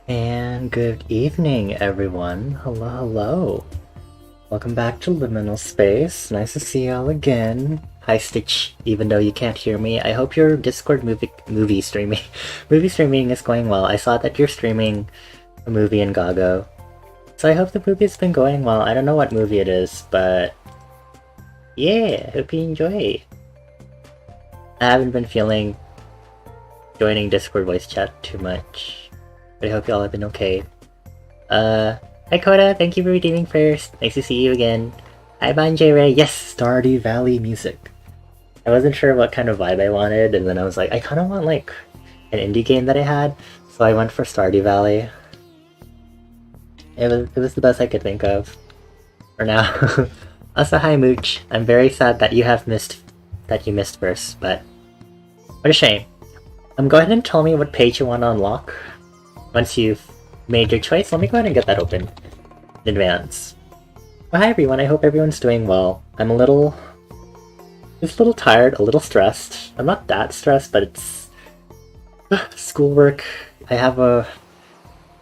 And good evening, everyone. Hello, hello. Welcome back to Liminal Space. Nice to see y'all again. Hi, Stitch. Even though you can't hear me, I hope your Discord movie streaming is going well. I saw that you're streaming a movie in Gago, so I hope the movie's been going well. I don't know what movie it is, but yeah, hope you enjoy. I haven't been feeling joining Discord voice chat too much, but I hope y'all have been okay. Hi Koda, thank you for redeeming first. Nice to see you again. Hi Banjay Ray, yes, Stardew Valley music. I wasn't sure what kind of vibe I wanted, and then I was like, I kind of want like an indie game that I had, so I went for Stardew Valley. It was the best I could think of for now. Also, hi Mooch. I'm very sad that you missed first, but what a shame. Go ahead and tell me what page you want to unlock. Once you've made your choice, let me go ahead and get that open in advance. Well, hi everyone, I hope everyone's doing well. I'm just a little tired, a little stressed. I'm not that stressed, but it's schoolwork. I have a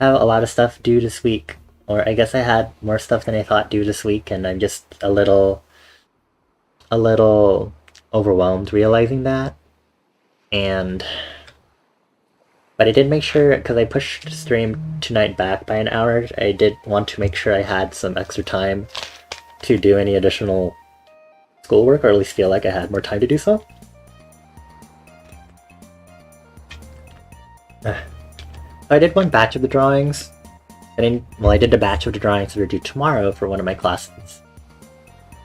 lot of stuff due this week, or I guess I had more stuff than I thought due this week, and I'm just a little overwhelmed realizing that. But I did make sure, because I pushed stream tonight back by an hour, I did want to make sure I had some extra time to do any additional schoolwork, or at least feel like I had more time to do so. I did one batch of the drawings. I did a batch of the drawings that are due tomorrow for one of my classes.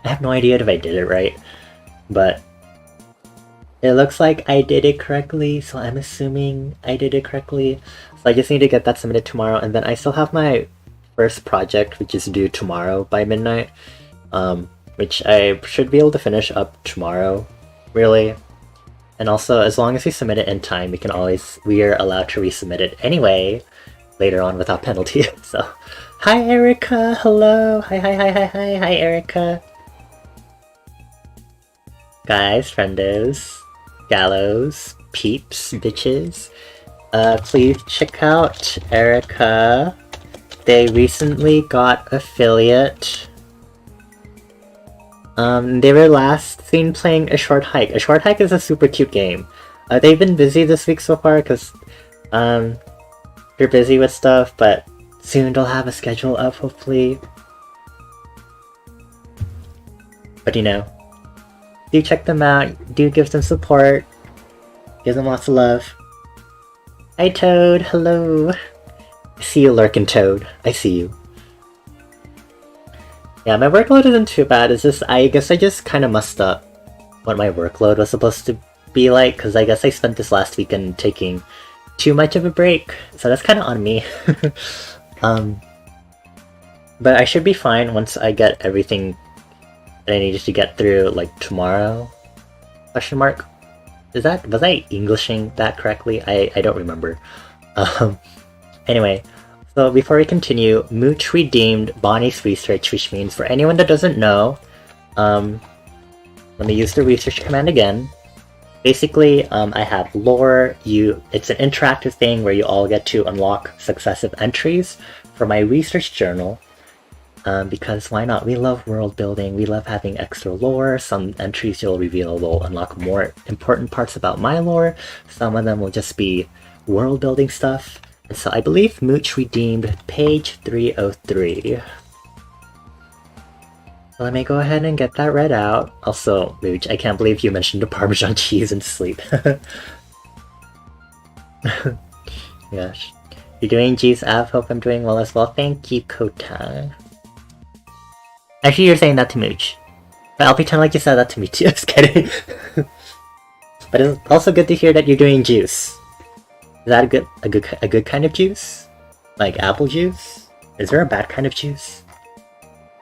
I have no idea if I did it right, but it looks like I did it correctly, so I'm assuming I did it correctly. So I just need to get that submitted tomorrow, and then I still have my first project, which is due tomorrow by midnight, which I should be able to finish up tomorrow, really. And also, as long as we submit it in time, we are allowed to resubmit it anyway later on without penalty. So, hi Erica, hello, hi Erica. Guys, friendos, gallows, peeps, bitches, please check out Erica. They recently got affiliate. They were last seen playing A Short Hike. A Short Hike is a super cute game. They've been busy this week so far because they're busy with stuff, but soon they'll have a schedule up, hopefully. But do check them out, do give them support, give them lots of love. Hi Toad, hello! I see you lurking, Toad. I see you. Yeah, my workload isn't too bad. It's just, I guess I just kind of messed up what my workload was supposed to be like, because I guess I spent this last weekend taking too much of a break, so that's kind of on me. um, but I should be fine once I get everything that I needed to get through, like, tomorrow? Question mark? Was I Englishing that correctly? I don't remember. Anyway, so before we continue, Mooch redeemed Bonnie's research, which means for anyone that doesn't know, let me use the research command again. Basically, I have lore. It's an interactive thing where you all get to unlock successive entries for my research journal. Because why not? We love world building, we love having extra lore. Some entries you'll reveal will unlock more important parts about my lore, some of them will just be world building stuff. And so I believe Mooch redeemed page 303. So let me go ahead and get that read out. Also, Mooch, I can't believe you mentioned the Parmesan cheese in sleep. Gosh. You're doing G's app, hope I'm doing well as well. Thank you, Kota. Actually, you're saying that to Mooch. But I'll pretend like you said that to me too. Just kidding. But it's also good to hear that you're doing juice. Is that a good kind of juice? Like apple juice? Is there a bad kind of juice?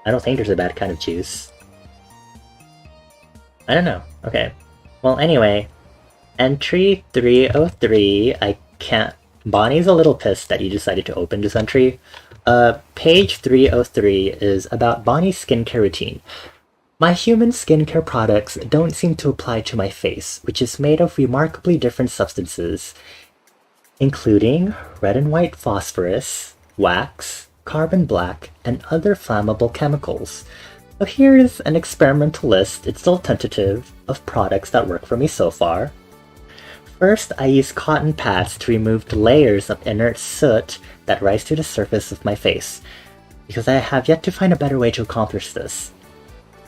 I don't think there's a bad kind of juice. I don't know. Okay. Well, anyway. Entry 303. I can't... Bonnie's a little pissed that you decided to open this entry. Page 303 is about Bonnie's skincare routine. My human skincare products don't seem to apply to my face, which is made of remarkably different substances, including red and white phosphorus, wax, carbon black, and other flammable chemicals. So here is an experimental list, it's still tentative, of products that work for me so far. First, I use cotton pads to remove the layers of inert soot that rise to the surface of my face, because I have yet to find a better way to accomplish this.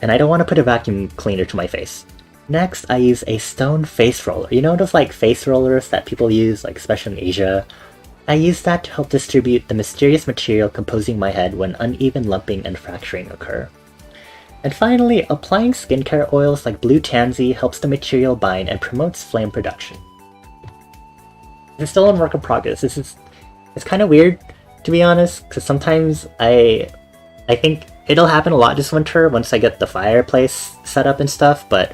And I don't want to put a vacuum cleaner to my face. Next, I use a stone face roller. You know those like face rollers that people use, like especially in Asia? I use that to help distribute the mysterious material composing my head when uneven lumping and fracturing occur. And finally, applying skincare oils like blue tansy helps the material bind and promotes flame production. It's still in work in progress. It's kind of weird, to be honest, because sometimes I think it'll happen a lot this winter once I get the fireplace set up and stuff, but,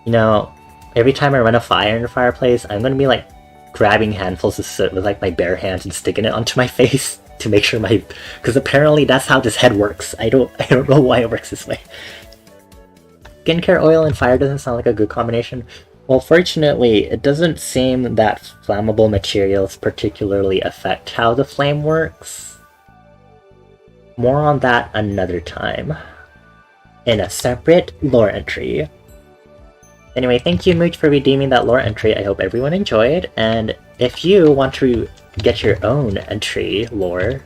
you know, every time I run a fire in the fireplace, I'm gonna be, like, grabbing handfuls of soot with, like, my bare hands and sticking it onto my face to make sure because apparently that's how this head works. I don't know why it works this way. Skincare oil and fire doesn't sound like a good combination. Well, fortunately, it doesn't seem that flammable materials particularly affect how the flame works. More on that another time, in a separate lore entry. Anyway, thank you, Mooch, for redeeming that lore entry. I hope everyone enjoyed, and if you want to get your own entry lore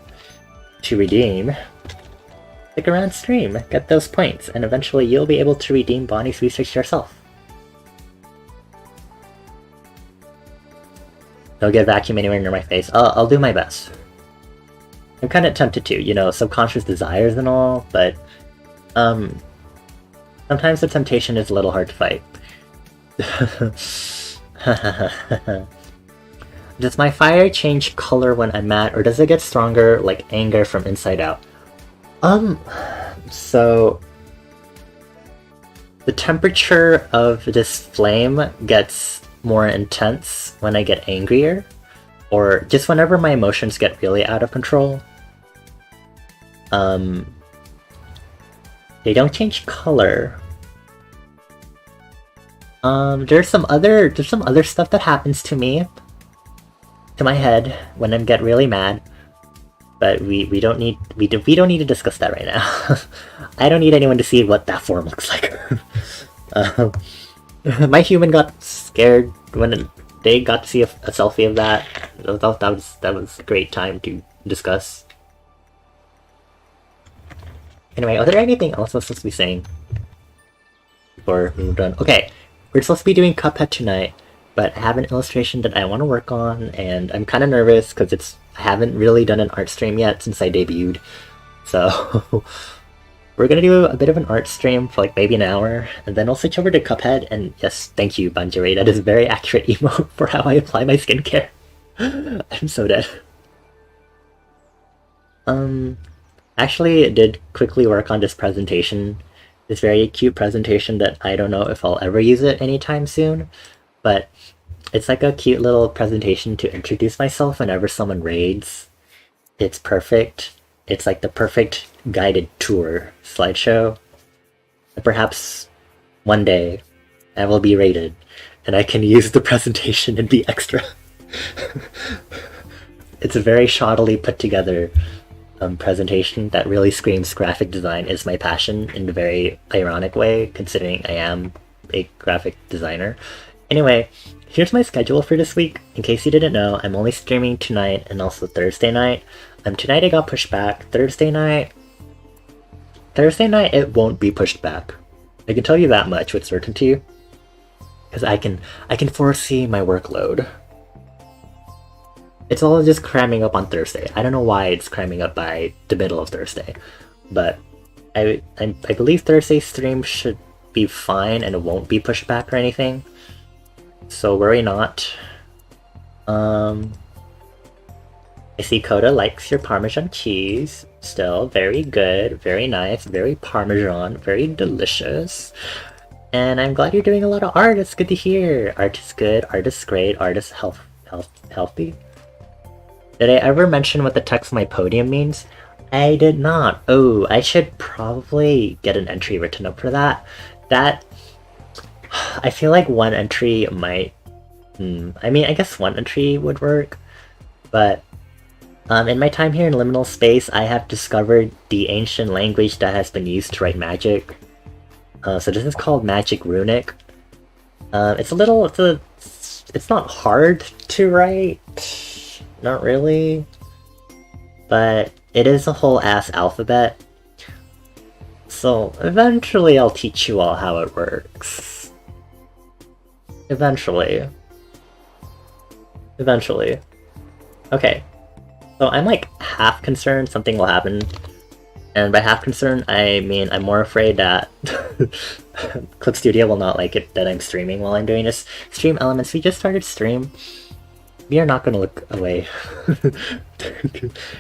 to redeem, stick around stream, get those points, and eventually you'll be able to redeem Bonnie's research yourself. Don't get vacuum anywhere near my face. I'll do my best. I'm kind of tempted to, you know, subconscious desires and all, but sometimes the temptation is a little hard to fight. Does my fire change color when I'm mad, or does it get stronger like anger from inside out? So the temperature of this flame gets more intense when I get angrier, or just whenever my emotions get really out of control. They don't change color. There's some other stuff that happens to me, to my head, when I get really mad, but we don't need to discuss that right now. I don't need anyone to see what that form looks like. My human got scared when they got to see a selfie of that. That was a great time to discuss. Anyway, are there anything else I'm supposed to be saying before we're done? Okay, we're supposed to be doing Cuphead tonight, but I have an illustration that I want to work on, and I'm kind of nervous because I haven't really done an art stream yet since I debuted. So we're gonna do a bit of an art stream for like maybe an hour, and then I'll switch over to Cuphead, and yes, thank you, Banjiri, that is a very accurate emote for how I apply my skincare. I'm so dead. Actually did quickly work on this presentation. This very cute presentation that I don't know if I'll ever use it anytime soon, but it's like a cute little presentation to introduce myself whenever someone raids. It's perfect. It's like the perfect guided tour slideshow. And perhaps one day I will be raided and I can use the presentation and be extra. It's a very shoddily put together presentation that really screams graphic design is my passion in a very ironic way, considering I am a graphic designer. Anyway, here's my schedule for this week. In case you didn't know, I'm only streaming tonight and also Thursday night. Tonight I got pushed back. Thursday night it won't be pushed back. I can tell you that much with certainty, because I can foresee my workload. It's all just cramming up on Thursday. I don't know why it's cramming up by the middle of Thursday, but I believe Thursday's stream should be fine and it won't be pushed back or anything. So worry not. I see Coda likes your Parmesan cheese. Still very good, very nice, very Parmesan, very delicious. And I'm glad you're doing a lot of art. It's good to hear. Art is good. Art is great. Art is healthy. Did I ever mention what the text on my podium means? I did not. Oh, I should probably get an entry written up for that. I feel like one entry might... I mean, I guess one entry would work. But in my time here in Liminal Space, I have discovered the ancient language that has been used to write magic. So this is called Magic Runic. It's not hard to write. Not really, but it is a whole ass alphabet. So eventually I'll teach you all how it works. Eventually. Okay, so I'm like half concerned something will happen. And by half concerned, I mean I'm more afraid that Clip Studio will not like it that I'm streaming while I'm doing this. Stream Elements, we just started stream. We are not going to look away.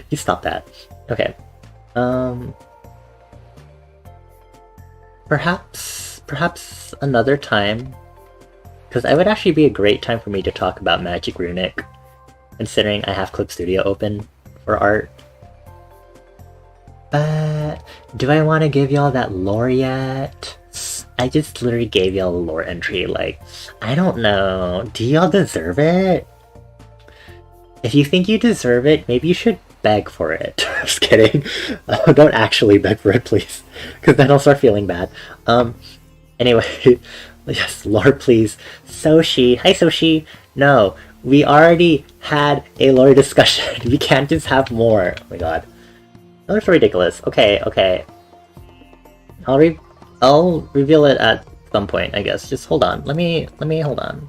You stop that. Okay. Perhaps another time, because it would actually be a great time for me to talk about Magic Runic, considering I have Clip Studio open for art. But do I want to give y'all that lore yet? I just literally gave y'all a lore entry. Like, I don't know. Do y'all deserve it? If you think you deserve it, maybe you should beg for it. Just kidding. Don't actually beg for it, please. Because then I'll start feeling bad. Anyway, yes, lore, please. Soshi. Hi, Soshi. No, we already had a lore discussion. We can't just have more. Oh my god. That's so ridiculous. Okay. I'll reveal it at some point, I guess. Just hold on. Let me hold on.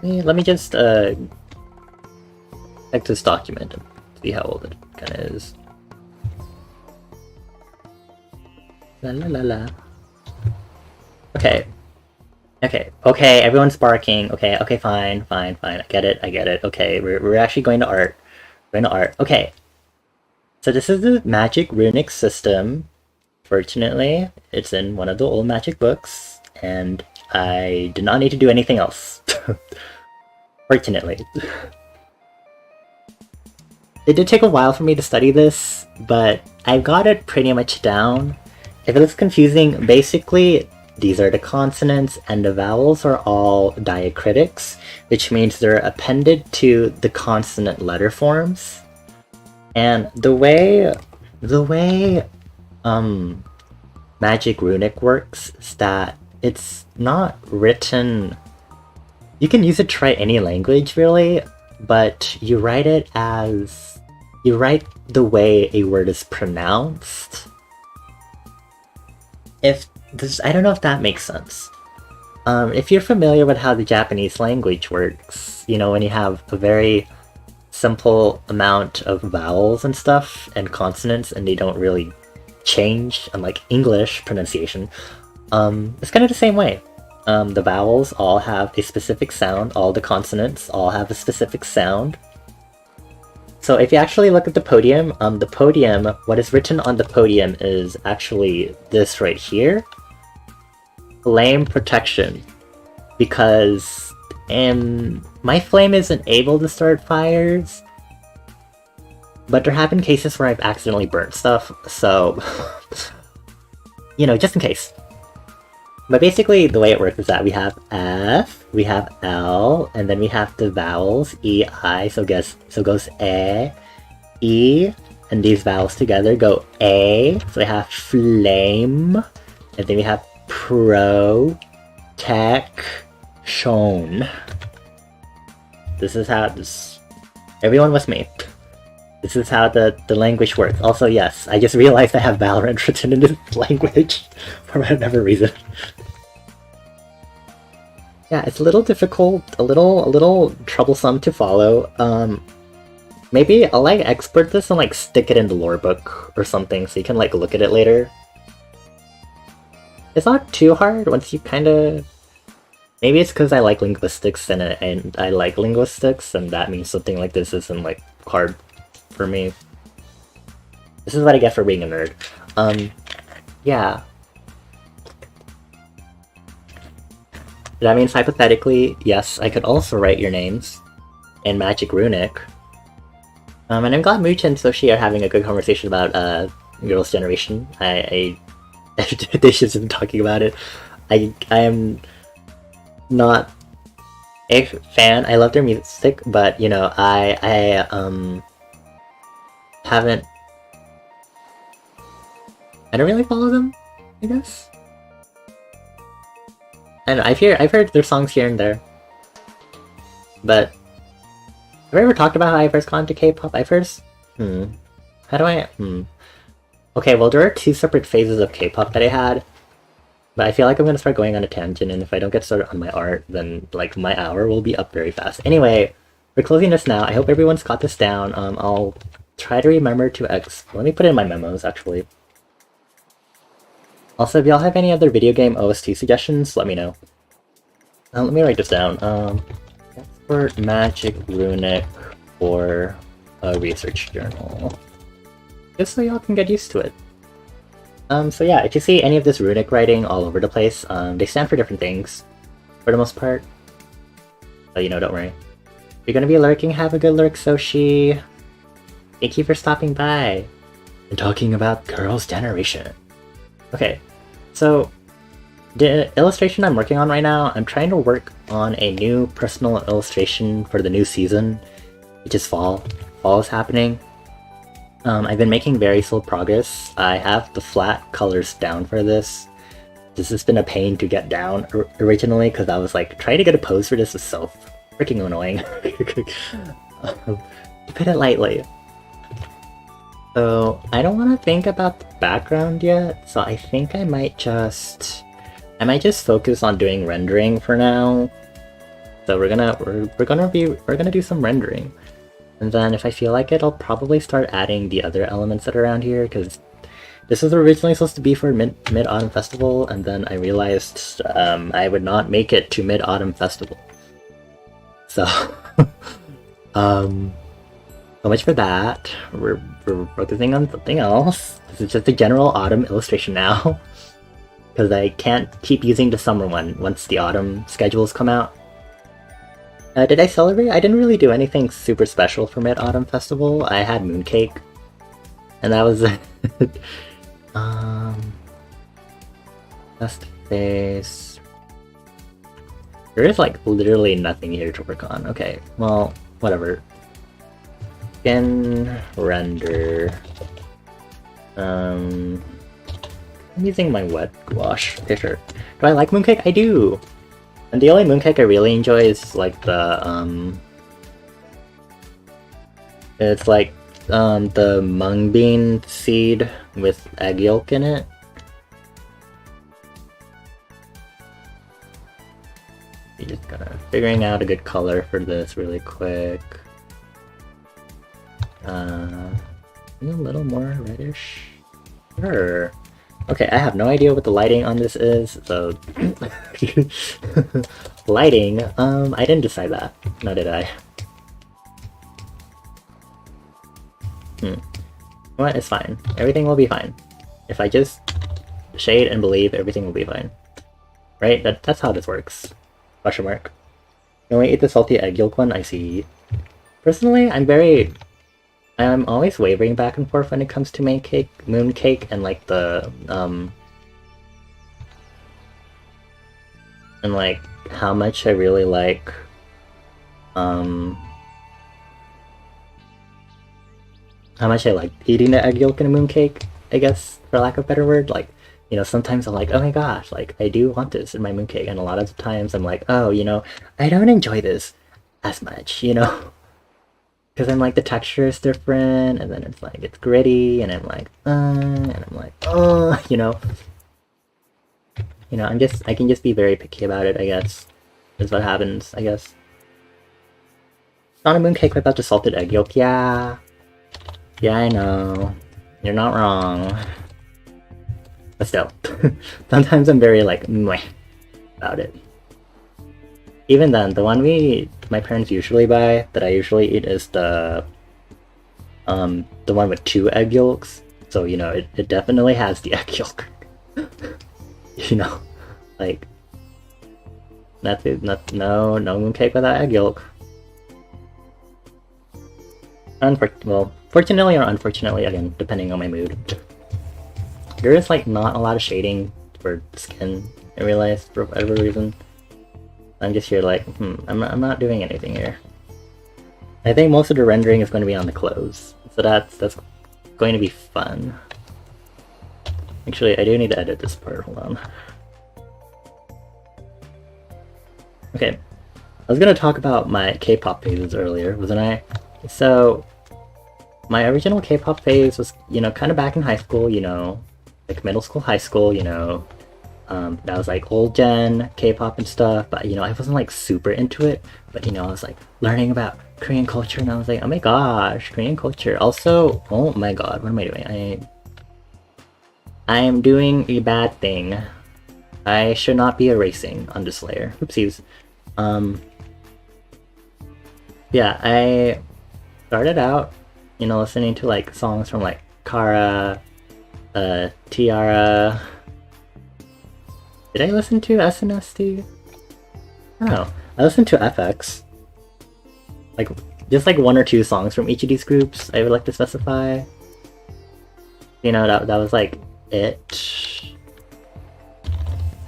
Let me just check this document and see how old it kinda is. La la la la. Okay, everyone's barking. Okay, fine. I get it. Okay, we're actually going to art. Okay. So this is the Magic Runic system. Fortunately, it's in one of the old magic books, and I did not need to do anything else. Fortunately. It did take a while for me to study this, but I've got it pretty much down. If it looks confusing, basically these are the consonants and the vowels are all diacritics, which means they're appended to the consonant letter forms. And the way Magic Runic works is that it's not written... You can use it to write any language, really, but you write it as... You write the way a word is pronounced. I don't know if that makes sense. If you're familiar with how the Japanese language works, you know, when you have a very simple amount of vowels and stuff and consonants and they don't really change and like English pronunciation, it's kind of the same way. The vowels all have a specific sound, all the consonants all have a specific sound. So if you actually look at the podium, what is written on the podium is actually this right here. Flame protection. Because my flame isn't able to start fires, but there have been cases where I've accidentally burnt stuff, so, you know, just in case. But basically, the way it works is that we have F, we have L, and then we have the vowels E, I. So goes E, E, and these vowels together go A. So we have flame, and then we have protection. This is how everyone with me. This is how the language works. Also, yes, I just realized I have Valorant written in this language for whatever reason. Yeah, it's a little difficult, a little troublesome to follow. Maybe I'll like export this and like stick it in the lore book or something so you can like look at it later. It's not too hard once you kind of. Maybe it's because I like linguistics and I like linguistics, and that means something like this isn't like hard for me. This is what I get for being a nerd. Yeah. That means hypothetically, yes, I could also write your names in Magic Runic. And I'm glad Mooch and Soshi are having a good conversation about Girls' Generation. They should have been talking about it. I am not a fan. I love their music, but you know, I don't really follow them, I guess. And I've heard their songs here and there. But have I ever talked about how I first got into K-pop? How do I Okay, well there are two separate phases of K-pop that I had. But I feel like I'm gonna start going on a tangent, and if I don't get started on my art, then like my hour will be up very fast. Anyway, we're closing this now. I hope everyone's got this down. I'll try to remember to let me put it in my memos actually. Also, if y'all have any other video game OST suggestions, let me know. Let me write this down. Export Magic Runic for a research journal. Just so y'all can get used to it. So yeah, if you see any of this runic writing all over the place, they stand for different things, for the most part. So you know, don't worry. If you're gonna be lurking, have a good lurk, Soshi. Thank you for stopping by and talking about Girls' Generation. Okay, so the illustration I'm working on right now, I'm trying to work on a new personal illustration for the new season, which is fall. Fall is happening. I've been making very slow progress. I have the flat colors down for this. This has been a pain to get down originally because I was like, trying to get a pose for this is so freaking annoying. To put it lightly. So I don't want to think about the background yet, so I think I might just focus on doing rendering for now. So we're gonna do some rendering. And then if I feel like it, I'll probably start adding the other elements that are around here, because this was originally supposed to be for Mid-Autumn Festival, and then I realized I would not make it to Mid-Autumn Festival. So, so much for that. We're focusing on something else. This is just a general autumn illustration now, because I can't keep using the summer one once the autumn schedules come out. Did I celebrate? I didn't really do anything super special for Mid-Autumn Festival. I had mooncake, and that was it. Best face. There is like literally nothing here to work on. Okay, well, whatever. Skin render. I'm using my wet gouache. Okay, sure. Do I like mooncake? I do. And the only mooncake I really enjoy is like the it's like the mung bean seed with egg yolk in it. You're just figuring out a good color for this really quick. A little more reddish. Sure. Okay, I have no idea what the lighting on this is, so... Lighting? I didn't decide that. No, did I? What? It's fine. Everything will be fine. If I just shade and believe, everything will be fine. Right? That's how this works. Question mark. Can we eat the salty egg yolk one? I see. Personally, I'm always wavering back and forth when it comes to moon cake, and like and like how much I really like, how much I like eating the egg yolk in a moon cake, I guess, for lack of a better word. Like, you know, sometimes I'm like, oh my gosh, like, I do want this in my moon cake, and a lot of the times I'm like, oh, you know, I don't enjoy this as much, you know? Because I'm like, the texture is different, and then it's like, it's gritty, and I'm like, you know? You know, I can just be very picky about it, I guess. Is what happens, I guess. Not a mooncake without the salted egg yolk, yeah. Yeah, I know. You're not wrong. But still. Sometimes I'm very like, meh about it. Even then, the one my parents usually buy, that I usually eat, is the one with 2 egg yolks. So, you know, it definitely has the egg yolk. You know? Like, that's it. No mooncake without egg yolk. Well, fortunately or unfortunately, again, depending on my mood. There is like not a lot of shading for skin, I realized, for whatever reason. I'm just here like, I'm not doing anything here. I think most of the rendering is going to be on the clothes, so that's going to be fun. Actually, I do need to edit this part, hold on. Okay, I was gonna talk about my K-pop phases earlier, wasn't I? So, my original K-pop phase was, you know, kind of back in high school, you know, like middle school, high school, you know. That was like old gen K-pop and stuff, but you know, I wasn't like super into it. But you know, I was like learning about Korean culture, and I was like, oh my gosh, Korean culture. Also, oh my god, what am I doing? I am doing a bad thing. I should not be erasing on this layer. Oopsies. Yeah, I started out, you know, listening to like songs from like Kara, Tiara. Did I listen to SNSD? I don't know. I listened to FX. Like, just like 1 or 2 songs from each of these groups, I would like to specify. You know, that was like it.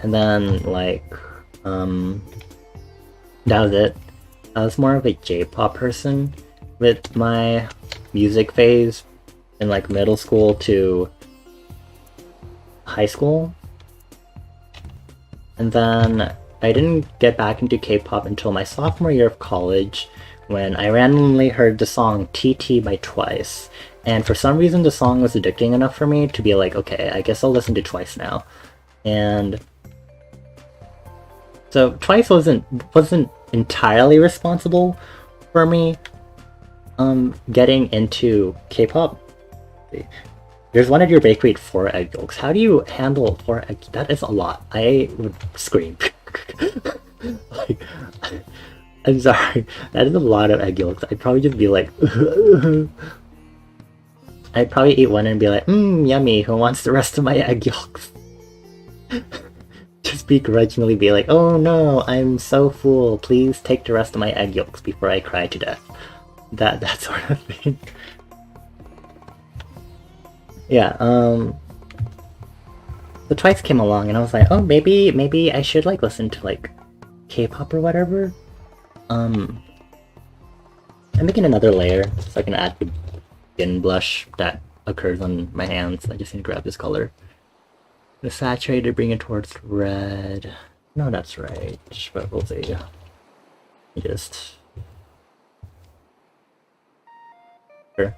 And then, like, that was it. I was more of a J-pop person with my music phase in like middle school to high school. And then I didn't get back into K-pop until my sophomore year of college, when I randomly heard the song TT by Twice. And for some reason the song was addicting enough for me to be like, okay, I guess I'll listen to Twice now. And so Twice wasn't entirely responsible for me getting into K-pop. There's one at your bakery at 4 egg yolks. How do you handle 4 egg? That is a lot. I would scream. Like, I'm sorry. That is a lot of egg yolks. I'd probably just be like, I'd probably eat one and be like, yummy. Who wants the rest of my egg yolks? Just begrudgingly be like, oh no, I'm so full. Please take the rest of my egg yolks before I cry to death. That sort of thing. Yeah, the Twice came along and I was like, oh, maybe I should like listen to like K-pop or whatever. I'm making another layer so I can add the skin blush that occurs on my hands. I just need to grab this color. The saturated, bring it towards red. No, that's right, but we'll see. Just... Sure.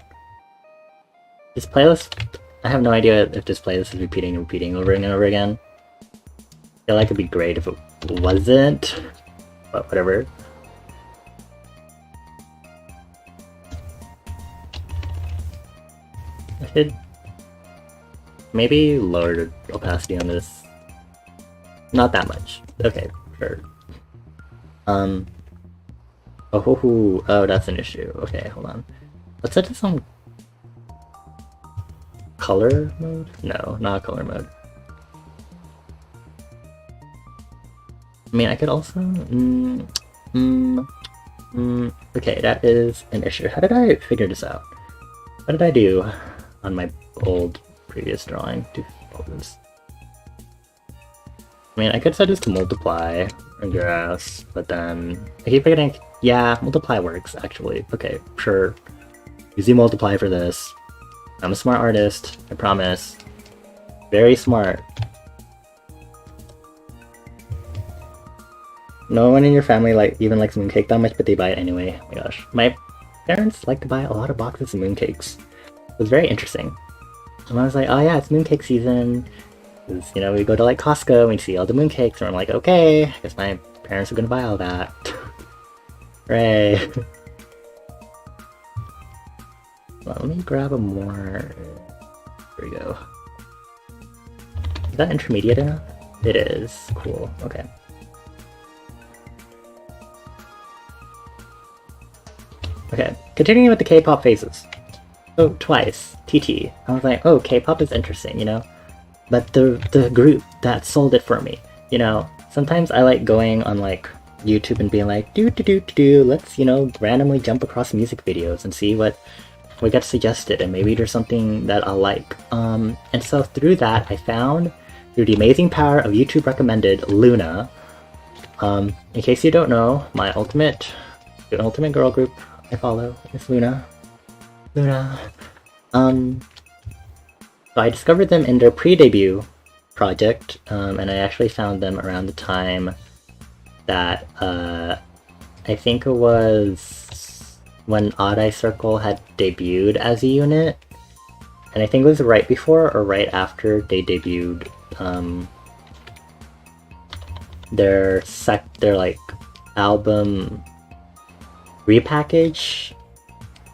This playlist, I have no idea if this playlist is repeating over and over again. I feel like it'd be great if it wasn't, but whatever. Maybe lower the opacity on this. Not that much. Okay, sure. Oh, that's an issue. Okay, hold on. Let's set this on color mode? No, not color mode. I mean, I could also... okay, that is an issue. How did I figure this out? What did I do on my old previous drawing to focus? I mean, I could set this to multiply, I guess, but then I keep forgetting. Yeah, multiply works, actually. Okay, sure. Easy multiply for this. I'm a smart artist, I promise. Very smart. No one in your family even likes mooncake that much, but they buy it anyway. Oh my gosh. My parents like to buy a lot of boxes of mooncakes. It was very interesting. And I was like, oh yeah, it's mooncake season. Because, you know, we go to like Costco and we see all the mooncakes, and I'm like, okay, I guess my parents are gonna buy all that. Hooray. Well, let me grab a more... There we go. Is that intermediate enough? It is. Cool. Okay. Okay, continuing with the K-pop phases. So, twice, TT. I was like, oh, K-pop is interesting, you know? But the group that sold it for me, you know? Sometimes I like going on, like, YouTube and being like, let's, you know, randomly jump across music videos and see what gets suggested, and maybe there's something that I'll like. And so through that, I found, through the amazing power of YouTube recommended, Luna. In case you don't know, my ultimate girl group I follow is Luna. So I discovered them in their pre-debut project, and I actually found them around the time that I think it was when Odd Eye Circle had debuted as a unit, and I think it was right before or right after they debuted their like album repackage,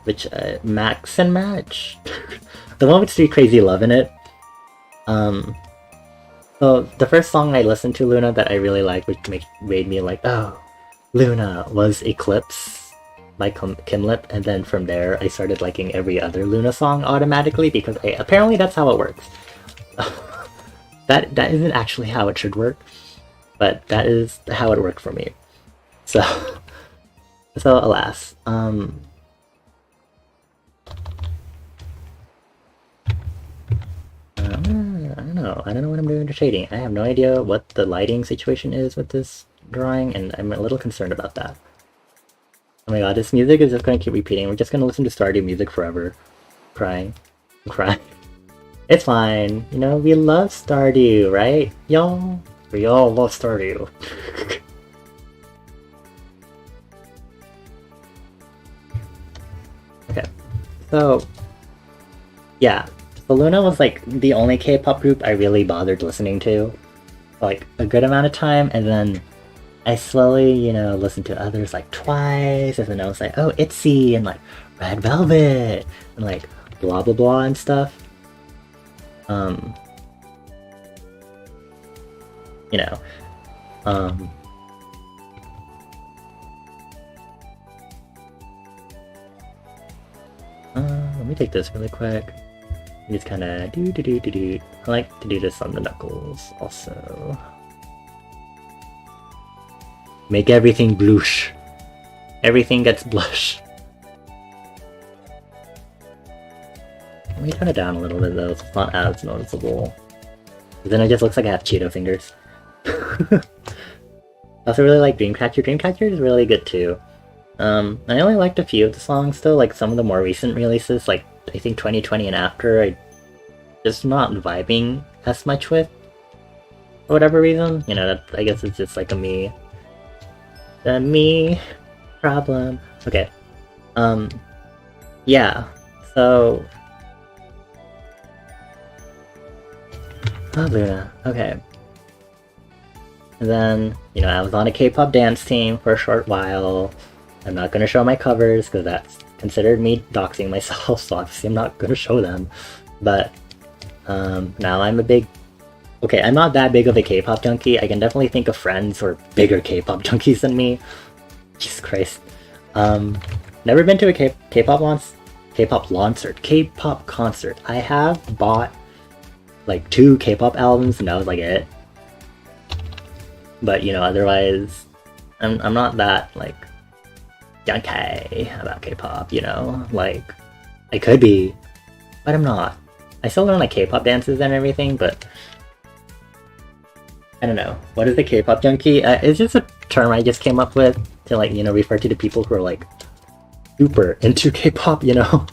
which Max and Match, the one with Street Crazy Love in it. So the first song I listened to Luna that I really liked, which made me like, oh, Luna, was Eclipse by Kimlip, and then from there I started liking every other Luna song automatically, because apparently that's how it works. that isn't actually how it should work, but that is how it worked for me. So alas. I don't know what I'm doing to shading. I have no idea what the lighting situation is with this drawing, and I'm a little concerned about that. Oh my god, this music is just going to keep repeating. We're just going to listen to Stardew music forever. I'm crying. It's fine. You know, we love Stardew, right? Y'all? We all love Stardew. Okay. So, yeah. So Luna was like the only K-pop group I really bothered listening to for like a good amount of time, and then I slowly, you know, listened to others like Twice, and then I was like, oh, ITZY, and like Red Velvet, and like blah blah blah and stuff. You know, let me take this really quick. Just kind of do. I like to do this on the knuckles also. Make everything blush. Everything gets blush. Let me turn it down a little bit though, so it's not as noticeable. But then it just looks like I have Cheeto fingers. I also really like Dreamcatcher. Dreamcatcher is really good too. I only liked a few of the songs though, like some of the more recent releases, like I think 2020 and after, I just not vibing as much with, for whatever reason. You know, I guess it's just like a me problem. Okay. Yeah. So. Oh, Luna. Okay. And then, you know, I was on a K-pop dance team for a short while. I'm not gonna show my covers because that's considered me doxing myself, so obviously I'm not gonna show them. But Now I'm a big... Okay, I'm not that big of a K-pop junkie. I can definitely think of friends who are bigger K-pop junkies than me. Jesus Christ. Never been to a K-pop concert. I have bought like 2 K-pop albums and that was like it. But you know, otherwise, I'm not that like junkie about K-pop. You know, like I could be, but I'm not. I still learn like K-pop dances and everything, but I don't know. What is the K-pop junkie? It's just a term I just came up with to like, you know, refer to the people who are like super into K-pop, you know?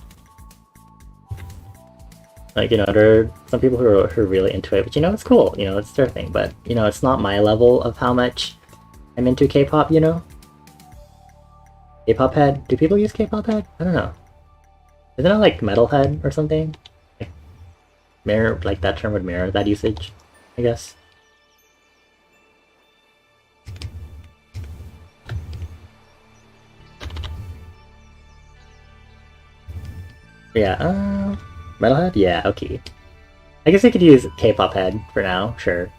Like, you know, there are some people who are really into it, but you know, it's cool, you know, it's their thing, but you know, it's not my level of how much I'm into K-pop, you know? K-pop head? Do people use K-pop head? I don't know. Isn't it like metalhead or something? Like, mirror, like that term would mirror that usage, I guess. Yeah, metalhead? Yeah, okay. I guess I could use K-pop head for now, sure.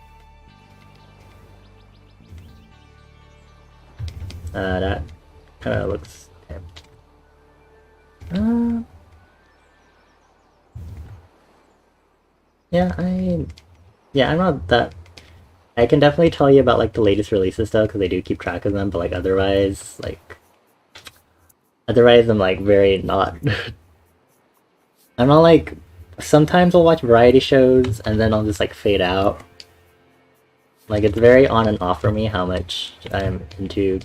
That kind of looks... yeah, I'm not that... I can definitely tell you about like the latest releases though, because I do keep track of them, but like otherwise, I'm like very not... I'm not like... Sometimes I'll watch variety shows and then I'll just like fade out. Like it's very on and off for me how much I'm into...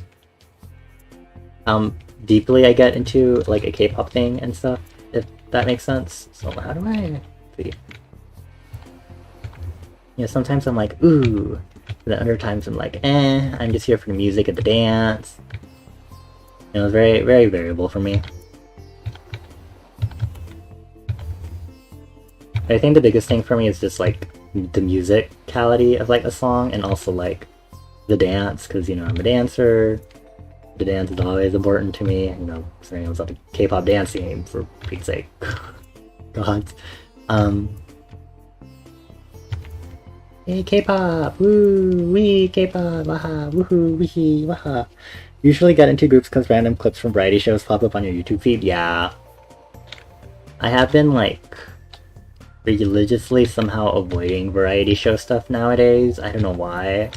deeply I get into like a K-pop thing and stuff, if that makes sense. So how do I... see? You know, sometimes I'm like, ooh, and then other times I'm like, I'm just here for the music and the dance. You know, it's very, very variable for me. But I think the biggest thing for me is just like the musicality of like a song and also like the dance, because you know, I'm a dancer. The dance is always important to me, you know, sorry, I was at a K-pop dance team for Pete's sake. God. Hey K-pop! Woo! Wee! K-pop! Waha! Woohoo! Wee! Waha! Usually get into groups because random clips from variety shows pop up on your YouTube feed? Yeah. I have been like religiously somehow avoiding variety show stuff nowadays. I don't know why.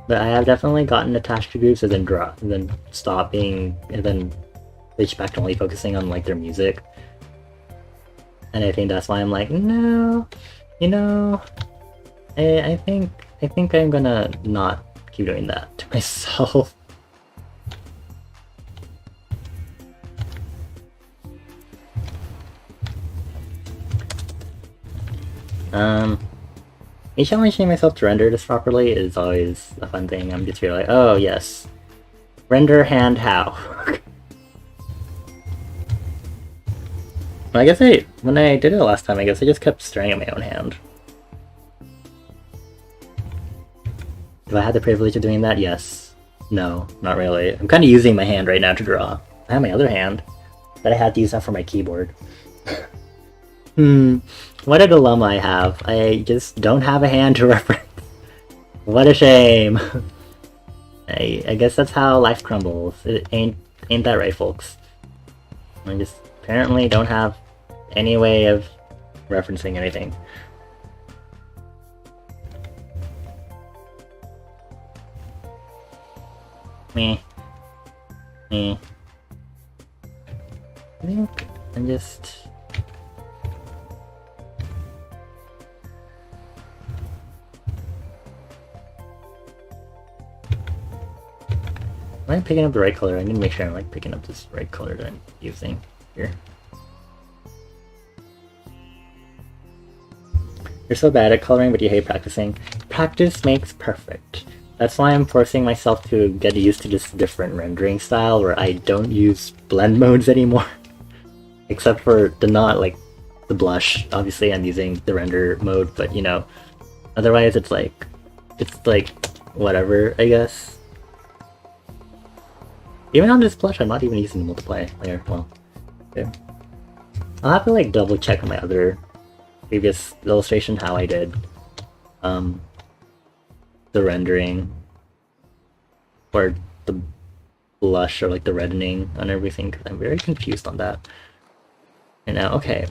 But I have definitely gotten attached to groups and then stop being, and then switch back to only focusing on like their music. And I think that's why I'm like, no, you know, I think I'm gonna not keep doing that to myself. Me challenging myself to render this properly is always a fun thing. I'm just here like, oh yes, render hand how. Well, I guess when I did it last time, I guess I just kept staring at my own hand. Do I have the privilege of doing that? Yes. No, not really. I'm kind of using my hand right now to draw. I have my other hand, but I had to use that for my keyboard. What a dilemma I have. I just don't have a hand to reference. What a shame. I guess that's how life crumbles. It ain't that right, folks. I just apparently don't have any way of referencing anything. Meh. I think I'm just... Am I picking up the right color? I need to make sure I'm like picking up this right color that I'm using here. You're so bad at coloring, but you hate practicing. Practice makes perfect. That's why I'm forcing myself to get used to this different rendering style where I don't use blend modes anymore. Except for the blush. Obviously I'm using the render mode, but you know, otherwise it's like whatever, I guess. Even on this blush, I'm not even using the multiplayer. Well, okay. I'll have to like double check on my other previous illustration how I did the rendering or the blush or like the reddening on everything, because I'm very confused on that. And now, okay,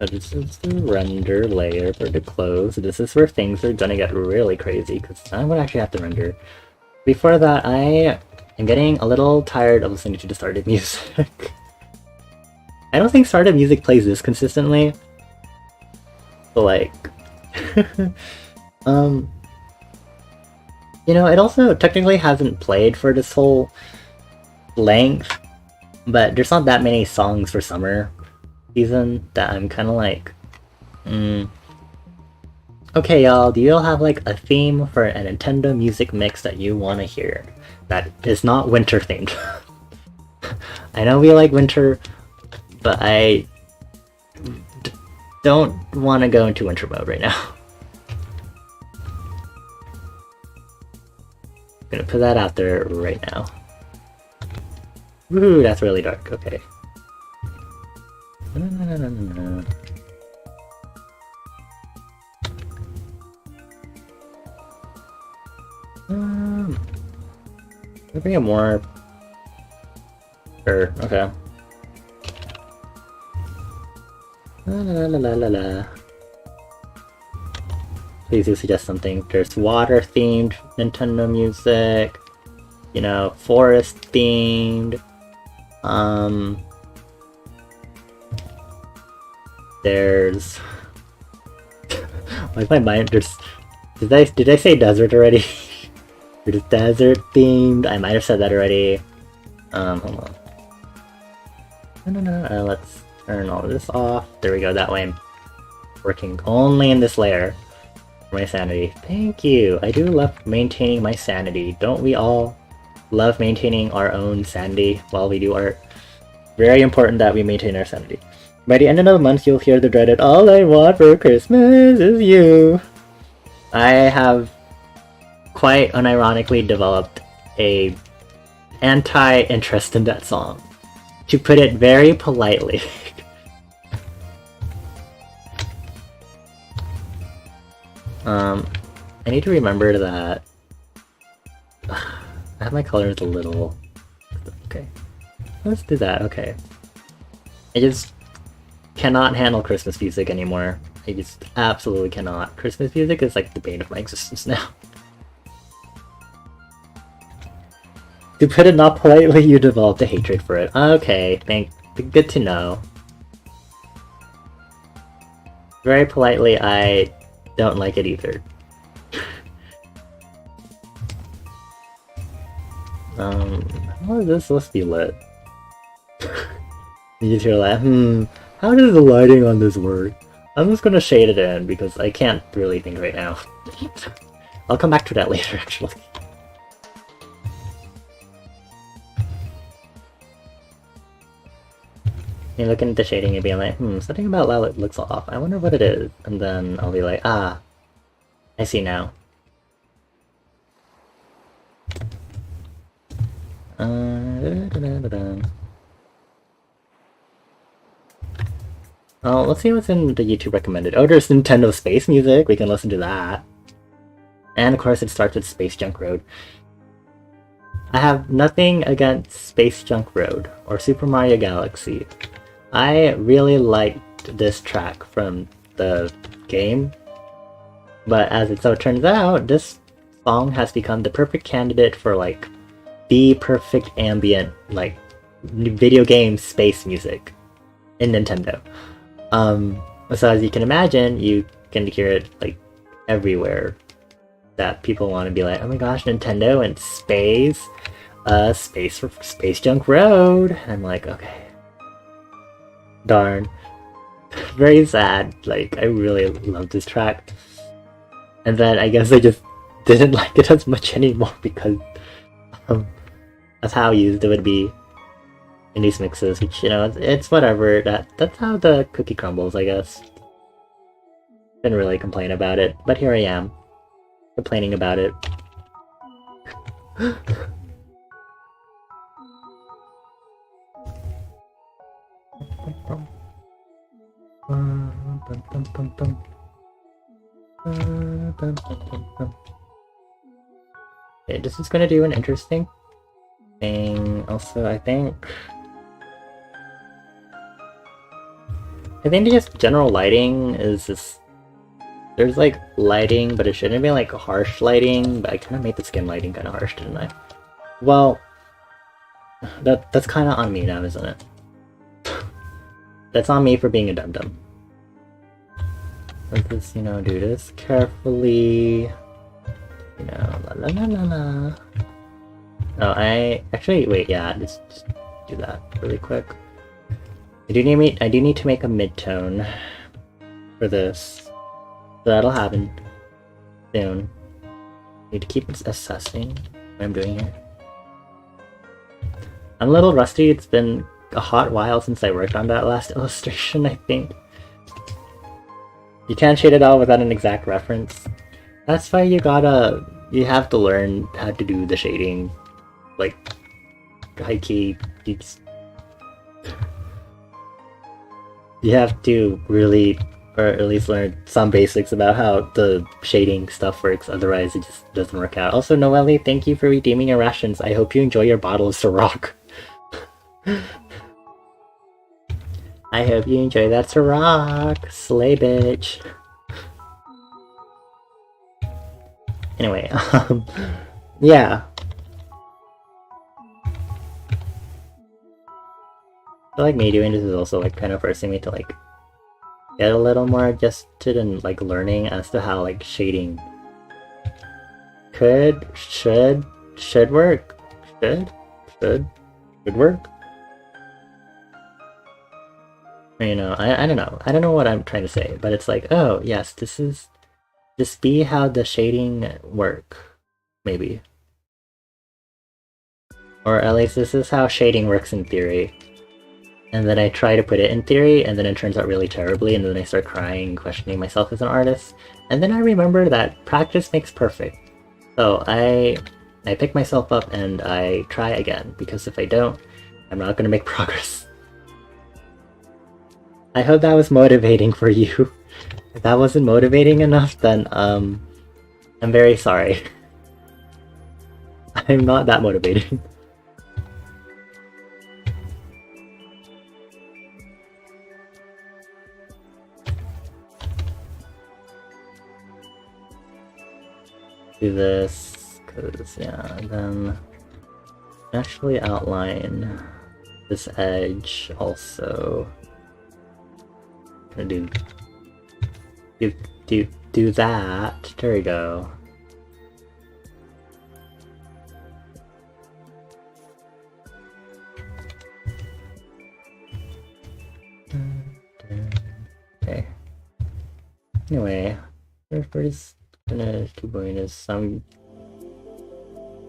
so this is the render layer for the close. This is where things are gonna get really crazy, because I'm gonna actually have to render. Before that, I am getting a little tired of listening to the startup music. I don't think startup music plays this consistently. So like, you know, it also technically hasn't played for this whole length, but there's not that many songs for summer season that I'm kind of like, okay, y'all, do you all have like a theme for a Nintendo music mix that you want to hear that is not winter themed? I know we like winter, but I don't want to go into winter mode right now. I'm gonna put that out there right now. Ooh, that's really dark. Okay. Bring it more. Sure. Okay. La la la la la la. Please do suggest something. There's water themed Nintendo music. You know, forest themed. There's. Why is my mind? There's. Did I say desert already? There's desert themed. I might have said that already. Hold on. No. Let's turn all of this off. There we go. That way I'm working only in this layer for my sanity. Thank you. I do love maintaining my sanity. Don't we all love maintaining our own sanity while we do art? Very important that we maintain our sanity. By the end of the month, you'll hear the dreaded "All I want for Christmas is you." I have quite unironically developed a anti-interest in that song, to put it very politely. I need to remember that I have my colors a little. Okay, let's do that. Okay, I just cannot handle Christmas music anymore. I just absolutely cannot. Christmas music is like the bane of my existence now. To put it not politely, you developed a hatred for it. Okay, good to know. Very politely, I don't like it either. How is this supposed to be lit? You just hear that, how does the lighting on this work? I'm just gonna shade it in because I can't really think right now. I'll come back to that later, actually. You're looking at the shading and being like, something about Lilac looks off. I wonder what it is. And then I'll be like, ah, I see now. Oh, let's see what's in the YouTube recommended. Oh, there's Nintendo Space Music. We can listen to that. And of course, it starts with Space Junk Road. I have nothing against Space Junk Road or Super Mario Galaxy. I really liked this track from the game, but as it so turns out, this song has become the perfect candidate for like the perfect ambient like video game space music in Nintendo. So as you can imagine, you can hear it like everywhere that people want to be like, oh my gosh, Nintendo and space, space for Space Junk Road. I'm like, okay. Darn. Very sad. Like, I really love this track. And then I guess I just didn't like it as much anymore because that's how used it would be in these mixes, which, you know, it's whatever. That's how the cookie crumbles, I guess. Didn't really complain about it, but here I am, complaining about it. Okay, this is gonna do an interesting thing. Also, I think just general lighting is just there's like lighting, but it shouldn't be like harsh lighting. But I kind of made the skin lighting kind of harsh, didn't I? Well, that's kind of on me now, isn't it? That's on me for being a dum-dum. Let's just, do this carefully. La la la la la. Oh, wait, yeah, just do that really quick. I do need to make a mid-tone for this. So that'll happen soon. Need to keep assessing what I'm doing here. I'm a little rusty. It's been a hot while since I worked on that last illustration, I think. You can't shade it all without an exact reference. That's why you have to learn how to do the shading. Like, high key, you have to really, or at least learn some basics about how the shading stuff works, otherwise it just doesn't work out. Also, Noelle, thank you for redeeming your rations. I hope you enjoy your bottle of Ciroc. I hope you enjoy that Ciroc. Slay, bitch. Anyway, yeah. I feel like me doing this is also like kind of forcing me to like get a little more adjusted and like learning as to how like shading should work. Should work. I don't know. I don't know what I'm trying to say, but it's like, oh yes, this be how the shading work, maybe. Or at least this is how shading works in theory. And then I try to put it in theory, and then it turns out really terribly, and then I start crying, questioning myself as an artist. And then I remember that practice makes perfect. So I pick myself up and I try again, because if I don't, I'm not going to make progress. I hope that was motivating for you. If that wasn't motivating enough, then I'm very sorry. I'm not that motivating. Do this, because yeah, then actually outline this edge also. Gonna do that. There we go. Okay. Anyway, we're just gonna keep doing this. So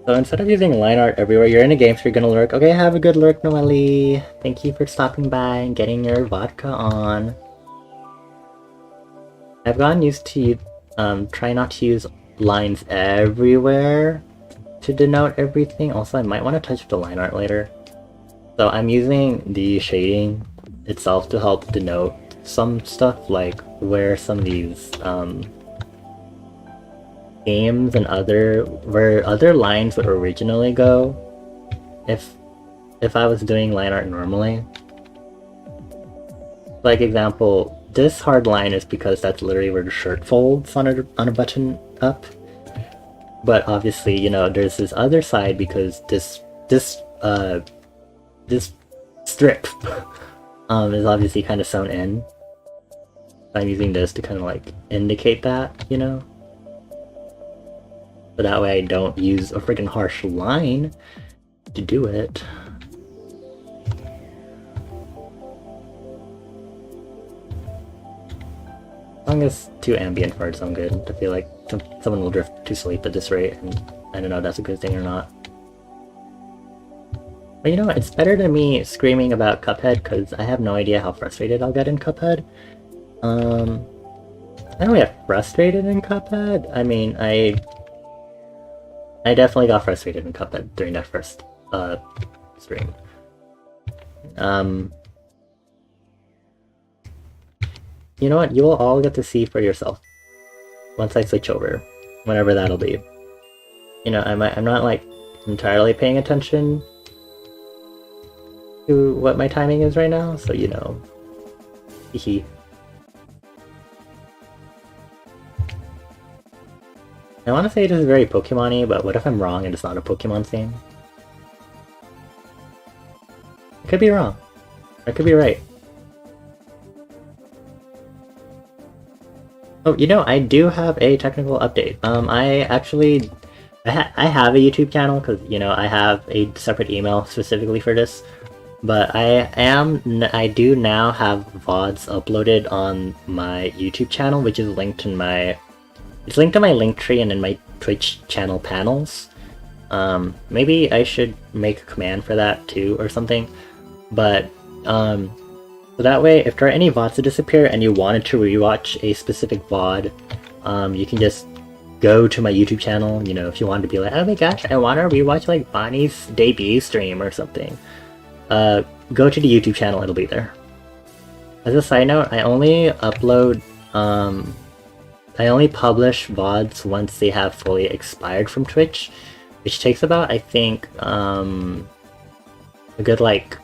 instead of using line art everywhere, you're in a game, so you're gonna lurk. Okay, have a good lurk, Noelle. Thank you for stopping by and getting your vodka on. I've gotten used to try not to use lines everywhere to denote everything. Also, I might want to touch the line art later. So I'm using the shading itself to help denote some stuff, like where some of these games and where other lines would originally go if I was doing line art normally. Like example, this hard line is because that's literally where the shirt folds on a button up. But obviously, there's this other side because this strip is obviously kind of sewn in. I'm using this to kind of like indicate that, So that way I don't use a freaking harsh line to do it. As long as too ambient for it, I'm good. I feel like someone will drift to sleep at this rate, and I don't know if that's a good thing or not. But you know what, it's better than me screaming about Cuphead, because I have no idea how frustrated I'll get in Cuphead. I don't get frustrated in Cuphead. I mean, I definitely got frustrated in Cuphead during that first stream. you know what? You will all get to see for yourself once I switch over, whenever that'll be. You know, I'm not like entirely paying attention to what my timing is right now, so you know. Hehe. I want to say it is very Pokemon-y, but what if I'm wrong and it's not a Pokemon theme? I could be wrong. I could be right. Oh, you know, I do have a technical update. I have a YouTube channel because, you know, I have a separate email specifically for this. But I do now have VODs uploaded on my YouTube channel, which is linked in my... It's linked to my Linktree and in my Twitch channel panels. Maybe I should make a command for that too or something. But, so that way, if there are any VODs that disappear and you wanted to rewatch a specific VOD, you can just go to my YouTube channel, you know, if you wanted to be like, oh my gosh, I want to rewatch like Bonnie's debut stream or something. Go to the YouTube channel, it'll be there. As a side note, I only publish VODs once they have fully expired from Twitch, which takes about, I think, a good like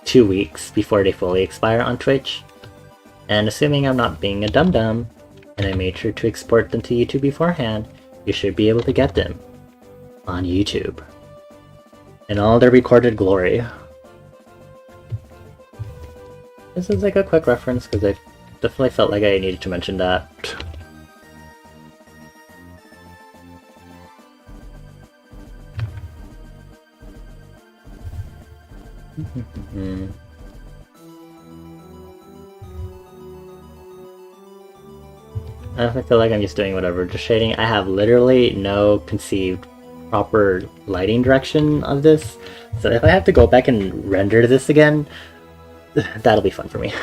2 weeks before they fully expire on Twitch. And assuming I'm not being a dum-dum, and I made sure to export them to YouTube beforehand, you should be able to get them on YouTube in all their recorded glory. This is like a quick reference because I definitely felt like I needed to mention that. I feel like I'm just doing whatever, just shading. I have literally no conceived proper lighting direction of this, so if I have to go back and render this again, that'll be fun for me.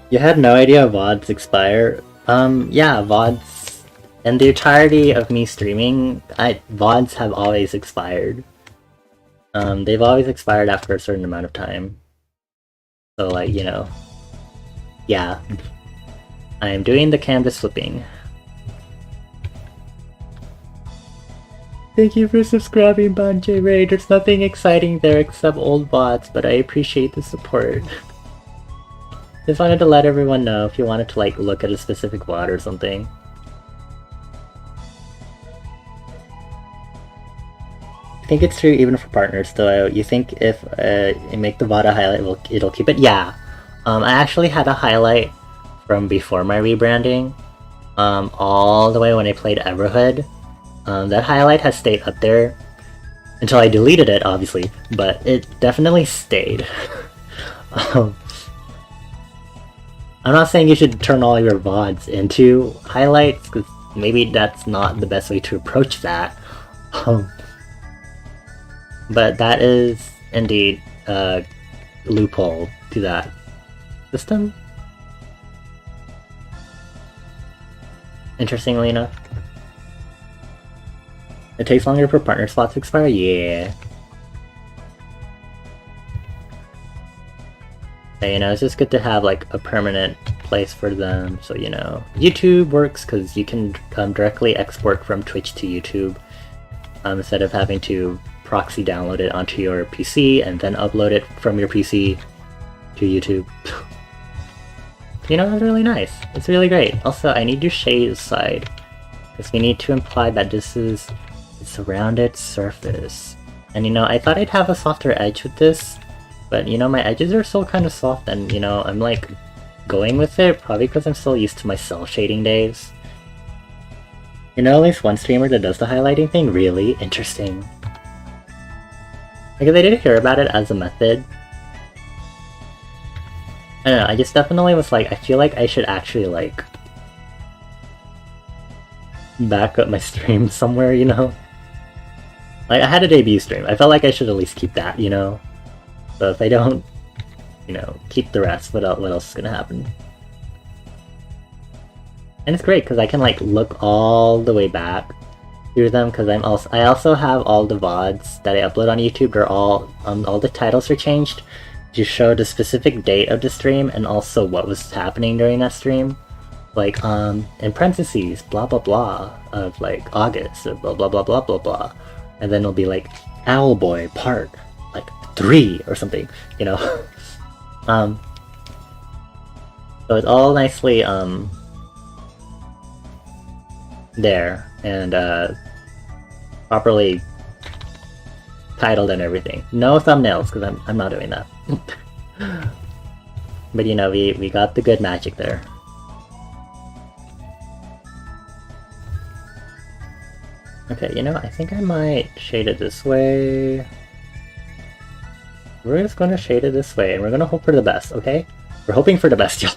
You had no idea VODs expire? Yeah, VODs, in the entirety of me streaming, VODs have always expired. They've always expired after a certain amount of time. So like, you know, yeah. I am doing the canvas flipping. Thank you for subscribing, Banjay Ray. There's nothing exciting there except old bots, but I appreciate the support. Just wanted to let everyone know if you wanted to like look at a specific bot or something. I think it's true even for partners though. You think if you make the bot a highlight, it'll keep it? Yeah. I actually had a highlight from before my rebranding, all the way when I played Everhood. That highlight has stayed up there until I deleted it, obviously, but it definitely stayed. I'm not saying you should turn all your VODs into highlights, because maybe that's not the best way to approach that. But that is indeed a loophole to that system. Interestingly enough. It takes longer for partner slots to expire? Yeah. And, you know, it's just good to have like a permanent place for them. So, you know, YouTube works because you can directly export from Twitch to YouTube instead of having to proxy download it onto your PC and then upload it from your PC to YouTube. You know, that's really nice. It's really great. Also, I need to shade the side because we need to imply that this is a surrounded surface. And you know, I thought I'd have a softer edge with this, but you know, my edges are still kind of soft and you know, I'm like going with it probably because I'm still used to my cell shading days. You know, at least one streamer that does the highlighting thing? Really? Interesting. Because I did hear about it as a method. I don't know, I just definitely was like, I feel like I should actually like back up my stream somewhere, you know? Like, I had a debut stream. I felt like I should at least keep that, you know? So if I don't, you know, keep the rest, what else is gonna happen? And it's great because I can like look all the way back through them because I also have all the VODs that I upload on YouTube. They're all the titles are changed you show the specific date of the stream and also what was happening during that stream. Like, in parentheses, blah blah blah, of like August, of blah blah blah blah blah blah. And then it'll be like, Owlboy part, like 3 or something, you know? So it's all nicely, there, and, properly titled and everything. No thumbnails, because I'm not doing that. But you know, we got the good magic there. Okay, you know, I think I might shade it this way. We're just gonna shade it this way, and we're gonna hope for the best, okay? We're hoping for the best, y'all.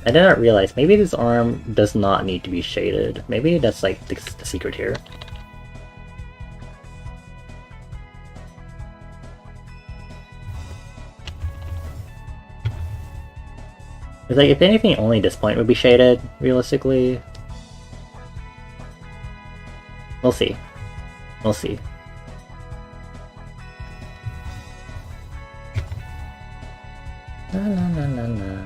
I did not realize, maybe this arm does not need to be shaded. Maybe that's like the secret here. It's like, if anything, only this point would be shaded, realistically. We'll see. We'll see. La la la la la.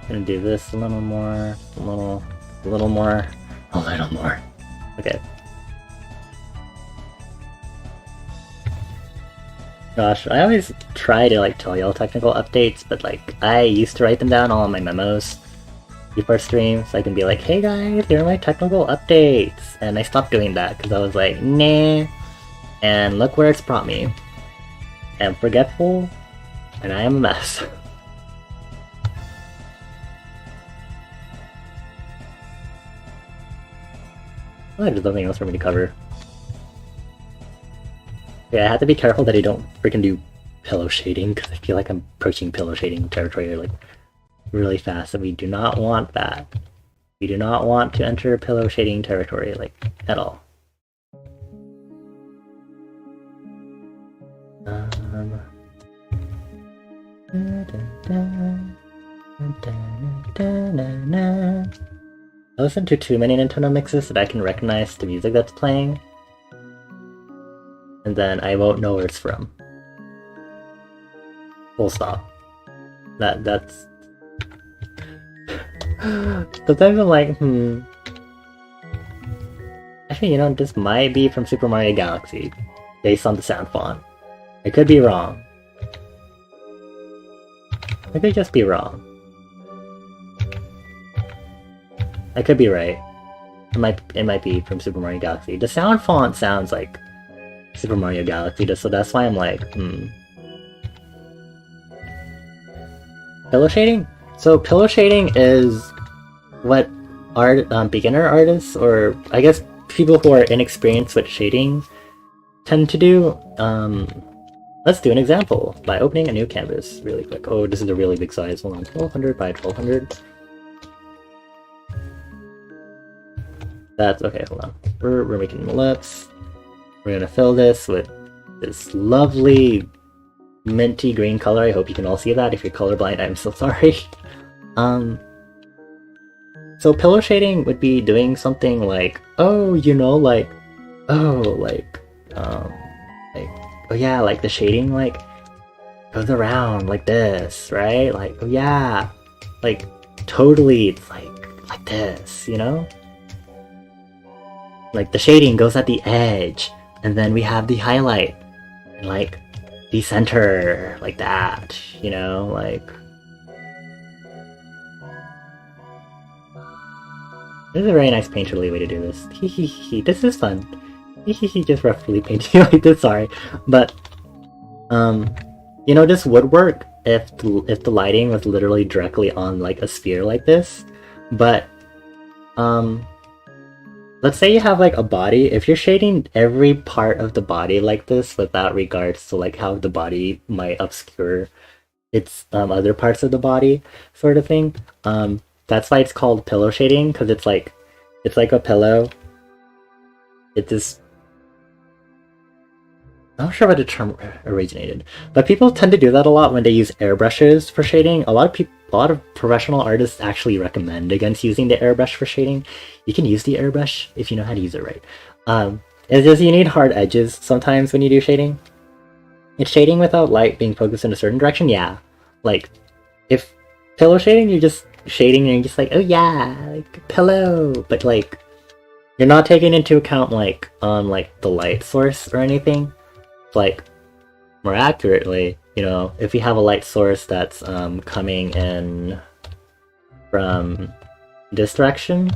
Gonna do this a little more, a little more. Okay. Gosh, I always try to like tell y'all technical updates, but like I used to write them down all in my memos before stream, so I can be like, hey guys, here are my technical updates, and I stopped doing that because I was like, nah, and look where it's brought me. I'm forgetful, and I am a mess. Oh, there's nothing else for me to cover. Yeah, I have to be careful that I don't freaking do pillow shading, because I feel like I'm approaching pillow shading territory like really fast, and we do not want that. We do not want to enter pillow shading territory, like, at all. I listen to too many Nintendo mixes that I can recognize the music that's playing, and then I won't know where it's from. Full stop. That's... Sometimes I'm like, Actually, you know, this might be from Super Mario Galaxy, based on the sound font. I could be wrong. I could just be wrong. I could be right. It might be from Super Mario Galaxy. The sound font sounds like Super Mario Galaxy, so that's why I'm like, Pillow shading? So pillow shading is what beginner artists, or I guess people who are inexperienced with shading, tend to do. Let's do an example by opening a new canvas really quick. Oh, this is a really big size. Hold on, 1200 by 1200. That's okay. Hold on. We're making lips. We're gonna fill this with this lovely minty green color. I hope you can all see that. If you're colorblind, I'm so sorry. So pillow shading would be doing something like, oh, you know, like, oh yeah, like the shading like goes around like this, right? Like, oh yeah, like totally, it's like this, you know? Like the shading goes at the edge, and then we have the highlight, and like the center, like that, you know, like. This is a very nice painterly way to do this. Hehehe, this is fun. Hehehe, just roughly painting like this, sorry. But, you know, this would work if the lighting was literally directly on like a sphere like this. But, let's say you have like a body. If you're shading every part of the body like this without regards to like how the body might obscure its other parts of the body, sort of thing, that's why it's called pillow shading, because it's like a pillow. It just, I'm not sure where the term originated, but people tend to do that a lot when they use airbrushes for shading. A lot of professional artists actually recommend against using the airbrush for shading. You can use the airbrush if you know how to use it right. It's just you need hard edges sometimes when you do shading. It's shading without light being focused in a certain direction, yeah. Like, if pillow shading, you're just shading and you're just like, oh yeah, like, pillow! But like, you're not taking into account like, like, the light source or anything. Like, more accurately, you know, if you have a light source that's coming in from this direction,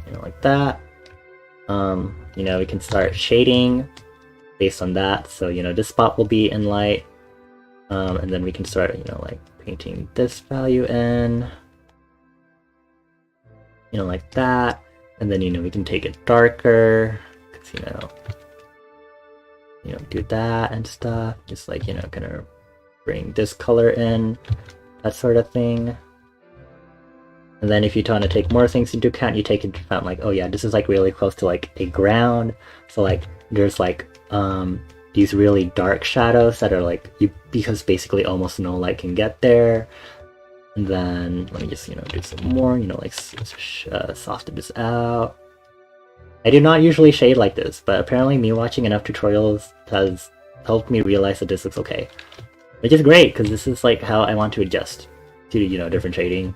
you know, like that, you know, we can start shading based on that. So, you know, this spot will be in light, and then we can start, you know, like painting this value in, you know, like that, and then, you know, we can take it darker, because, you know, do that and stuff, just like, you know, kind of bring this color in, that sort of thing. And then if you want to take more things into account, you take into account like, oh yeah, this is like really close to like a ground, so like there's like these really dark shadows that are like, because basically almost no light can get there. And then let me just, you know, do some more, you know, like soften this out. I do not usually shade like this, but apparently me watching enough tutorials has helped me realize that this looks okay. Which is great, because this is like how I want to adjust to, you know, different shading.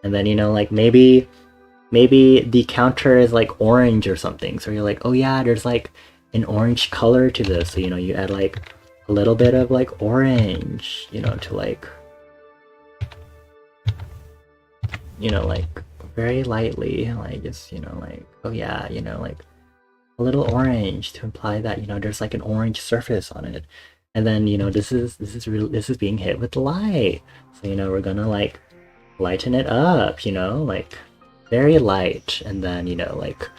And then, you know, like maybe the counter is like orange or something, so you're like, oh yeah, there's like an orange color to this, so, you know, you add like a little bit of like orange, you know, to like, you know, like very lightly, like just, you know, like, oh yeah, you know, like a little orange to imply that, you know, there's like an orange surface on it. And then, you know, this is being hit with light, so, you know, we're gonna like lighten it up, you know, like very light, and then, you know, like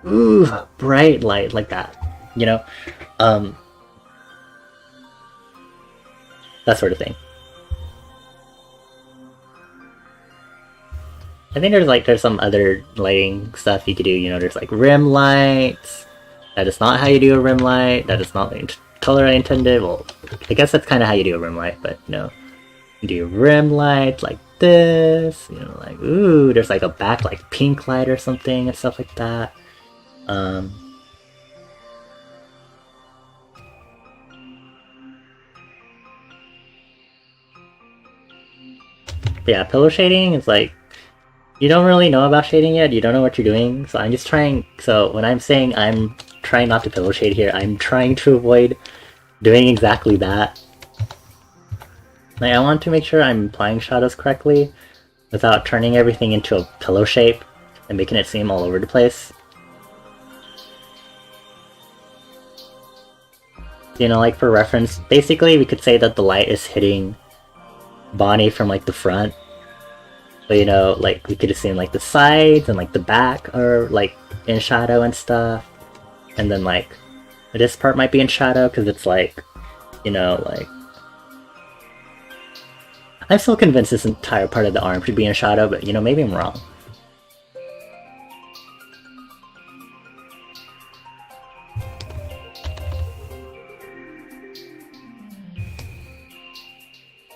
ooh, bright light, like that, you know, that sort of thing. I think there's some other lighting stuff you could do, you know, there's like rim lights. That is not how you do a rim light. That is not the color I intended. Well, I guess that's kind of how you do a rim light, but, you know, you do rim light like this, you know, like, ooh, there's like a back like pink light or something and stuff like that. Yeah, pillow shading is like, you don't really know about shading yet, you don't know what you're doing, so I'm just trying, so when I'm saying I'm trying not to pillow shade here, I'm trying to avoid doing exactly that. Like, I want to make sure I'm applying shadows correctly without turning everything into a pillow shape and making it seem all over the place. You know, like for reference, basically we could say that the light is hitting Bonnie from like the front. So, you know, like we could assume like the sides and like the back are like in shadow and stuff. And then like this part might be in shadow because it's like, you know, like, I'm still convinced this entire part of the arm should be in shadow, but, you know, maybe I'm wrong.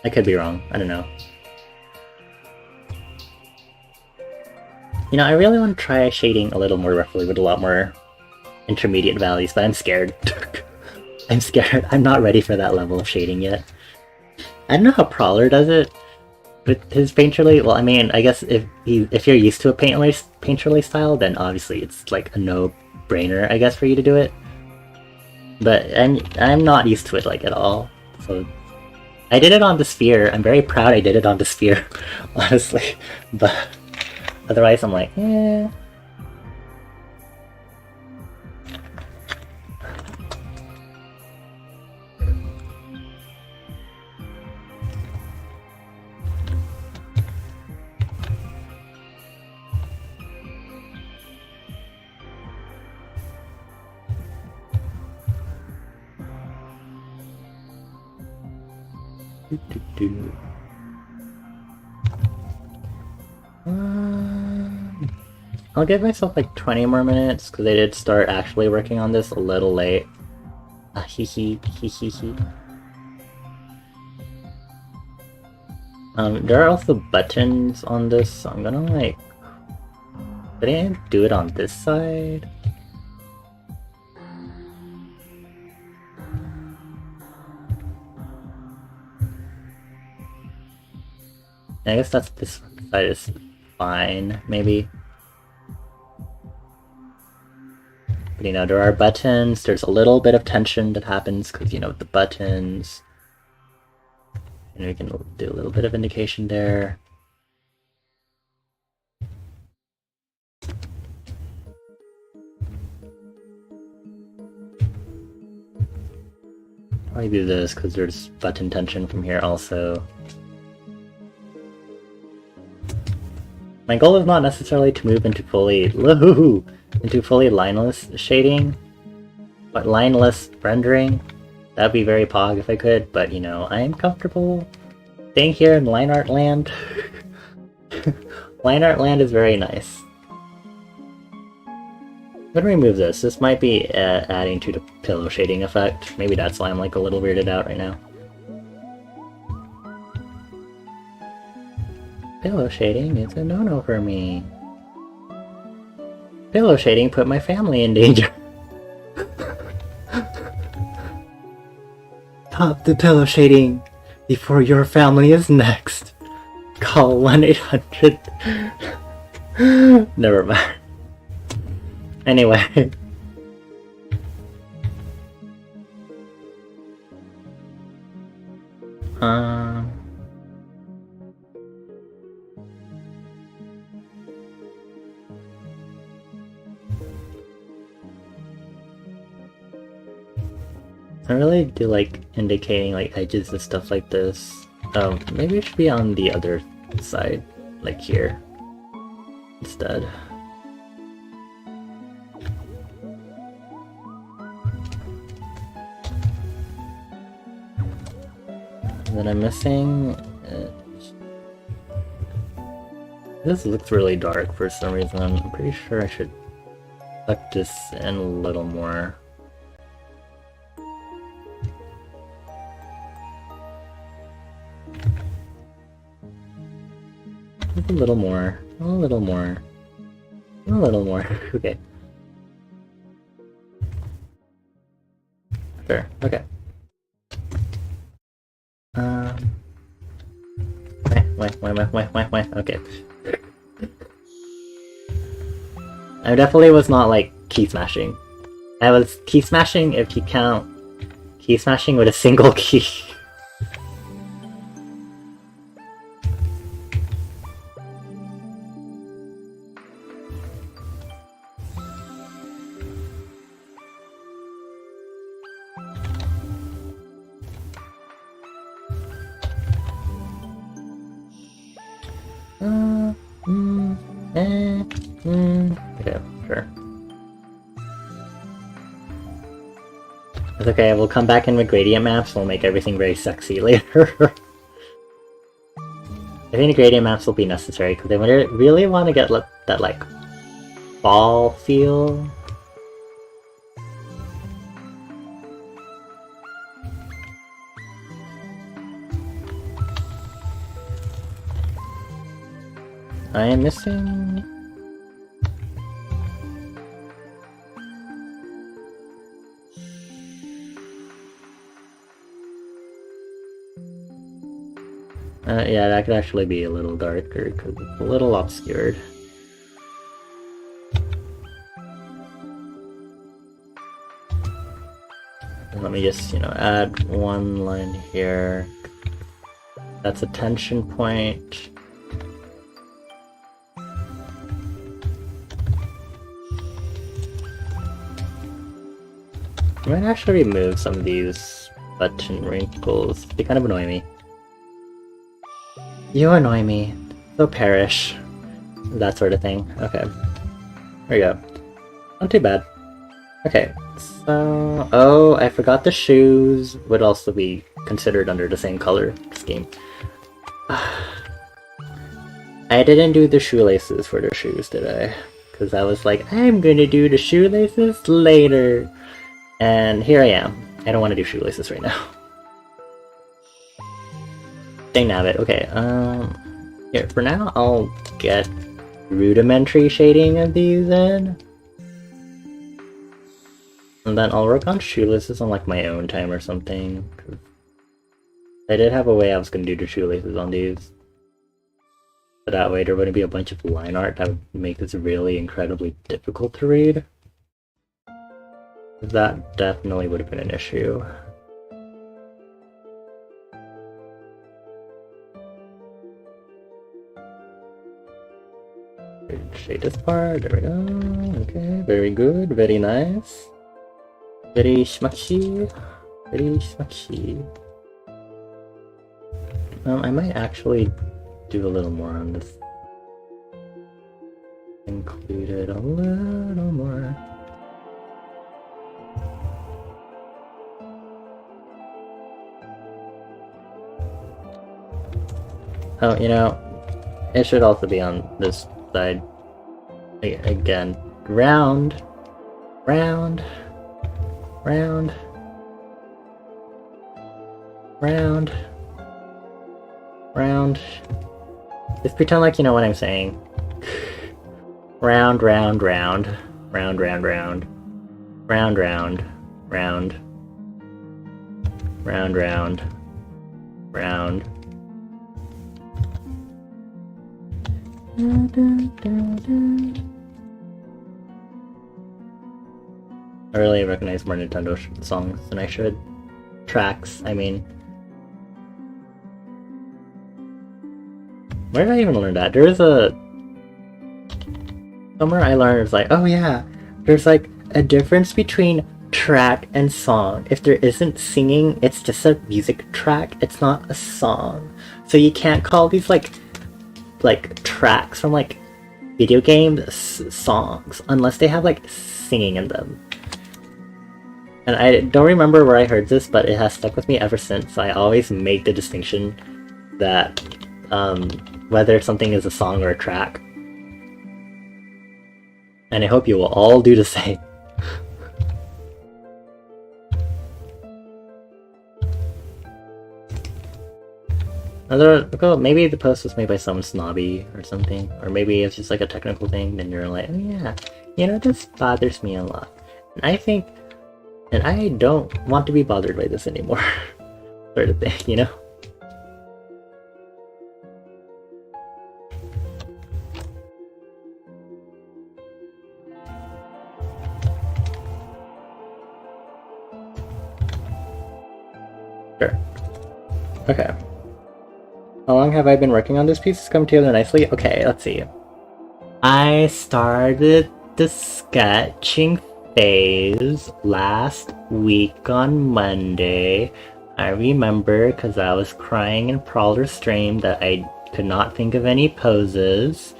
I could be wrong, I don't know. You know, I really want to try shading a little more roughly with a lot more intermediate values, but I'm scared. I'm scared. I'm not ready for that level of shading yet. I don't know how Prowler does it with his painterly. Well, I mean, I guess if you're used to a painterly style, then obviously it's like a no-brainer, I guess, for you to do it. But I'm not used to it like at all. So I did it on the sphere. I'm very proud I did it on the sphere, honestly. But otherwise, I'm like, eh. I'll give myself like 20 more minutes because I did start actually working on this a little late. Hee. There are also buttons on this, so I'm gonna like... Did I do it on this side? I guess that's this side is fine, maybe. But you know, there are buttons, there's a little bit of tension that happens because, you know, the buttons. And we can do a little bit of indication there. Probably do this because there's button tension from here also. My goal is not necessarily to move into fully lineless shading, but lineless rendering. That'd be very pog if I could, but you know, I am comfortable staying here in line art land. Line art land is very nice. I'm gonna remove this. This might be adding to the pillow shading effect. Maybe that's why I'm like a little weirded out right now. Pillow shading is a no-no for me. Pillow shading put my family in danger. Stop the pillow shading before your family is next. Call 1-800. Never mind. Anyway. I really do like indicating like edges and stuff like this. Maybe it should be on the other side, like here, instead. And then I'm missing... This looks really dark for some reason. I'm pretty sure I should tuck this in a little more. Just a little more. A little more. A little more. Okay. Fair. Okay. Wait. Okay. I definitely was not like key smashing. I was key smashing if you count key smashing with a single key. Okay, sure. It's okay, we'll come back in with gradient maps, we'll make everything very sexy later. I think the gradient maps will be necessary, because I really want to get that, like, fall feel. I am missing... yeah, that could actually be a little darker, because it's a little obscured. Let me just, you know, add one line here. That's a tension point. I might actually remove some of these button wrinkles. They kind of annoy me. You annoy me. So perish. That sort of thing. Okay. There we go. Not too bad. Okay, so... Oh, I forgot the shoes would also be considered under the same color scheme. I didn't do the shoelaces for the shoes, did I? Because I was like, I'm gonna do the shoelaces later. And here I am. I don't want to do shoelaces right now. Dang nabbit. Okay, here, for now, I'll get rudimentary shading of these in. And then I'll work on shoelaces on, like, my own time or something. I did have a way I was gonna do the shoelaces on these. So that way there wouldn't be a bunch of line art that would make this really incredibly difficult to read. That definitely would have been an issue. Shade this part, there we go. Okay, very good, very nice. Very schmucky. Very schmucky. I might actually do a little more on this. Include it a little more. Oh, you know, it should also be on this side. Again, round, round, round, round, round. Just pretend like you know what I'm saying. Round, round, round, round, round, round, round, round, round, round, round, round. I really recognize more Nintendo songs than I should. Tracks, I mean. Where did I even learn that? There's a... Somewhere I learned it's like, oh yeah, there's like a difference between track and song. If there isn't singing, it's just a music track, it's not a song. So you can't call these like tracks from like video games songs unless they have like singing in them. And I don't remember where I heard this, but it has stuck with me ever since. I always make the distinction that whether something is a song or a track. And I hope you will all do the same. Maybe the post was made by someone snobby or something, or maybe it's just like a technical thing, then you're like, oh yeah, you know, this bothers me a lot. And I think, and I don't want to be bothered by this anymore, sort of thing, you know? Sure. Okay. How long have I been working on this piece? It's come together nicely. Okay, let's see. I started the sketching phase last week on Monday. I remember because I was crying in Prowler's stream that I could not think of any poses.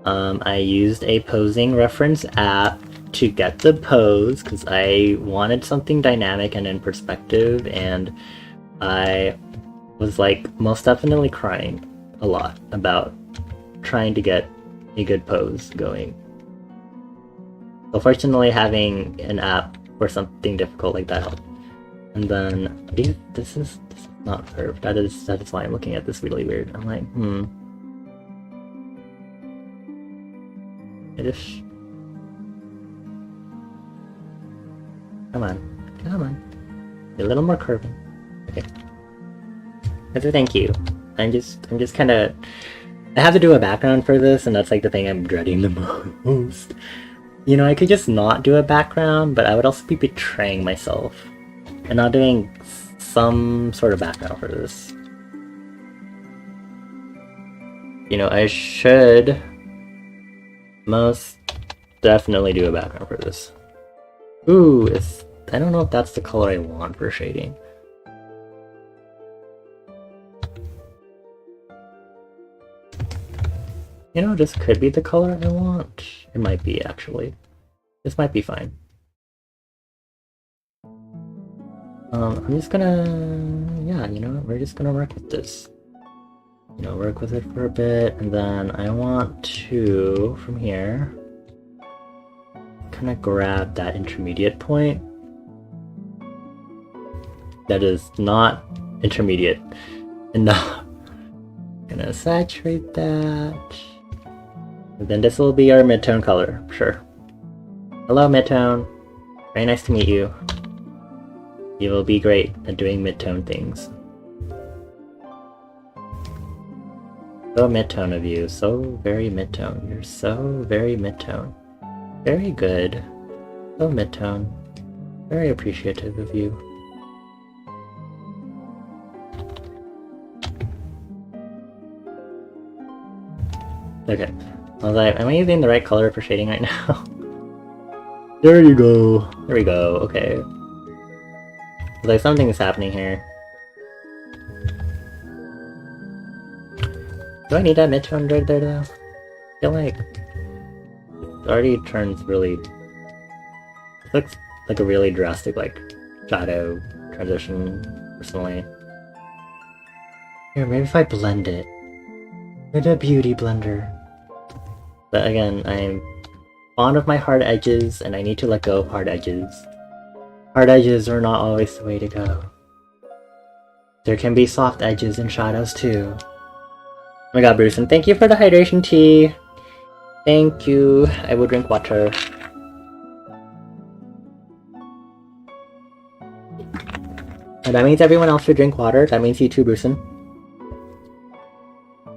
I used a posing reference app to get the pose because I wanted something dynamic and in perspective, and I was like most definitely crying a lot about trying to get a good pose going. So fortunately having an app for something difficult like that helped. And then this is not curved. That is why I'm looking at this really weird. I'm like, I just come on. A little more curving. Okay. So thank you. I'm just kind of... I have to do a background for this, and that's like the thing I'm dreading the most. You know, I could just not do a background, but I would also be betraying myself and not doing some sort of background for this. You know, I should most definitely do a background for this. Ooh, I don't know if that's the color I want for shading. You know, this could be the color I want. It might be, actually. This might be fine. I'm just gonna... Yeah, you know, we're just gonna work with this. You know, work with it for a bit, and then I want to, from here, kind of grab that intermediate point. That is not intermediate enough. Gonna saturate that. And then this will be our midtone color, sure. Hello, midtone. Very nice to meet you. You will be great at doing midtone things. So mid-tone of you. So very mid-tone. You're so very mid-tone. Very good. So mid-tone. Very appreciative of you. Okay. I was like, am I using the right color for shading right now? There you go. There we go. Okay. Like something is happening here. Do I need that mid-tone right there though? I feel like it already turns really. It looks like a really drastic like shadow transition personally. Here, maybe if I blend it with a beauty blender. But again, I'm fond of my hard edges, and I need to let go of hard edges. Hard edges are not always the way to go. There can be soft edges in shadows too. Oh my god, Bruce, and thank you for the hydration tea! Thank you. I will drink water. And that means everyone else should drink water. That means you too, Brucein.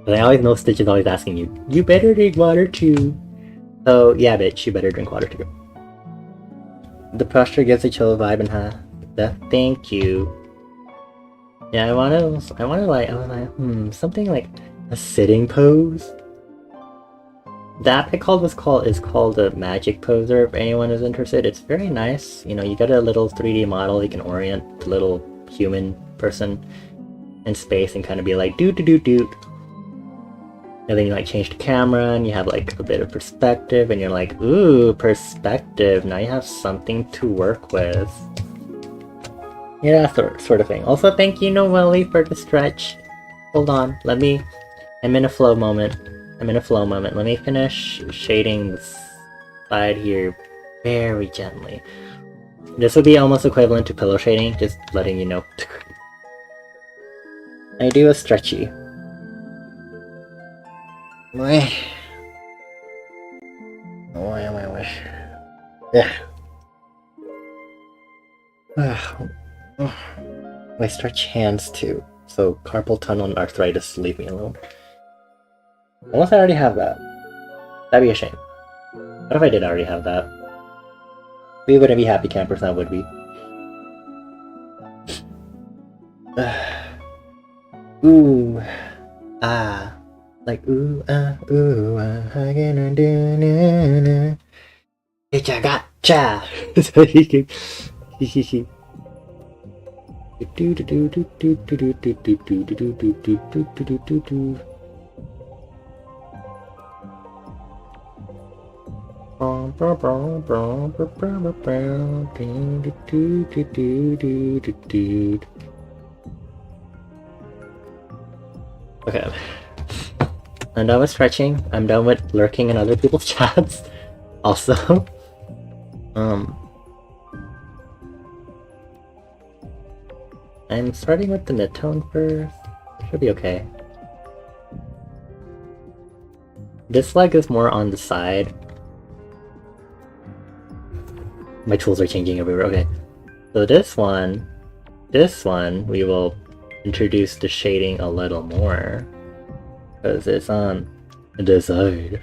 But I always know Stitch is always asking you, you better drink water too. So yeah, bitch, you better drink water too. The posture gives a chill vibe and thank you. Yeah, I wanna like, I was like, something like a sitting pose. The app is called a Magic Poser, if anyone is interested. It's very nice. You know, you got a little 3D model, you can orient the little human person in space and kind of be like, doot doot doot doot. And then you like change the camera and you have like a bit of perspective and you're like, ooh, perspective. Now you have something to work with. Yeah, sort of thing. Also, thank you, Noelle, for the stretch. Hold on, I'm in a flow moment. Let me finish shading the side here very gently. This would be almost equivalent to pillow shading, just letting you know. I do a stretchy. Yeah. I stretch hands too, so carpal tunnel arthritis, leave me alone. Unless I already have that. That'd be a shame. What if I did already have that? We wouldn't be happy campers now, would we? Ooh. Ah. Like ooh ah, I gonna do na na. Gotcha, gotcha! So he can... Okay. I'm done with stretching. I'm done with lurking in other people's chats. Also. I'm starting with the mid-tone first. Should be okay. This leg is more on the side. My tools are changing everywhere. Okay. So this one, we will introduce the shading a little more. Because it's on the side.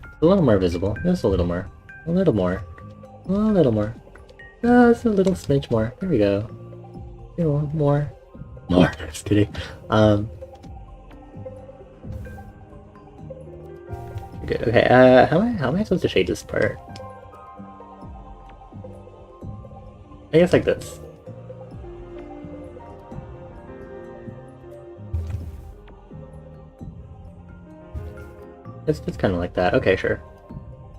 It's a little more visible. Just a little more. A little more. A little more. Just a little smidge more. There we go. You know, more. More. Just kidding. Good. Okay. How am I supposed to shade this part? I guess like this. It's just kind of like that. Okay, sure.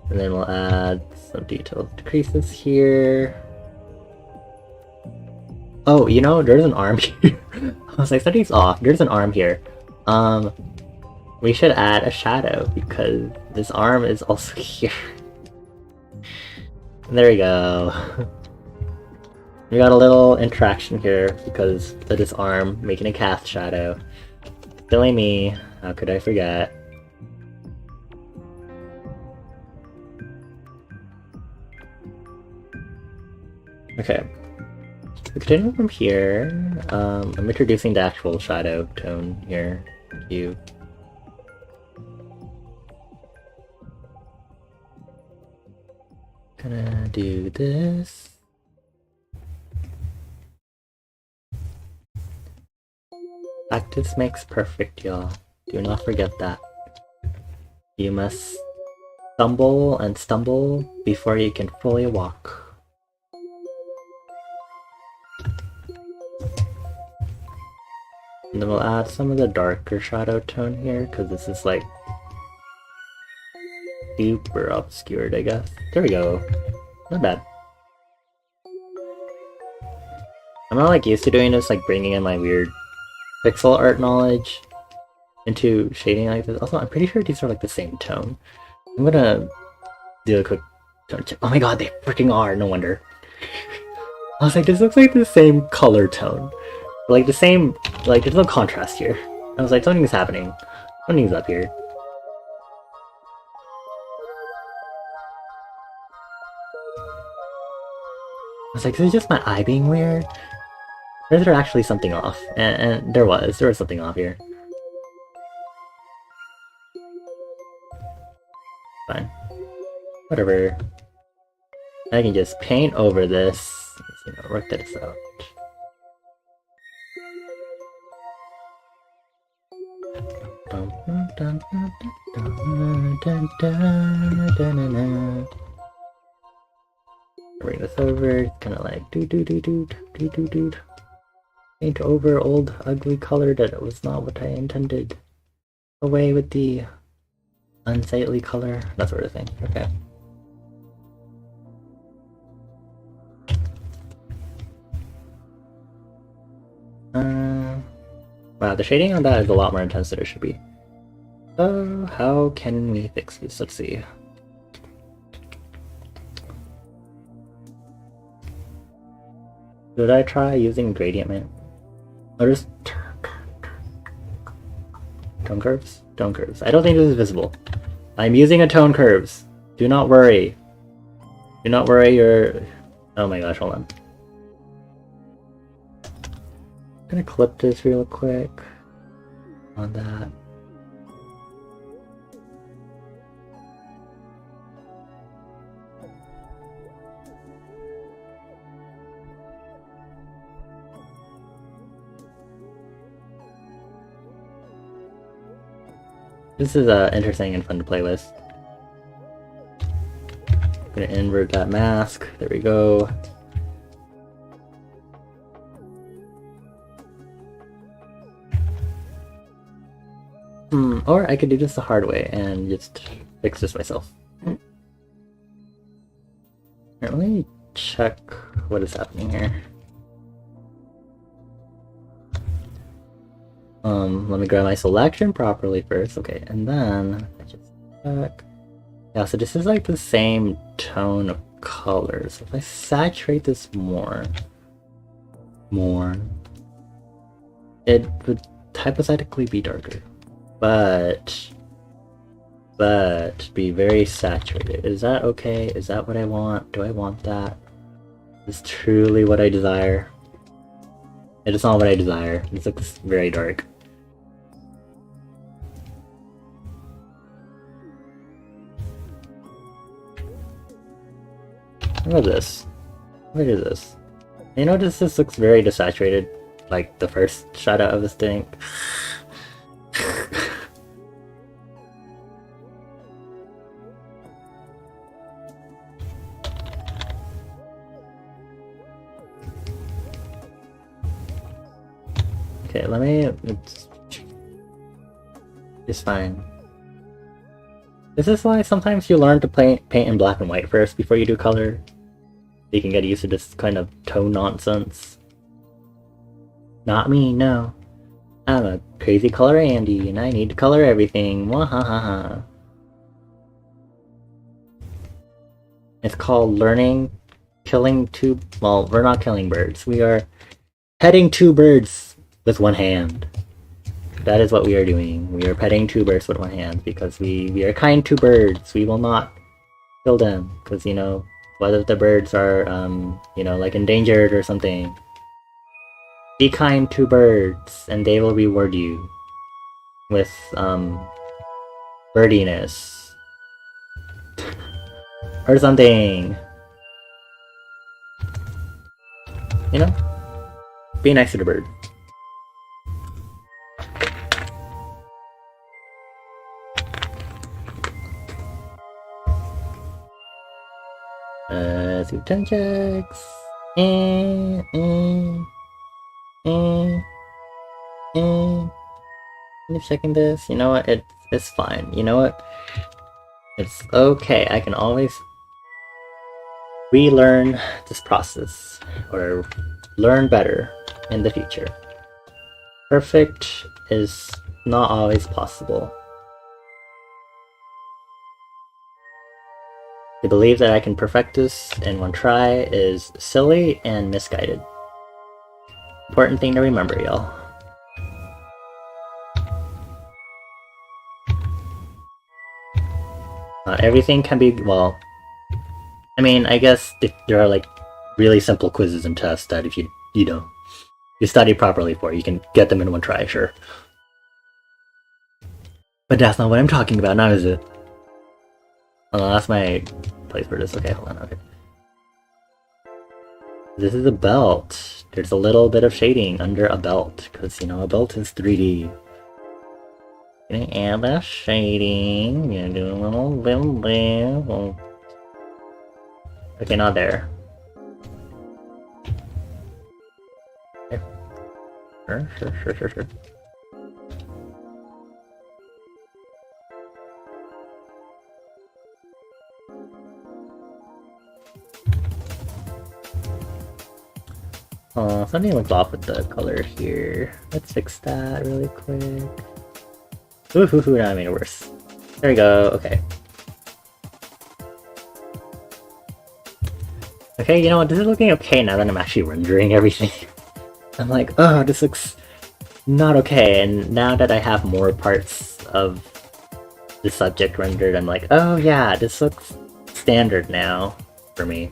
And then we'll add some detailed decreases here. Oh, you know, there's an arm here. I was like, something's off. There's an arm here. We should add a shadow because this arm is also here. There we go. We got a little interaction here because of this arm making a cast shadow. Silly me. How could I forget? Okay. Continuing from here, I'm introducing the actual shadow tone here. You. Gonna do this. Practice makes perfect, y'all. Do not forget that. You must stumble and stumble before you can fully walk. And then we'll add some of the darker shadow tone here, because this is like super obscured, I guess. There we go. Not bad. I'm not like used to doing this, like bringing in my weird pixel art knowledge into shading like this. Also, I'm pretty sure these are like the same tone. I'm gonna do a quick tone check. Oh my god, they freaking are, no wonder. I was like, this looks like the same color tone. Like the same, like there's no contrast here. I was like, something's happening. Something's up here. I was like, is it just my eye being weird? Or is there actually something off? And there was something off here. Fine. Whatever. I can just paint over this. You know, work this out. Bring this over. It's kind of like do. Paint over old ugly color that was not what I intended. Away with the unsightly color. That sort of thing. Okay. Wow, the shading on that is a lot more intense than it should be. So, how can we fix this? Let's see. Should I try using gradient map? Or just tone curves? Tone curves. I don't think this is visible. I'm using a tone curves. Do not worry. Do not worry, you're... Oh my gosh, hold on. I'm gonna clip this real quick on that. This is interesting and fun to play with. I'm gonna invert that mask. There we go. Or I could do this the hard way and just fix this myself. Alright, let me check what is happening here. Let me grab my selection properly first. Okay, and then I just check. Yeah, so this is like the same tone of color. So if I saturate this more, it would hypothetically be darker. But be very saturated. Is that okay? Is that what I want? Do I want that? Is this truly what I desire? It is not what I desire. This looks very dark. Look at this. Look at this. You notice this looks very desaturated, like the first shadow of this thing. Okay, let me... It's fine. This is why sometimes you learn to paint in black and white first before you do color. You can get used to this kind of tone nonsense. Not me, no. I'm a crazy color Andy, and I need to color everything. Wahahaha. It's called learning, killing two... Well, we're not killing birds. We are petting two birds with one hand. That is what we are doing. We are petting two birds with one hand because we are kind to birds. We will not kill them because, you know, what if the birds are, you know, like endangered or something? Be kind to birds, and they will reward you with, birdiness. Or something. You know? Be nice to the bird. Let's do 10 checks. I'm checking this. You know what? It's fine. You know what? It's okay. I can always relearn this process or learn better in the future. Perfect is not always possible. To believe that I can perfect this in one try is silly and misguided. Important thing to remember, y'all. Not everything can be, well, I mean, I guess there are like really simple quizzes and tests that if you study properly for, you can get them in one try, sure. But that's not what I'm talking about now, is it? Oh, no, that's my place for this. Okay, hold on, okay. This is a belt. There's a little bit of shading under a belt, because, you know, a belt is 3D. Gonna add that shading. Gonna do a little bit there. Okay, not there. Okay. Sure. Oh, something looked off with the color here. Let's fix that really quick. Ooh, now I made it worse. There we go, okay. Okay, you know what, this is looking okay now that I'm actually rendering everything. I'm like, oh, this looks not okay, and now that I have more parts of the subject rendered, I'm like, oh yeah, this looks standard now for me.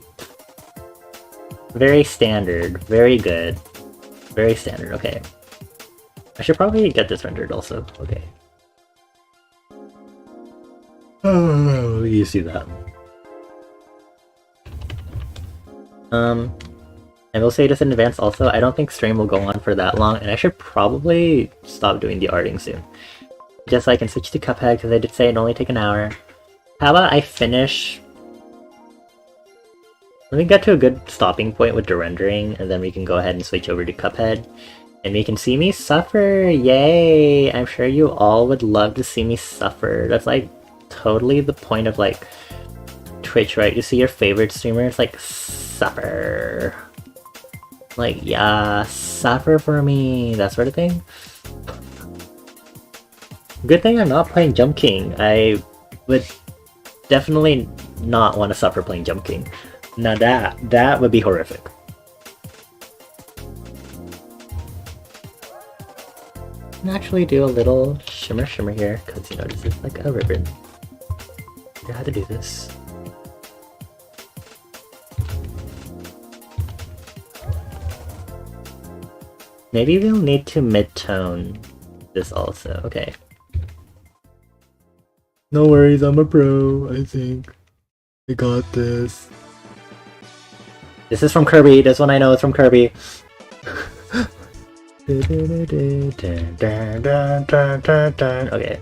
Very standard, very good. Very standard, okay. I should probably get this rendered also, okay. Oh, you see that. I will say this in advance also, I don't think stream will go on for that long, and I should probably stop doing the arting soon. Just so I can switch to Cuphead, because I did say it'd only take an hour. How about I finish... Let me get to a good stopping point with the rendering, and then we can go ahead and switch over to Cuphead. And we can see me suffer! Yay! I'm sure you all would love to see me suffer. That's like totally the point of like Twitch, right? You see your favorite streamers like suffer. Like, yeah, suffer for me, that sort of thing. Good thing I'm not playing Jump King. I would definitely not want to suffer playing Jump King. Now that would be horrific. I can actually do a little shimmer here, because, you know, this is like a ribbon. I had to do this. Maybe we'll need to mid-tone this also. Okay. No worries, I'm a pro, I think. I got this. This is from Kirby. This one I know is from Kirby. Okay.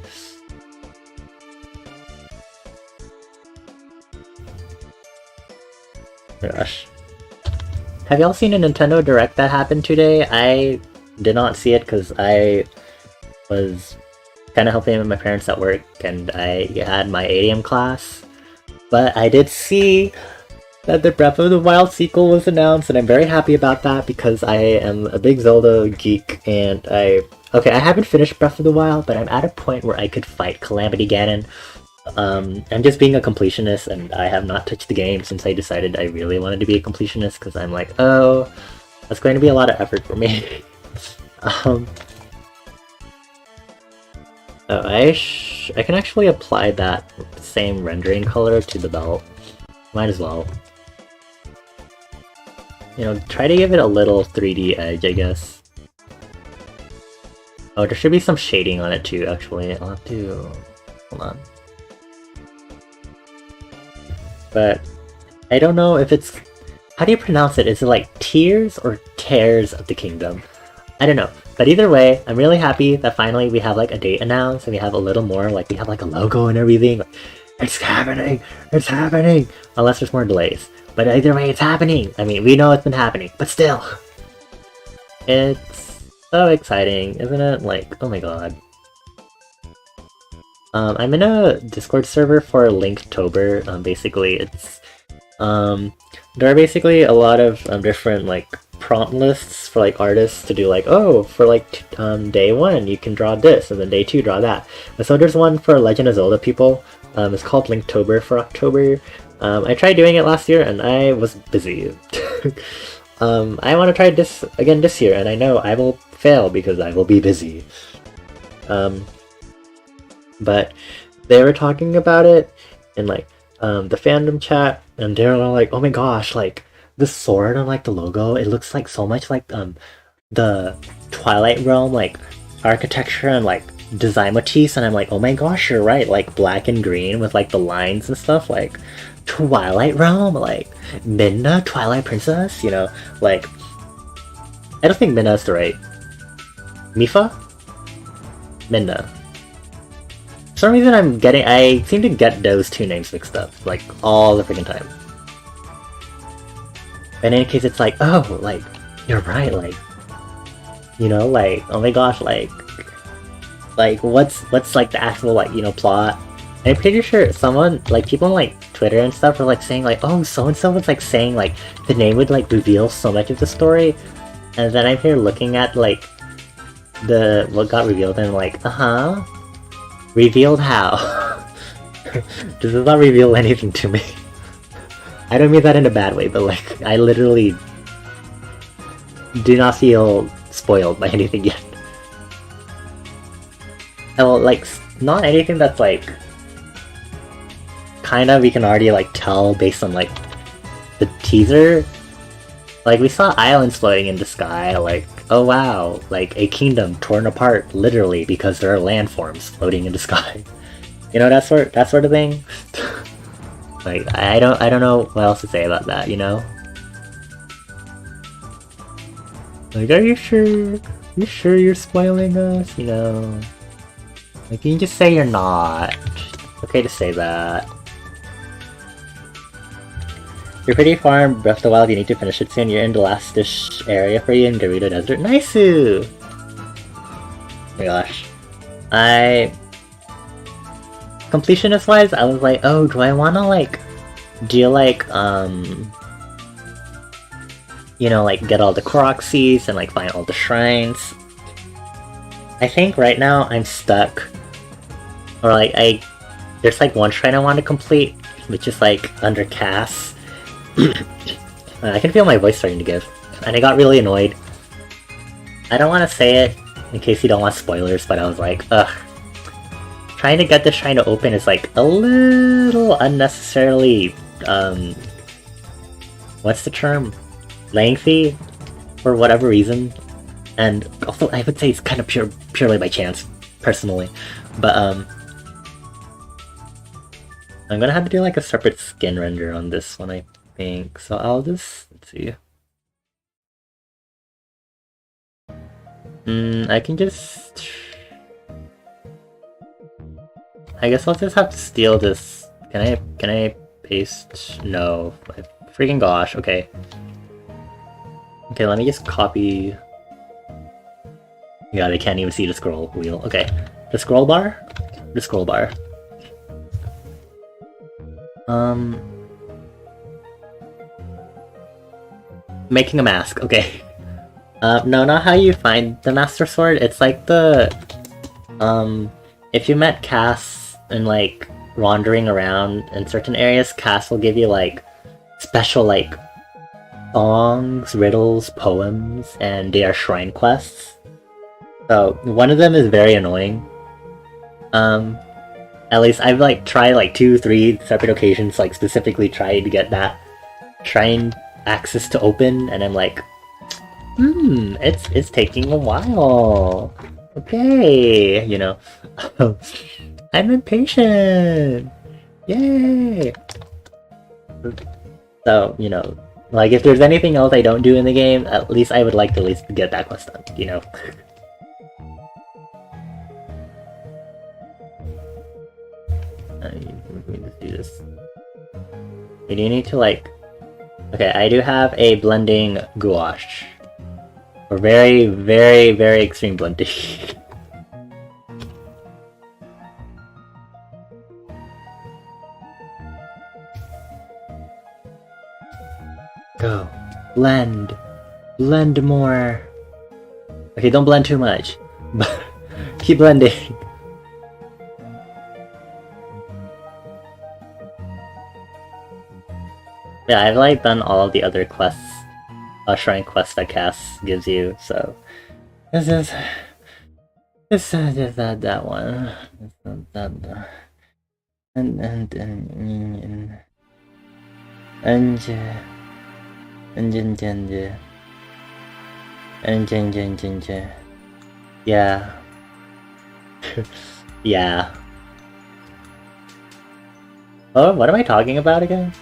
Oh gosh. Have y'all seen a Nintendo Direct that happened today? I did not see it because I was kind of helping my parents at work and I had my 8 AM class. But I did see that the Breath of the Wild sequel was announced, and I'm very happy about that because I am a big Zelda geek, and I haven't finished Breath of the Wild, but I'm at a point where I could fight Calamity Ganon. I'm just being a completionist, and I have not touched the game since I decided I really wanted to be a completionist, because I'm like, oh, that's going to be a lot of effort for me. I can actually apply that same rendering color to the belt. Might as well. You know, try to give it a little 3D edge, I guess. Oh, there should be some shading on it too, actually. I'll have to... hold on. But I don't know if it's... How do you pronounce it? Is it like Tears or Tears of the Kingdom? I don't know. But either way, I'm really happy that finally we have like a date announced and we have a little more, like we have like a logo and everything. Like, it's happening! It's happening! Unless there's more delays. But either way, it's happening! I mean, we know it's been happening, but still! It's so exciting, isn't it? Like, oh my god. I'm in a Discord server for Linktober. Basically, it's... there are basically a lot of different, like, prompt lists for, like, artists to do, like, oh, for, like, day 1, you can draw this, and then day 2, draw that. And so there's one for Legend of Zelda people. It's called Linktober for October. I tried doing it last year, and I was busy. I want to try this again this year, and I know I will fail because I will be busy. But they were talking about it in like the fandom chat, and they were like, "Oh my gosh, like the sword on like the logo, it looks like so much like the Twilight Realm like architecture and like design motifs." And I'm like, "Oh my gosh, you're right! Like black and green with like the lines and stuff, like Twilight Realm, like Midna, Twilight Princess, you know, like." I don't think Midna's the right. Mifa? Midna. For some reason I seem to get those two names mixed up, like, all the freaking time. But in any case, it's like, oh, like, you're right, like, you know, like, oh my gosh, like, what's, like, the actual, like, you know, plot? And I'm pretty sure someone, like, people on, like, Twitter and stuff were, like, saying, like, oh, so-and-so was, like, saying, like, the name would, like, reveal so much of the story, and then I'm here looking at, like, what got revealed, and I'm like, uh-huh. Revealed how? This does not reveal anything to me. I don't mean that in a bad way, but like, I literally do not feel spoiled by anything yet. Well, like, not anything that's like, kinda we can already like tell based on like, the teaser. Like, we saw islands floating in the sky, like, oh wow, like a kingdom torn apart literally because there are landforms floating in the sky. You know, that sort of thing. Like, I don't know what else to say about that, you know? Like, are you sure? You sure you're spoiling us? You know? Like, you can just say you're not. It's okay to say that. You're pretty far in Breath of the Wild, you need to finish it soon. You're in the last-ish area for you in Gerudo Desert. Nice-oo! Oh my gosh. Completionist-wise, I was like, oh, do I wanna, like, do, like, you know, like, get all the Koroxys and, like, find all the shrines? I think right now I'm stuck. Or, like, there's, like, one shrine I want to complete, which is, like, under Cass. I can feel my voice starting to give, and I got really annoyed. I don't want to say it, in case you don't want spoilers, but I was like, ugh. Trying to get this shrine to open is like a little unnecessarily, what's the term? Lengthy? For whatever reason. And also, I would say it's kind of purely by chance, personally. But, I'm gonna have to do like a separate skin render on this one, I think. So I'll just, let's see. I can just... I guess I'll just have to steal this. Can I paste? No. My freaking gosh, okay. Okay, let me just copy... Yeah, they can't even see the scroll wheel. Okay. The scroll bar? The scroll bar. Making a mask, okay. No, not how you find the Master Sword. It's like the... if you met Cass and like wandering around in certain areas, Cass will give you like special like songs, riddles, poems, and they are shrine quests. So one of them is very annoying. At least I've like tried like 2-3 separate occasions, like specifically tried to get that shrine access to open, and I'm like, it's taking a while. Okay, you know. I'm impatient! Yay! So, you know, like if there's anything else I don't do in the game, at least I would like to at least get that quest done, you know? Let me just do this. We do need to like... Okay, I do have a blending gouache. Or very, very, very extreme blending. Go. Blend. Blend more. Okay, don't blend too much. Keep blending. Yeah, I've like done all of the other quests, shrine quests that Cass gives you, so this is just that one. Yeah. Yeah. Oh, what am I talking about again?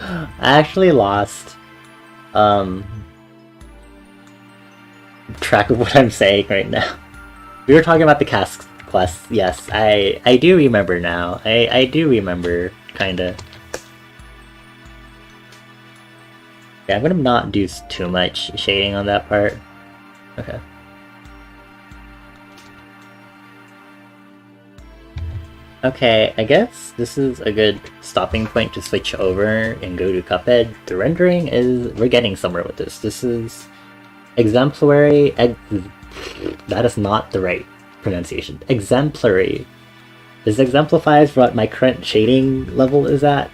I actually lost track of what I'm saying right now. We were talking about the cast quest. Yes, I do remember now. I do remember, kinda. Yeah, I'm gonna not do too much shading on that part. Okay. Okay, I guess this is a good stopping point to switch over and go to Cuphead. The rendering is... we're getting somewhere with this. This is exemplary... that is not the right pronunciation. Exemplary. This exemplifies what my current shading level is at.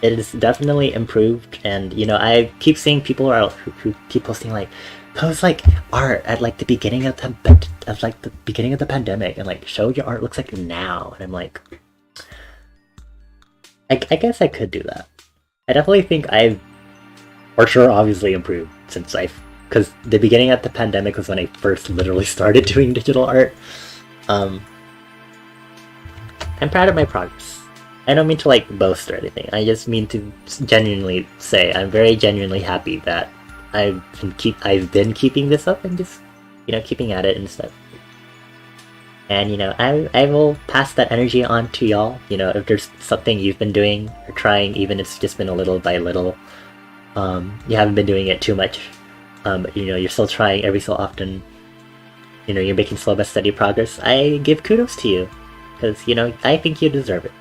It is definitely improved, and you know, I keep seeing people who keep posting like, post like art at like the beginning of the beginning of the pandemic, and like show your art looks like now, and I'm like, I guess I could do that. I definitely think I've, for sure, obviously improved since because the beginning of the pandemic was when I first literally started doing digital art. I'm proud of my progress. I don't mean to like boast or anything. I just mean to genuinely say I'm very genuinely happy that I've been keeping this up and just, you know, keeping at it and stuff. And you know, I will pass that energy on to y'all. You know, if there's something you've been doing or trying, even if it's just been a little by little, you haven't been doing it too much, but you know, you're still trying every so often. You know, you're making slow but steady progress. I give kudos to you, because you know, I think you deserve it.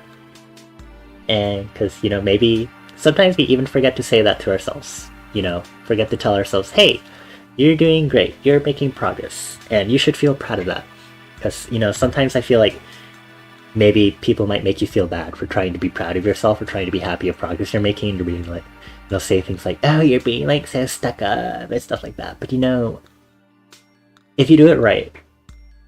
And because, you know, maybe sometimes we even forget to say that to ourselves. You know, forget to tell ourselves, hey, you're doing great, you're making progress, and you should feel proud of that. Because, you know, sometimes I feel like maybe people might make you feel bad for trying to be proud of yourself or trying to be happy of progress you're making, to being like, they'll say things like, oh, you're being like so stuck up and stuff like that. But you know, if you do it right,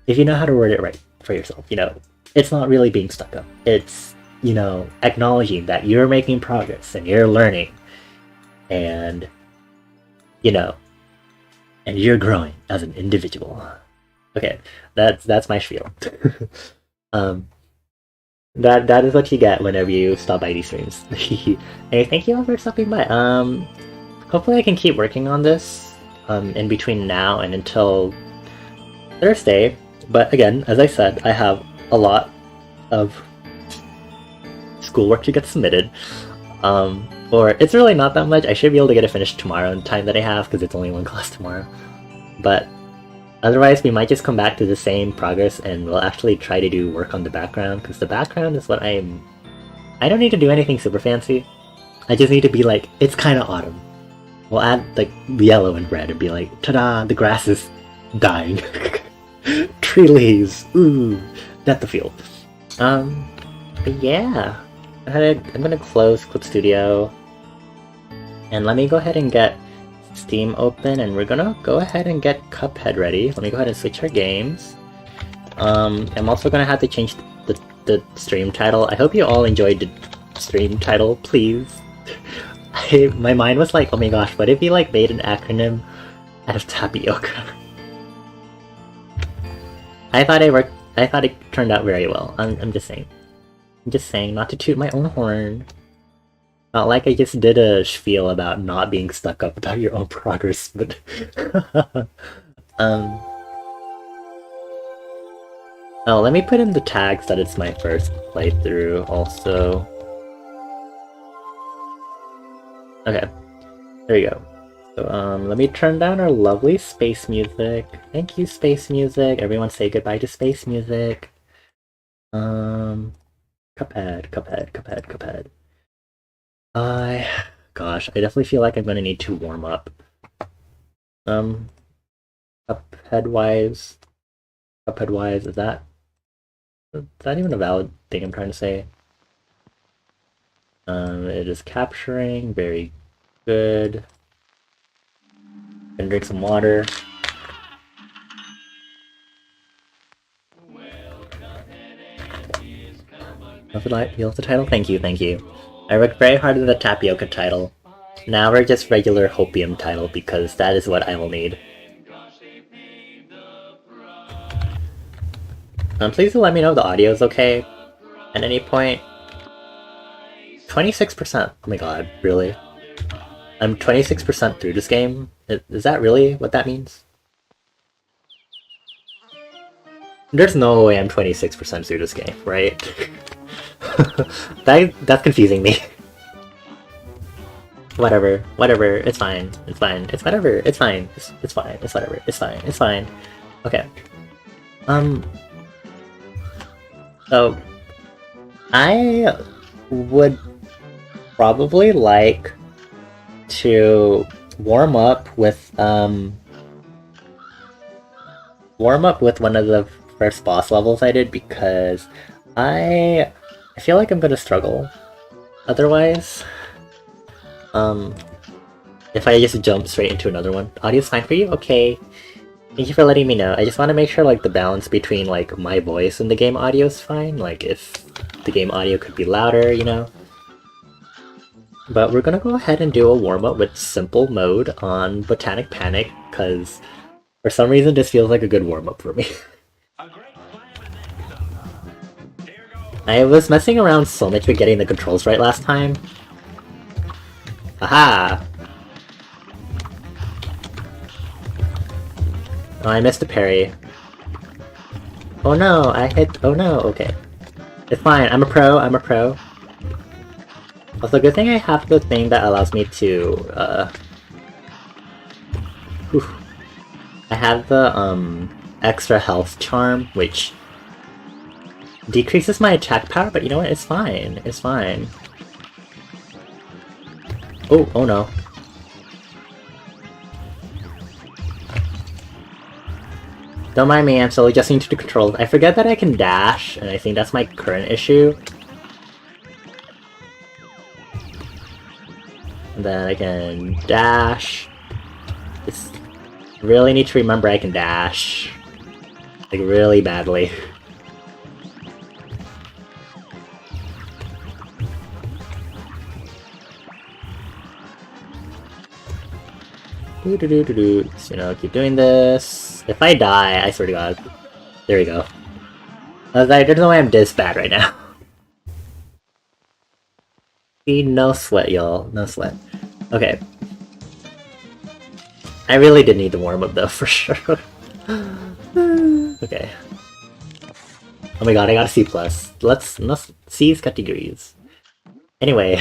if you know how to word it right for yourself, you know, it's not really being stuck up. It's, you know, acknowledging that you're making progress and you're learning, and you know, and you're growing as an individual. Okay, that's my spiel. That is what you get whenever you stop by these streams. Hey, thank you all for stopping by. Hopefully I can keep working on this in between now and until Thursday. But again, as I said, I have a lot of schoolwork to get submitted, or it's really not that much. I should be able to get it finished tomorrow in the time that I have, because it's only one class tomorrow. But otherwise, we might just come back to the same progress, and we'll actually try to do work on the background, because the background is what I don't need to do anything super fancy. I just need to be like, it's kind of autumn. We'll add like yellow and red and be like, ta-da, the grass is dying. Tree leaves, ooh, that's the field. But yeah, I'm gonna close Clip Studio, and let me go ahead and get Steam open, and we're gonna go ahead and get Cuphead ready. Let me go ahead and switch our games. I'm also gonna have to change the stream title. I hope you all enjoyed the stream title, please. My mind was like, oh my gosh, what if you like made an acronym out of TapioCa? I thought it worked. I thought it turned out very well. I'm just saying. I'm just saying, not to toot my own horn. Not like I just did a spiel about not being stuck up about your own progress, but oh, let me put in the tags that it's my first playthrough also. Okay, there we go. So let me turn down our lovely space music. Thank you, space music. Everyone say goodbye to space music. Cuphead, Cuphead, Cuphead, Cuphead. Gosh, I definitely feel like I'm gonna need to warm up. Cuphead-wise, is that even a valid thing I'm trying to say? It is capturing, very good. Gonna drink some water. Feel the title? Thank you, thank you. I worked very hard on the TapioCa title. Now we're just regular Hopium title because that is what I will need. Please let me know the audio is okay at any point. 26%. Oh my god, really? I'm 26% through this game? Is that really what that means? There's no way I'm 26% through this game, right? That's confusing me. Whatever, it's fine, it's whatever, it's fine, it's fine, it's whatever, it's fine. Okay. So, I would probably like to warm up with one of the first boss levels I did because I feel like I'm gonna struggle otherwise. If I just jump straight into another one. Audio's fine for you? Okay. Thank you for letting me know. I just want to make sure like the balance between like my voice and the game audio is fine. Like if the game audio could be louder, you know? But we're gonna go ahead and do a warm-up with simple mode on Botanic Panic, because for some reason this feels like a good warm-up for me. I was messing around so much with getting the controls right last time. Aha! Oh, I missed a parry. Oh no, oh no, okay. It's fine, I'm a pro. Also, good thing I have the thing that allows me to, I have the, extra health charm, which decreases my attack power, but you know what, it's fine, it's fine. Oh no. Don't mind me, I'm still adjusting to the controls. I forget that I can dash, and I think that's my current issue. And then I can dash. Just really need to remember I can dash. Like, really badly. Just, you know, keep doing this. If I die, I swear to god. There we go. I was like, there's no way I'm this bad right now. See, no sweat, y'all. No sweat. Okay. I really did need the warm-up though, for sure. Okay. Oh my god, I got a C+. C's categories. Anyway.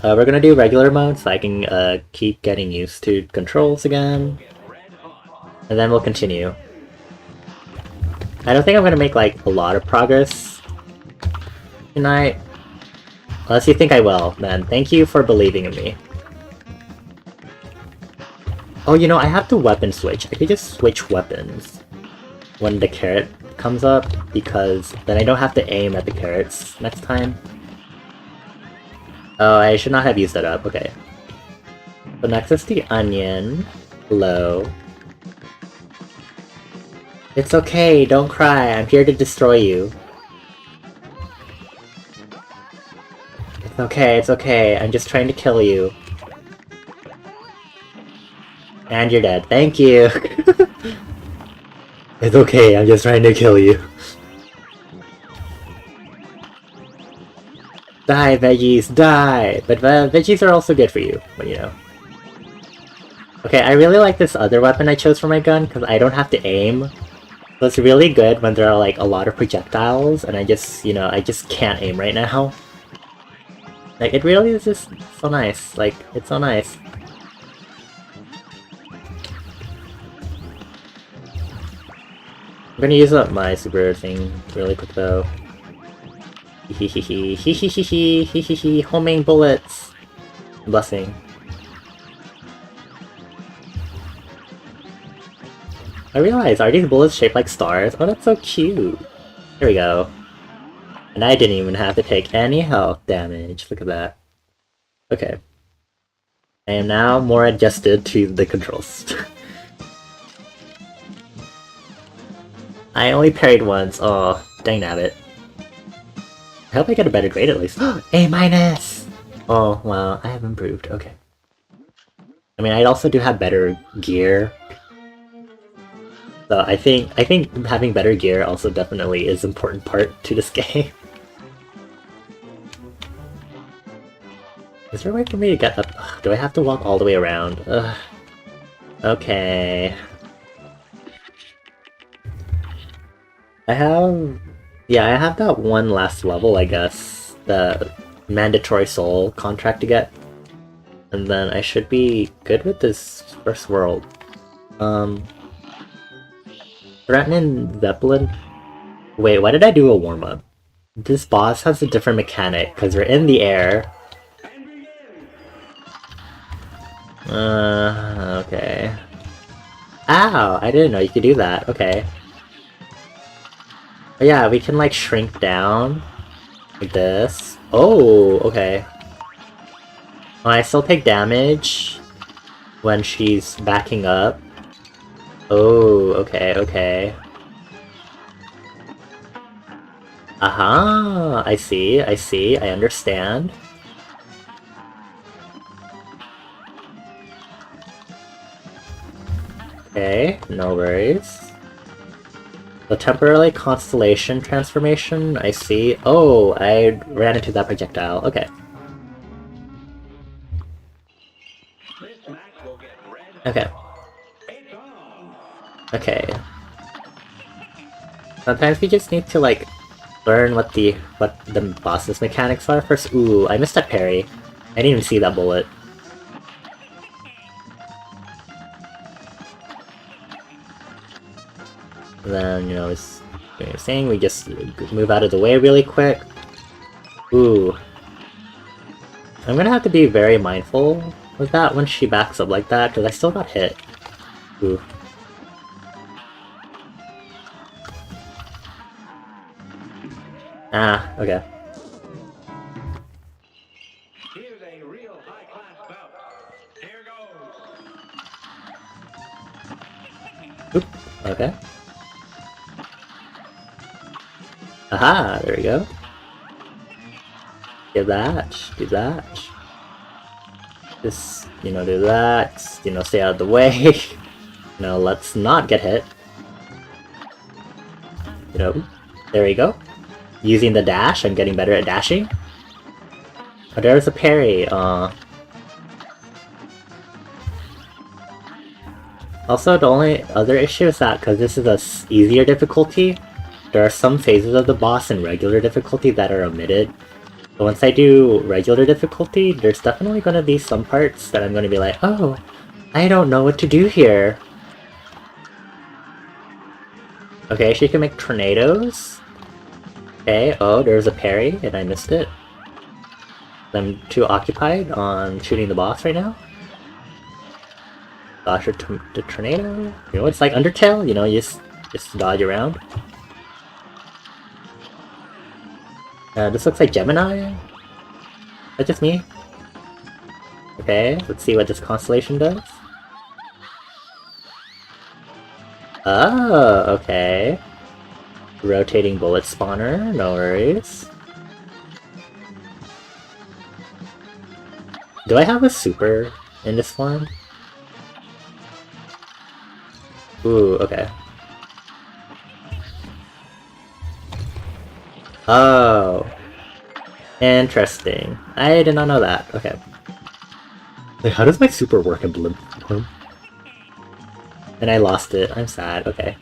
We're gonna do regular mode so I can keep getting used to controls again. And then we'll continue. I don't think I'm gonna make like a lot of progress tonight. Unless you think I will, then thank you for believing in me. Oh, you know, I have to weapon switch. I could just switch weapons when the carrot comes up, because then I don't have to aim at the carrots next time. Oh, I should not have used that up. Okay. So next is the onion. Hello. It's okay, don't cry. I'm here to destroy you. It's okay, I'm just trying to kill you. And you're dead. Thank you! It's okay, I'm just trying to kill you. Die, veggies, die! But veggies are also good for you, but you know. Okay, I really like this other weapon I chose for my gun, because I don't have to aim. So it's really good when there are like a lot of projectiles, and I just, you know, I just can't aim right now. Like, it really is just so nice. Like, it's so nice. I'm gonna use up my super thing really quick though. Hehehe, hehehe, hehehe, homing bullets! Blessing. I realize, are these bullets shaped like stars? Oh, that's so cute! There we go. And I didn't even have to take any health damage. Look at that. Okay. I am now more adjusted to the controls. I only parried once. Oh, dang nabbit. I hope I get a better grade at least. A-! Oh, well, I have improved. Okay. I mean, I also do have better gear. So I think having better gear also definitely is an important part to this game. Is there a way for me to get up? Ugh, do I have to walk all the way around? Ugh. Okay. I have that one last level, I guess. The mandatory soul contract to get. And then I should be good with this first world. Threatening Zeppelin? Wait, why did I do a warm-up? This boss has a different mechanic, because we're in the air. Okay. Ow! I didn't know you could do that. Okay. Oh, yeah, we can like shrink down. Like this. Oh, okay. Oh, I still take damage when she's backing up. Oh, okay, okay. Aha! I see, I understand. Okay, no worries. The temporary constellation transformation, I see. Oh, I ran into that projectile. Okay. Okay. Okay. Sometimes we just need to like learn what the boss's mechanics are first. Ooh, I missed that parry. I didn't even see that bullet. And then, you know, as I was saying, we just move out of the way really quick. Ooh. I'm gonna have to be very mindful with that when she backs up like that, because I still got hit. Ooh. Ah, okay. Here's a real high-class bout. Here goes. Oop, okay. Aha, there we go. Do that, do that. Just, you know, do that. You know, stay out of the way. You know, let's not get hit. You know, there we go. Using the dash, I'm getting better at dashing. Oh, there's a parry. Also, the only other issue is that because this is a easier difficulty, there are some phases of the boss in regular difficulty that are omitted. So once I do regular difficulty, there's definitely going to be some parts that I'm going to be like, oh, I don't know what to do here. Okay, she can make tornadoes. Okay, oh, there's a parry, and I missed it. I'm too occupied on shooting the boss right now. Dodge the tornado. You know, it's like Undertale, you know, you just dodge around. This looks like Gemini? Is that just me? Okay, let's see what this constellation does. Oh, okay. Rotating bullet spawner, no worries. Do I have a super in this form? Ooh, okay. Oh. Interesting. I did not know that. Okay. Like, how does my super work in Bloom? And I lost it. I'm sad. Okay.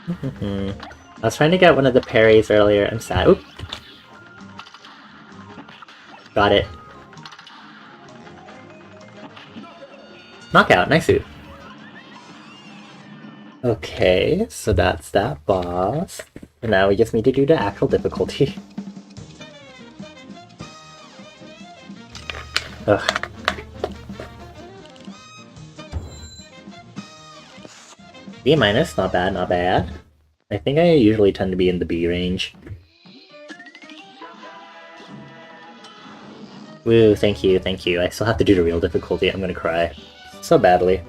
I was trying to get one of the parries earlier. I'm sad. Oop. Got it. Knockout. Nice suit. Okay, so that's that boss. And now we just need to do the actual difficulty. Ugh. B minus, not bad, not bad. I think I usually tend to be in the B range. Woo, thank you, thank you. I still have to do the real difficulty, I'm gonna cry. So badly.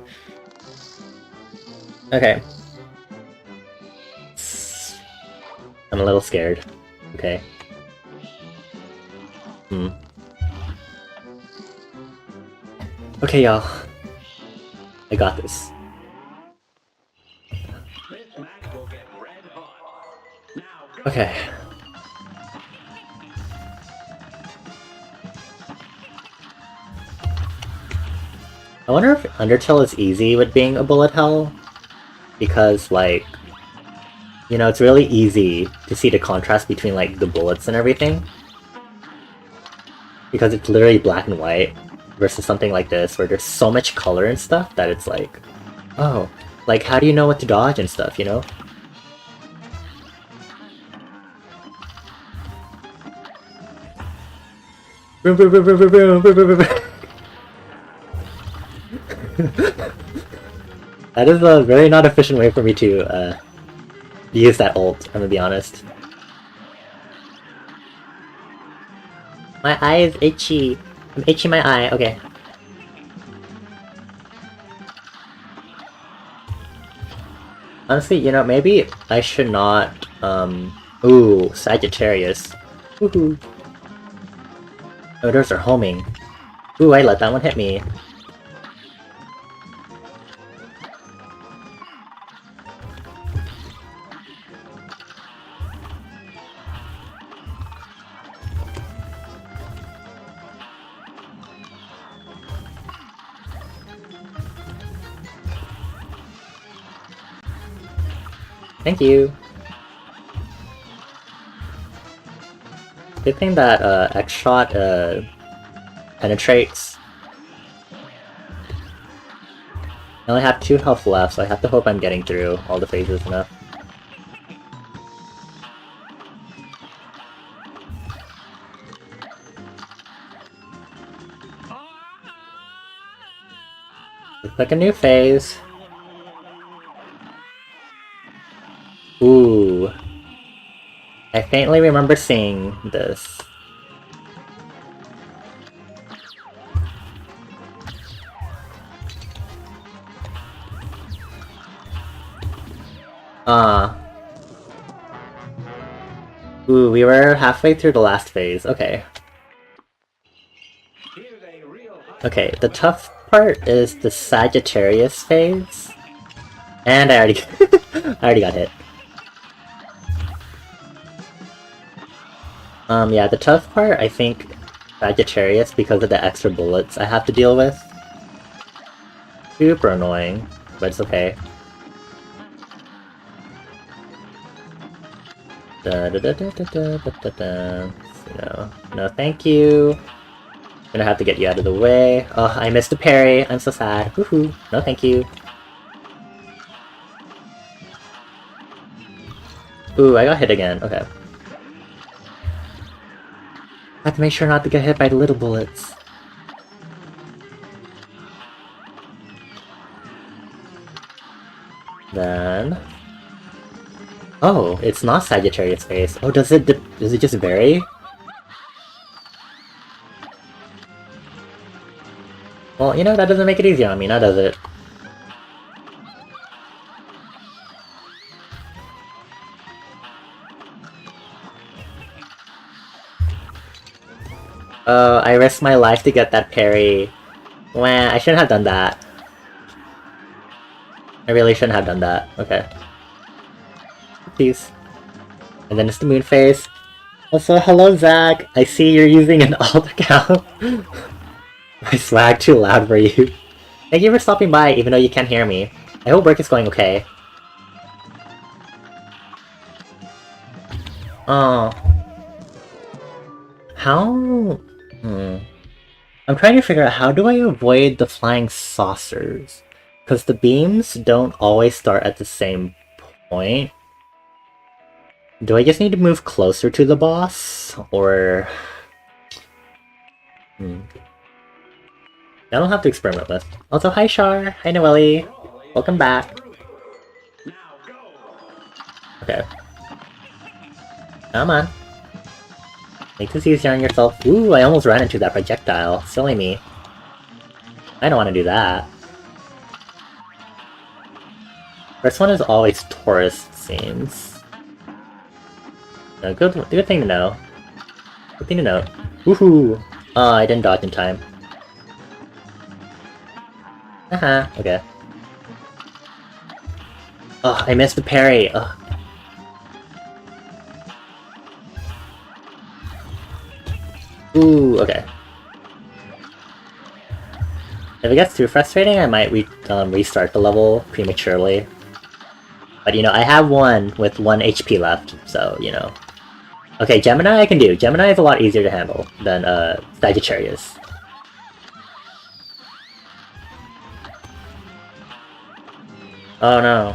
Okay. I'm a little scared. Okay. Okay, y'all. I got this. This match will get red hot. Now go. Okay. I wonder if Undertale is easy with being a bullet hell? Because, like, you know, it's really easy to see the contrast between, like, the bullets and everything. Because it's literally black and white versus something like this where there's so much color and stuff that it's like, oh, like, how do you know what to dodge and stuff, you know? Boom, boom, boom, boom, boom, boom, boom, boom, boom. That is a very not efficient way for me to use that ult, I'm gonna be honest. My eye is itchy. I'm itchy my eye, okay. Honestly, you know, maybe I should not, ooh, Sagittarius. Woohoo. Odors are homing. Ooh, I let that one hit me. Thank you. Good thing that X-Shot penetrates. I only have 2 health left, so I have to hope I'm getting through all the phases enough. Looks like a new phase. Ooh. I faintly remember seeing this. Ooh, we were halfway through the last phase. Okay. Here's a real high Okay, the tough part is the Sagittarius phase. And I already I already got hit. Yeah, the tough part, I think, Sagittarius, because of the extra bullets I have to deal with. Super annoying, but it's okay. Da da da da da da da da da. No, no, thank you. Gonna have to get you out of the way. Oh, I missed a parry. I'm so sad. Woohoo! No, thank you. Ooh, I got hit again. Okay. I have to make sure not to get hit by the little bullets. Then... oh, it's not Sagittarius phase. Oh, does it just vary? Well, you know, that doesn't make it easier on me, now does it? Oh, I risked my life to get that parry. Wah, I shouldn't have done that. I really shouldn't have done that. Okay. Peace. And then it's the moon phase. Also, hello Zach! I see you're using an alt account. My swag too loud for you. Thank you for stopping by, even though you can't hear me. I hope work is going okay. Oh. How... I'm trying to figure out how do I avoid the flying saucers? Because the beams don't always start at the same point. Do I just need to move closer to the boss? Or... I don't have to experiment with. Also, hi Char! Hi Noelle! Welcome back! Okay. Come on. Make this easier on yourself. Ooh, I almost ran into that projectile. Silly me. I don't want to do that. First one is always tourist scenes. No, good thing to know. Good thing to know. Woohoo! Oh, I didn't dodge in time. Haha, okay. Oh, I missed the parry! Ugh. Ooh, okay. If it gets too frustrating, I might restart the level prematurely. But you know, I have one with 1 HP left, so, you know. Okay, Gemini I can do. Gemini is a lot easier to handle than Sagittarius. Oh no.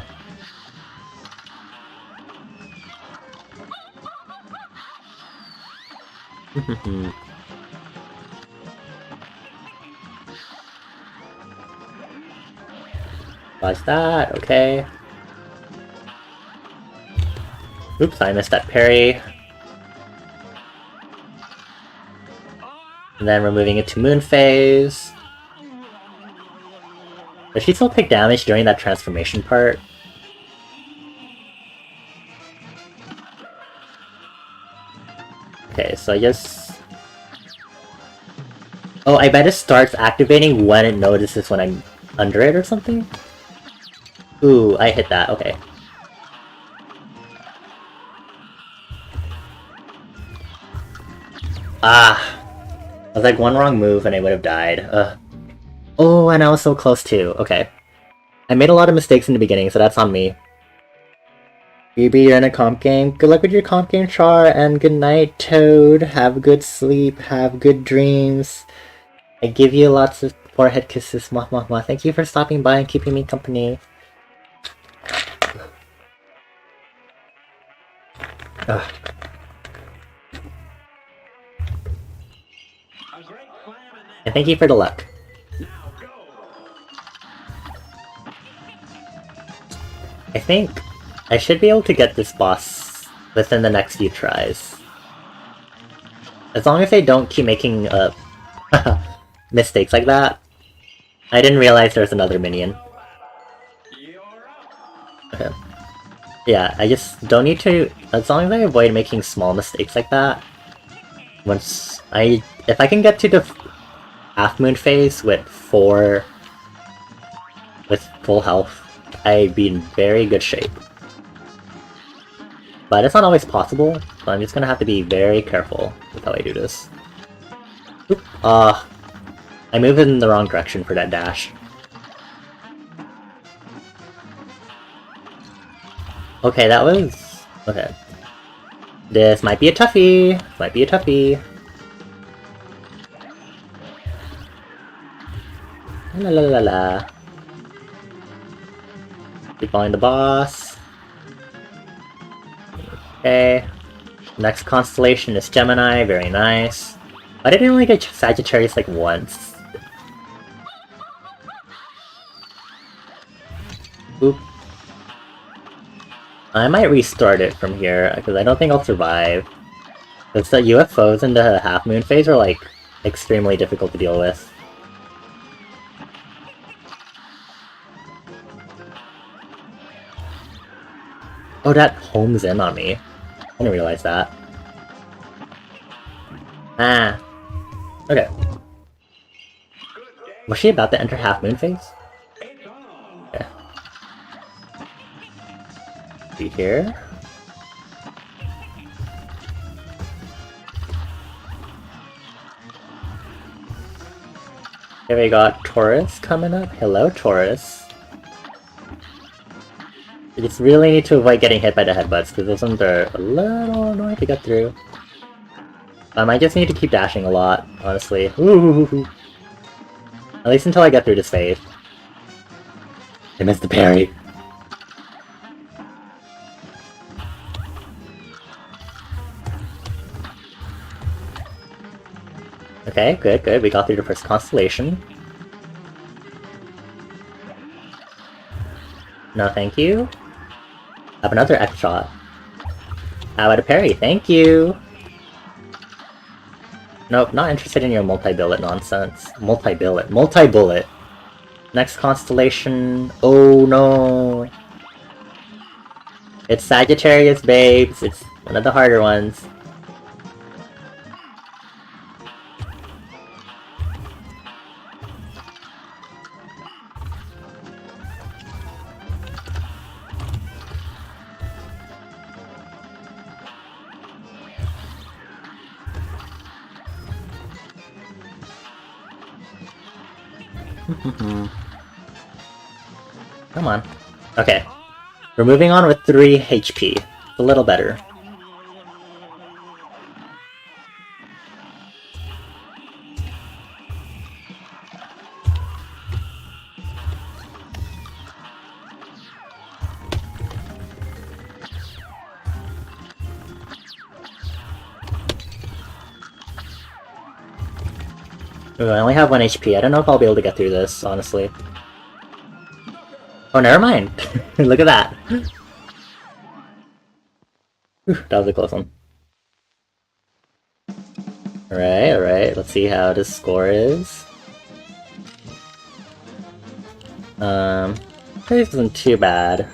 Watch that, okay. Oops, I missed that parry. And then we're moving into Moon Phase. Does she still take damage during that transformation part? Okay, so I just... Oh, I bet it starts activating when it notices when I'm under it or something? Ooh, I hit that, okay. Ah! I was like one wrong move and I would have died. Ugh. Oh, and I was so close too. Okay. I made a lot of mistakes in the beginning, so that's on me. BB, you're in a comp game. Good luck with your comp game, Char, and good night, Toad. Have good sleep, have good dreams. I give you lots of forehead kisses, mwah mwah mwah. Thank you for stopping by and keeping me company. Ugh. And thank you for the luck. I think I should be able to get this boss within the next few tries. As long as they don't keep making mistakes like that. I didn't realize there's another minion. Okay. Yeah, I just don't need to... As long as I avoid making small mistakes like that, if I can get to the half moon phase with full health, I'd be in very good shape. But it's not always possible, so I'm just gonna have to be very careful with how I do this. Oop. I moved in the wrong direction for that dash. Okay, that was... Okay. This might be a toughie! Might be a toughie. La la la la. Keep following the boss. Okay. Next constellation is Gemini, very nice. Why did I only get Sagittarius like once? Oop. I might restart it from here, because I don't think I'll survive. Because the UFOs in the half moon phase are like extremely difficult to deal with. Oh, that homes in on me. I didn't realize that. Ah. Okay. Was she about to enter half moon phase? Okay. See here. Here we got Taurus coming up. Hello, Taurus. You just really need to avoid getting hit by the headbutts, because those ones are a little annoying to get through. I just need to keep dashing a lot, honestly. Ooh. At least until I get through this phase. I missed the parry. Okay, good, good. We got through the first constellation. No, thank you. Have another X shot. How about a parry? Thank you! Nope, not interested in your multi-billet nonsense. Multi-billet. Multi-bullet! Next constellation... Oh no! It's Sagittarius, babes! It's one of the harder ones. Come on. Okay. We're moving on with 3 HP. A little better. Ooh, I only have 1 HP. I don't know if I'll be able to get through this, honestly. Oh, never mind! Look at that! Whew, that was a close one. Alright, alright. Let's see how this score is. This isn't too bad.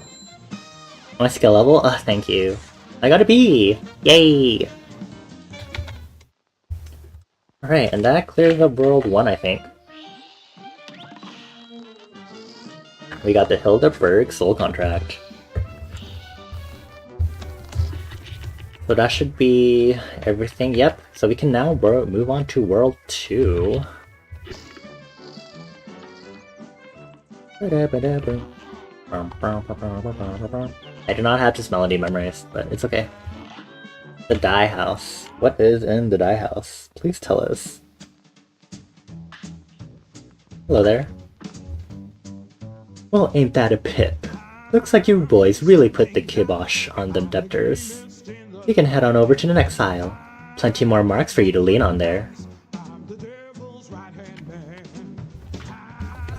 My skill level? Oh, thank you. I got a B! Yay! Alright, and that clears up World 1, I think. We got the Hildeberg Soul Contract. So that should be everything. Yep, so we can now move on to World 2. I do not have this melody memorized, but it's okay. The Dye House. What is in the Dye House? Please tell us. Hello there. Well, ain't that a pip? Looks like you boys really put the kibosh on the debtors. You can head on over to the next aisle. Plenty more marks for you to lean on there.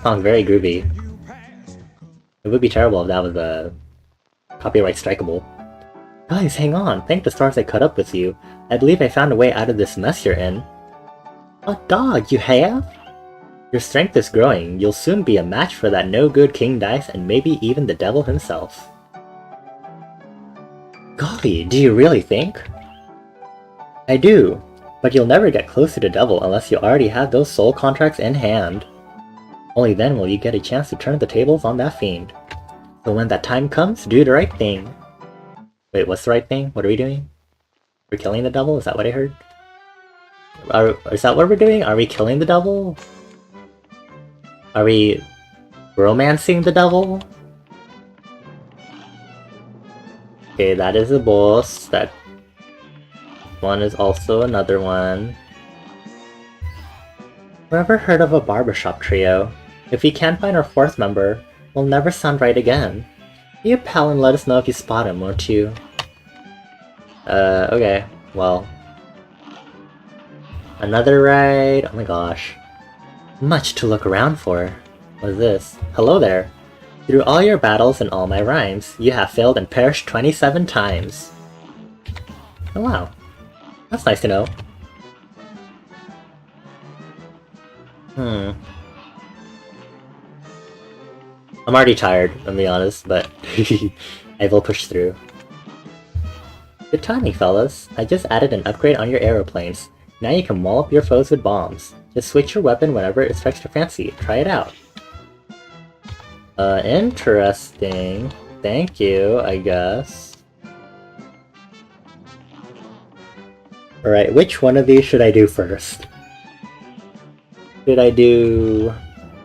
Sounds very groovy. It would be terrible if that was a copyright strikeable. Guys, hang on. Thank the stars I caught up with you. I believe I found a way out of this mess you're in. A dog, you have? Your strength is growing. You'll soon be a match for that no-good King Dice and maybe even the devil himself. Golly, do you really think? I do, but you'll never get close to the devil unless you already have those soul contracts in hand. Only then will you get a chance to turn the tables on that fiend. So when that time comes, do the right thing. Wait, what's the right thing? What are we doing? We're killing the devil? Is that what I heard? Is that what we're doing? Are we killing the devil? Are we romancing the devil? Okay, that is a boss. That one is also another one. Ever heard of a barbershop trio? If we can't find our 4th member, we'll never sound right again. Be a pal and let us know if you spot him, won't you? Okay. Well. Another ride? Oh my gosh. Much to look around for. What is this? Hello there. Through all your battles and all my rhymes, you have failed and perished 27 times. Oh wow. That's nice to know. I'm already tired, I'll be honest, but I will push through. Good timing, fellas. I just added an upgrade on your aeroplanes. Now you can maul up your foes with bombs. Just switch your weapon whenever it strikes your fancy. Try it out. Interesting. Thank you, I guess. Alright, which one of these should I do first? Should I do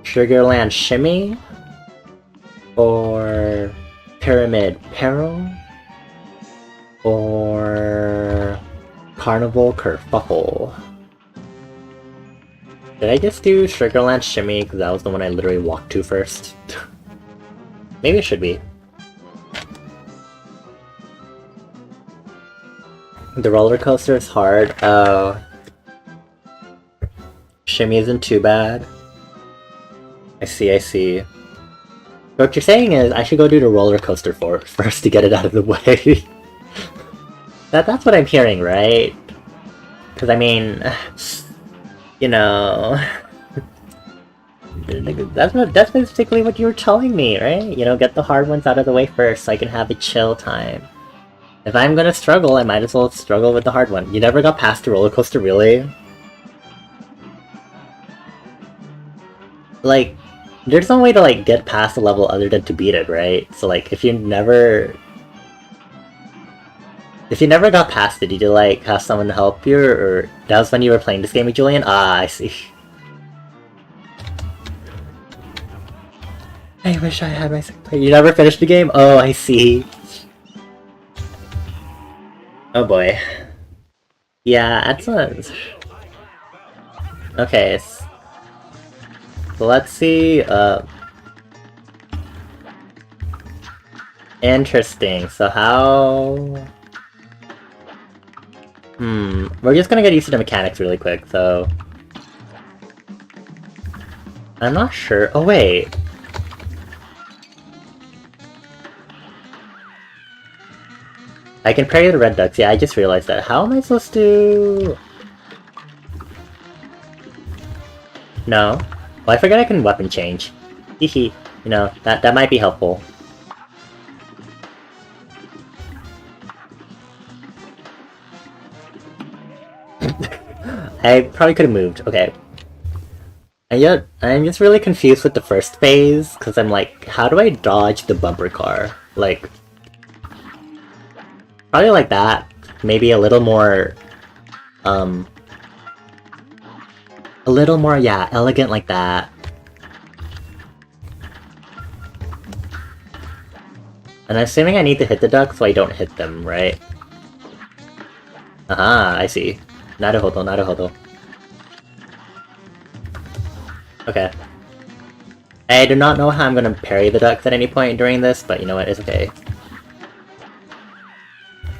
Sugarland Shimmy? Or Pyramid Peril? Or Carnival Kerfuffle? Did I just do Sugarland Shimmy because that was the one I literally walked to first? Maybe it should be. The roller coaster is hard. Oh. Shimmy isn't too bad. I see, I see. What you're saying is I should go do the roller coaster first to get it out of the way. That's what I'm hearing, right? Because I mean, you know, that's basically what you were telling me, right? You know, get the hard ones out of the way first so I can have a chill time. If I'm gonna struggle, I might as well struggle with the hard one. You never got past the roller coaster, really? Like, there's no way to like get past a level other than to beat it, right? So like, if you never got past it, did you like have someone help you, or that was when you were playing this game with Julian? Ah, I see. I wish I had my second player. You never finished the game? Oh, I see. Oh boy. Yeah, excellent. Okay, so let's see, interesting, so how... we're just gonna get used to the mechanics really quick, so... I'm not sure. Oh wait! I can parry the red ducks, yeah, I just realized that. How am I supposed to... No. Well, I forgot I can weapon change. Hehe. You know, that might be helpful. I probably could have moved. Okay. And yet, I'm just really confused with the first phase, because I'm like, how do I dodge the bumper car? Like... Probably like that. Maybe a little more... A little more, yeah, elegant like that. And I'm assuming I need to hit the duck so I don't hit them, right? Aha, I see. Naruhodo, naruhodo. Okay. I do not know how I'm gonna parry the ducks at any point during this, but you know what, it's okay.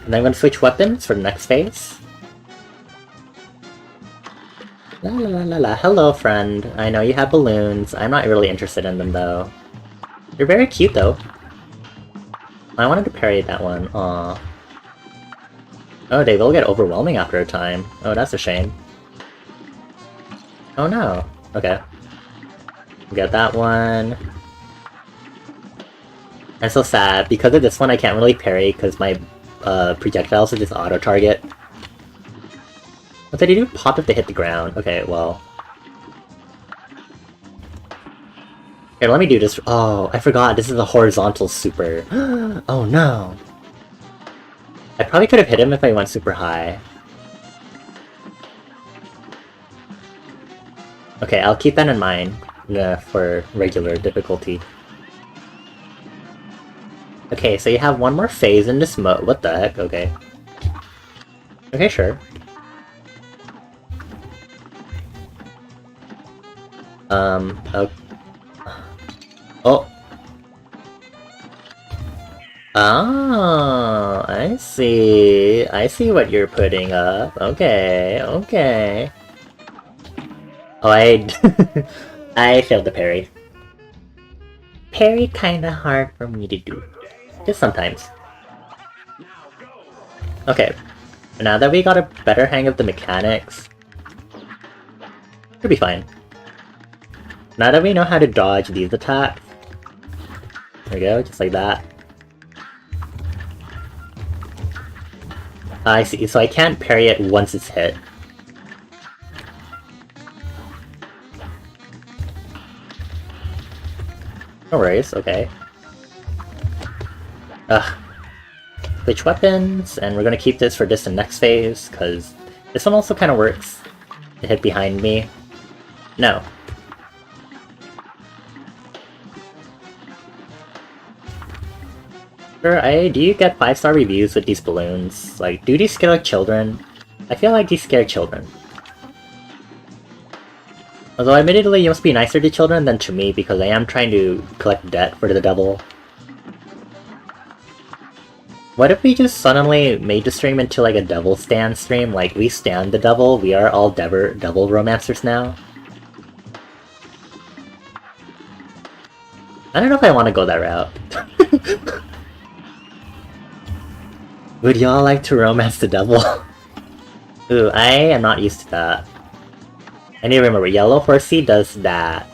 And I'm gonna switch weapons for the next phase. La la la la la. Hello, friend. I know you have balloons. I'm not really interested in them, though. They're very cute, though. I wanted to parry that one. Aww. Oh, they will get overwhelming after a time. Oh, that's a shame. Oh no. Okay. Get that one. I'm so sad. Because of this one, I can't really parry because my projectiles are just auto-target. What did he do? Pop if they hit the ground. Okay, well. Here, let me do this. Oh, I forgot. This is a horizontal super. Oh no. I probably could have hit him if I went super high. Okay, I'll keep that in mind for regular difficulty. Okay, so you have one more phase in this mode. What the heck? Okay. Okay, sure. Oh. Oh. Oh, I see. I see what you're putting up. Okay, okay. Oh, I failed the parry. Parry kinda hard for me to do. Just sometimes. Okay. Now that we got a better hang of the mechanics, should be fine. Now that we know how to dodge these attacks, there we go, just like that. I see, so I can't parry it once it's hit. No worries, okay. Ugh. Switch weapons, and we're gonna keep this for just the next phase, because this one also kind of works to hit behind me. No. Sure, do you get 5-star reviews with these balloons? Like, do these scare children? I feel like these scare children. Although admittedly, you must be nicer to children than to me because I am trying to collect debt for the devil. What if we just suddenly made the stream into like a devil stand stream? Like, we stand the devil, we are all devil romancers now? I don't know if I want to go that route. Would y'all like to romance the devil? Ooh, I am not used to that. I need to remember, Yellow Horsey does that.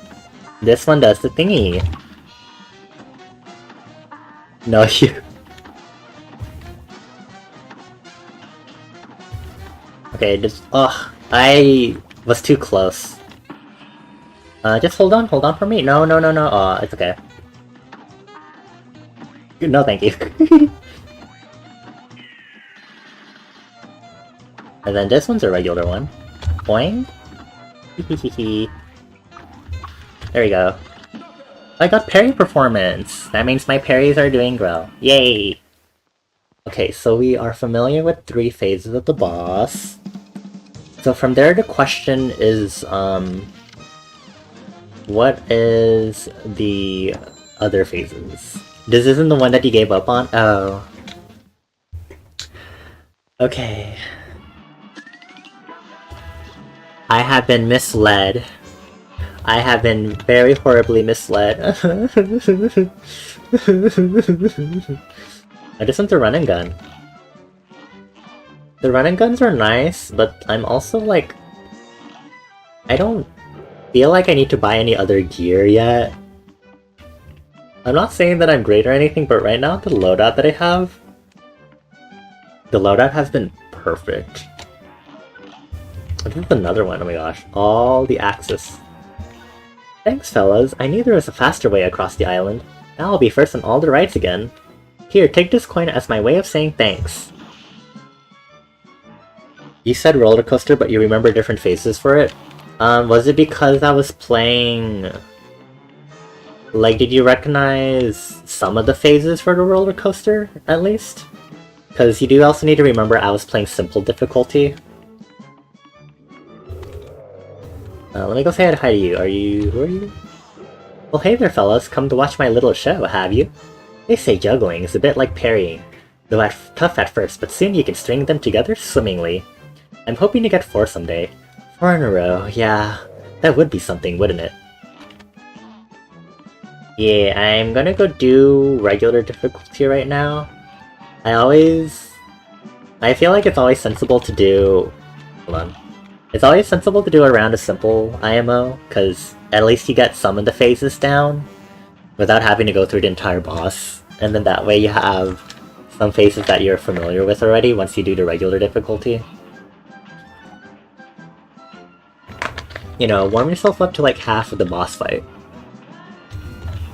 This one does the thingy. No, you... Okay, just... Ugh, I was too close. Just hold on for me. No, it's okay. No, thank you. And then this one's a regular one. Boing. There we go. I got parry performance! That means my parries are doing well. Yay! Okay, so we are familiar with 3 phases of the boss. So from there, the question is, what is the other phases? This isn't the one that you gave up on? Oh. Okay. I have been misled. I have been very horribly misled. I just want the run and gun. The run and guns are nice, but I'm also like... I don't feel like I need to buy any other gear yet. I'm not saying that I'm great or anything, but right now the loadout that I have... The loadout has been perfect. This is another one, oh my gosh. All the axes. Thanks, fellas. I knew there was a faster way across the island. Now I'll be first on all the rides again. Here, take this coin as my way of saying thanks. You said roller coaster, but you remember different phases for it? Was it because I was playing... Like, did you recognize some of the phases for the roller coaster, at least? Because you do also need to remember I was playing simple difficulty. Let me go say hi to you. Who are you? Well, hey there, fellas. Come to watch my little show, have you? They say juggling is a bit like parrying. Though tough at first, but soon you can string them together swimmingly. I'm hoping to get 4 someday. 4 in a row, yeah. That would be something, wouldn't it? Yeah, I'm gonna go do regular difficulty right now. I feel like it's always sensible to do... Hold on. It's always sensible to do a round of simple IMO, because at least you get some of the phases down without having to go through the entire boss. And then that way you have some phases that you're familiar with already once you do the regular difficulty. You know, warm yourself up to like half of the boss fight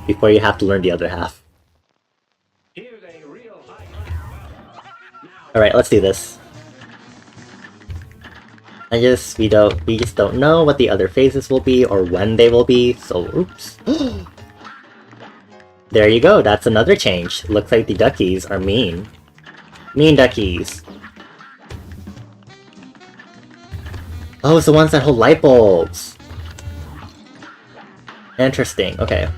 before you have to learn the other half. Alright, let's do this. We just don't know what the other phases will be or when they will be, so oops. There you go, that's another change. Looks like the duckies are mean. Mean duckies. Oh, it's the ones that hold light bulbs! Interesting, okay.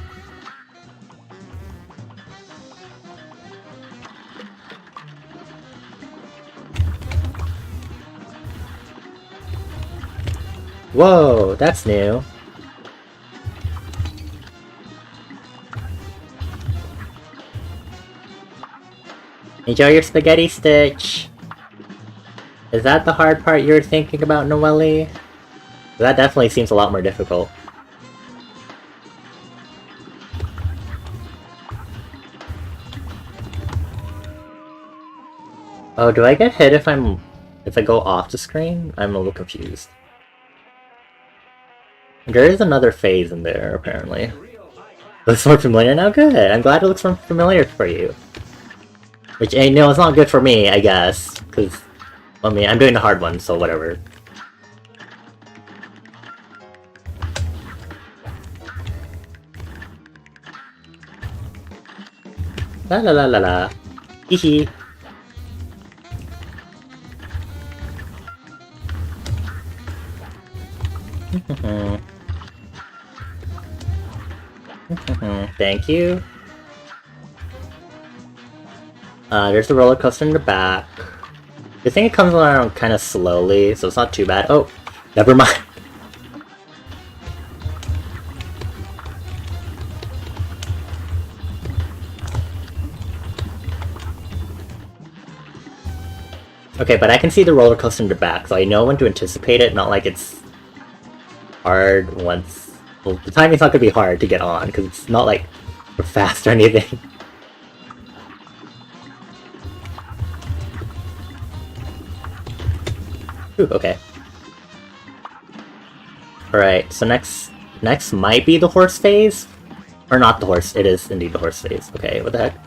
Whoa, that's new. Enjoy your spaghetti, Stitch! Is that the hard part you were thinking about, Noelle? That definitely seems a lot more difficult. Oh, do I get hit if I go off the screen? I'm a little confused. There is another phase in there, apparently. Looks more familiar now? Good. I'm glad it looks more familiar for you. Which, you know, it's not good for me, I guess. Because, I mean, I'm doing the hard one, so whatever. La la la la la. Hee Thank you. There's the roller coaster in the back. I think it comes around kind of slowly, so it's not too bad. Oh, never mind. Okay, but I can see the roller coaster in the back, so I know when to anticipate it, not like it's hard once... Well, the timing's not gonna be hard to get on, because it's not like we're fast or anything. Ooh, okay. Alright, so next might be the horse phase? Or not the horse, it is indeed the horse phase. Okay, what the heck?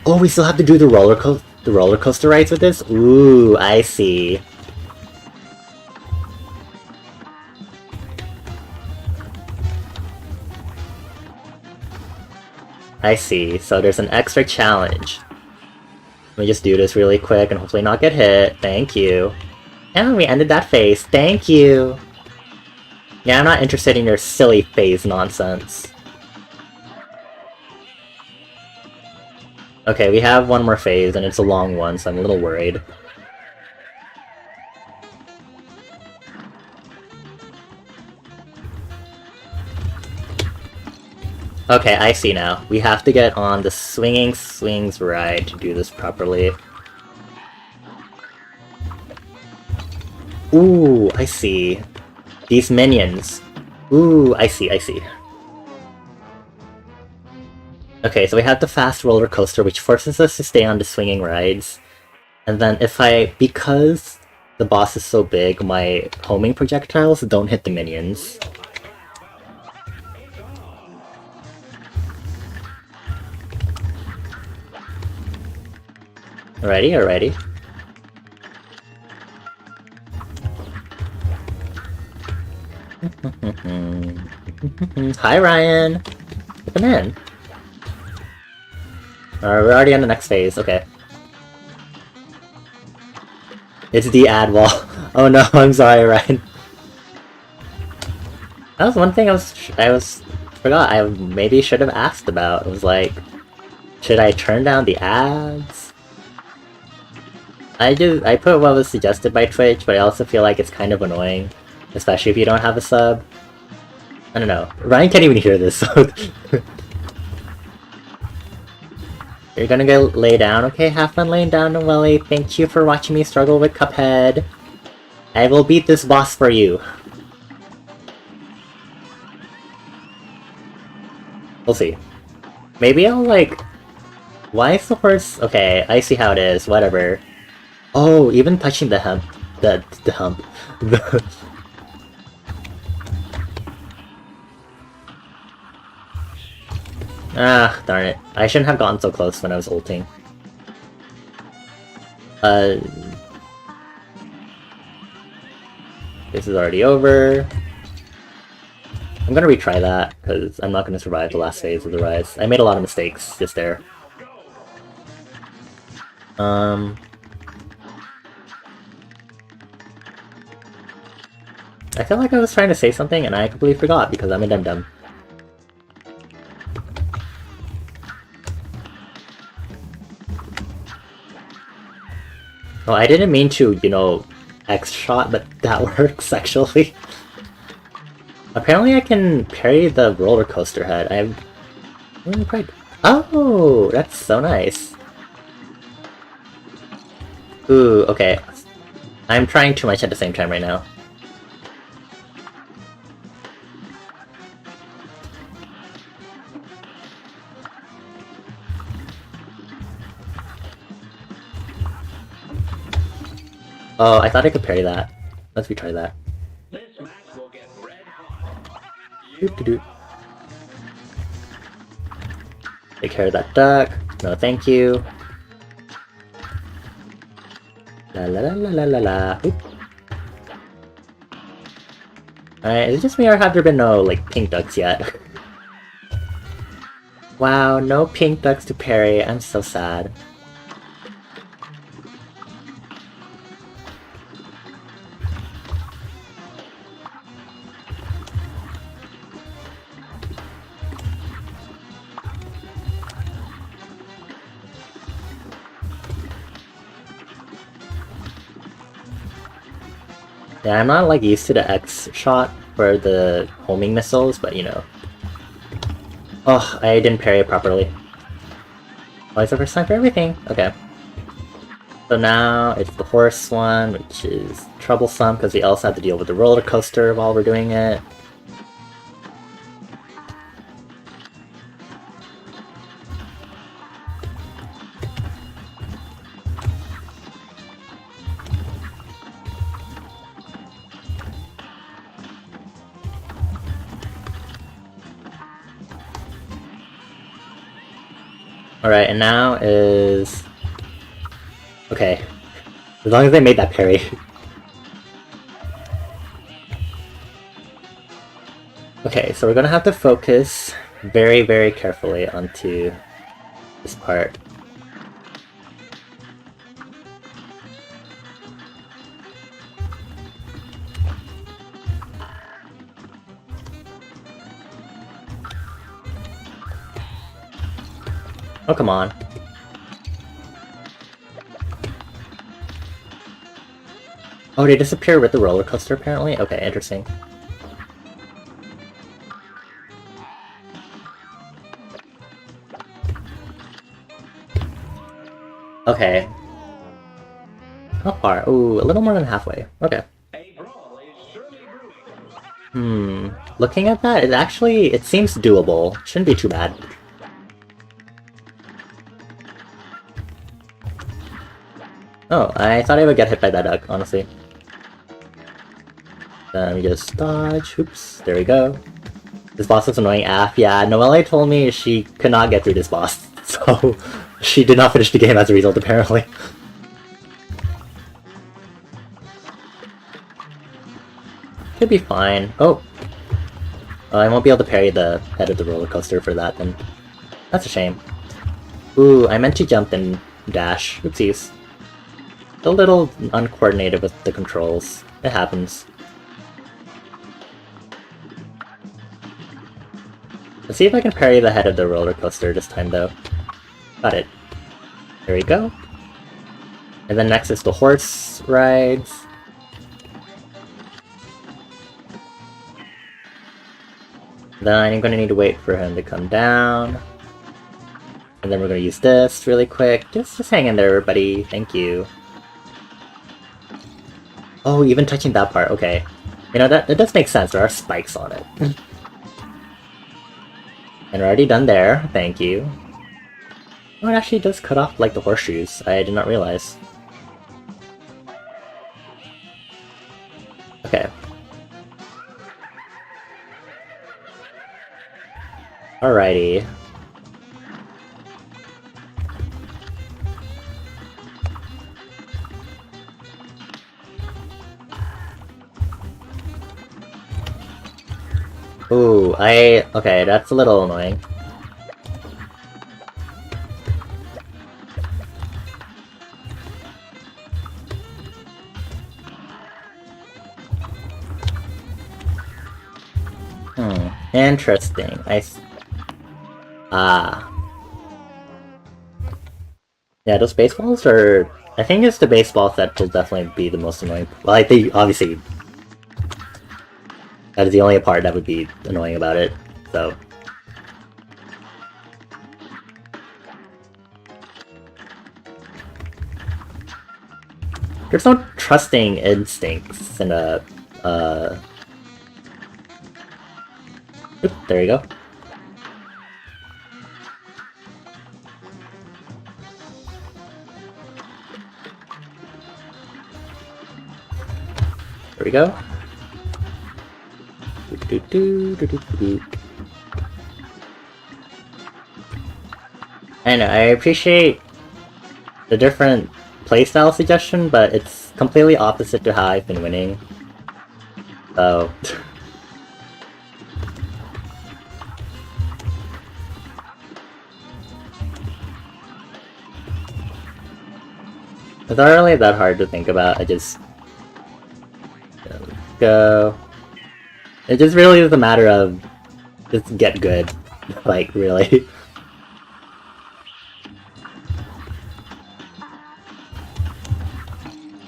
Oh, we still have to do the roller coaster rides with this? Ooh, I see. I see, so there's an extra challenge. Let me just do this really quick and hopefully not get hit. Thank you. And we ended that phase. Thank you! Yeah, I'm not interested in your silly phase nonsense. Okay, we have one more phase, and it's a long one, so I'm a little worried. Okay, I see now. We have to get on the Swinging Swings ride to do this properly. Ooh, I see. These minions. Ooh, I see, I see. Okay, so we have the fast roller coaster, which forces us to stay on the swinging rides. And then because the boss is so big, my homing projectiles don't hit the minions. Alrighty. Hi, Ryan! Come in. Alright, we're already on the next phase, okay. It's the ad wall. Oh no, I'm sorry, Ryan. That was one thing I forgot I maybe should have asked about. It was like, should I turn down the ads? I put what was suggested by Twitch, but I also feel like it's kind of annoying. Especially if you don't have a sub. I don't know. Ryan can't even hear this, so... You're gonna go lay down? Okay, have fun laying down, Noelle. Thank you for watching me struggle with Cuphead. I will beat this boss for you. We'll see. Maybe I'll, like... Why is the horse... Okay, I see how it is, whatever. Oh, even touching the hump... The hump... Ah, darn it. I shouldn't have gone so close when I was ulting. This is already over. I'm gonna retry that, because I'm not gonna survive the last phase of the rise. I made a lot of mistakes just there. I feel like I was trying to say something and I completely forgot because I'm a dum-dum. Oh, I didn't mean to, you know, X-shot, but that works, actually. Apparently I can parry the roller coaster head. I'm really quite... Oh, that's so nice. Ooh, okay. I'm trying too much at the same time right now. Oh, I thought I could parry that. Let's retry that. This match will get red hot. Doop -de -doop. Take care of that duck. No, thank you. La la la la la la la. Oop. Alright, is it just me or have there been no, like, pink ducks yet? Wow, no pink ducks to parry. I'm so sad. Yeah, I'm not like used to the X shot for the homing missiles, but you know. Oh, I didn't parry it properly. Oh, it's the first time for everything. Okay. So now it's the horse one, which is troublesome because we also have to deal with the roller coaster while we're doing it. Alright, and now is... Okay. As long as they made that parry. Okay, so we're gonna have to focus very, very carefully onto this part. Oh, come on. Oh, they disappear with the roller coaster, apparently? Okay, interesting. Okay. How far? Ooh, a little more than halfway. Okay. A brawl is surely brewing. Looking at that, it seems doable. Shouldn't be too bad. Oh, I thought I would get hit by that duck, honestly. Then we just dodge. Oops, there we go. This boss is annoying AF. Yeah, Noelle told me she could not get through this boss, so she did not finish the game as a result, apparently. Should be fine. Oh! I won't be able to parry the head of the roller coaster for that, then. That's a shame. Ooh, I meant to jump and dash. Oopsies. A little uncoordinated with the controls. It happens. Let's see if I can parry the head of the roller coaster this time, though. Got it. There we go. And then next is the horse rides. Then I'm gonna need to wait for him to come down. And then we're gonna use this really quick. Just hang in there, everybody. Thank you. Oh, even touching that part, okay. You know, that does make sense, there are spikes on it. And we're already done there, thank you. Oh, it actually does cut off, like, the horseshoes. I did not realize. Okay. Alrighty. Ooh, okay, that's a little annoying. Interesting. Yeah, those baseballs are... I think it's the baseballs that will definitely be the most annoying. Well, I think, obviously, that is the only part that would be annoying about it, so... There's no trusting instincts in a... Oop, there you go. There we go. I know, I appreciate the different playstyle suggestion, but it's completely opposite to how I've been winning. So... It's not really that hard to think about, I just... go... It just really is a matter of... just get good. Like, really.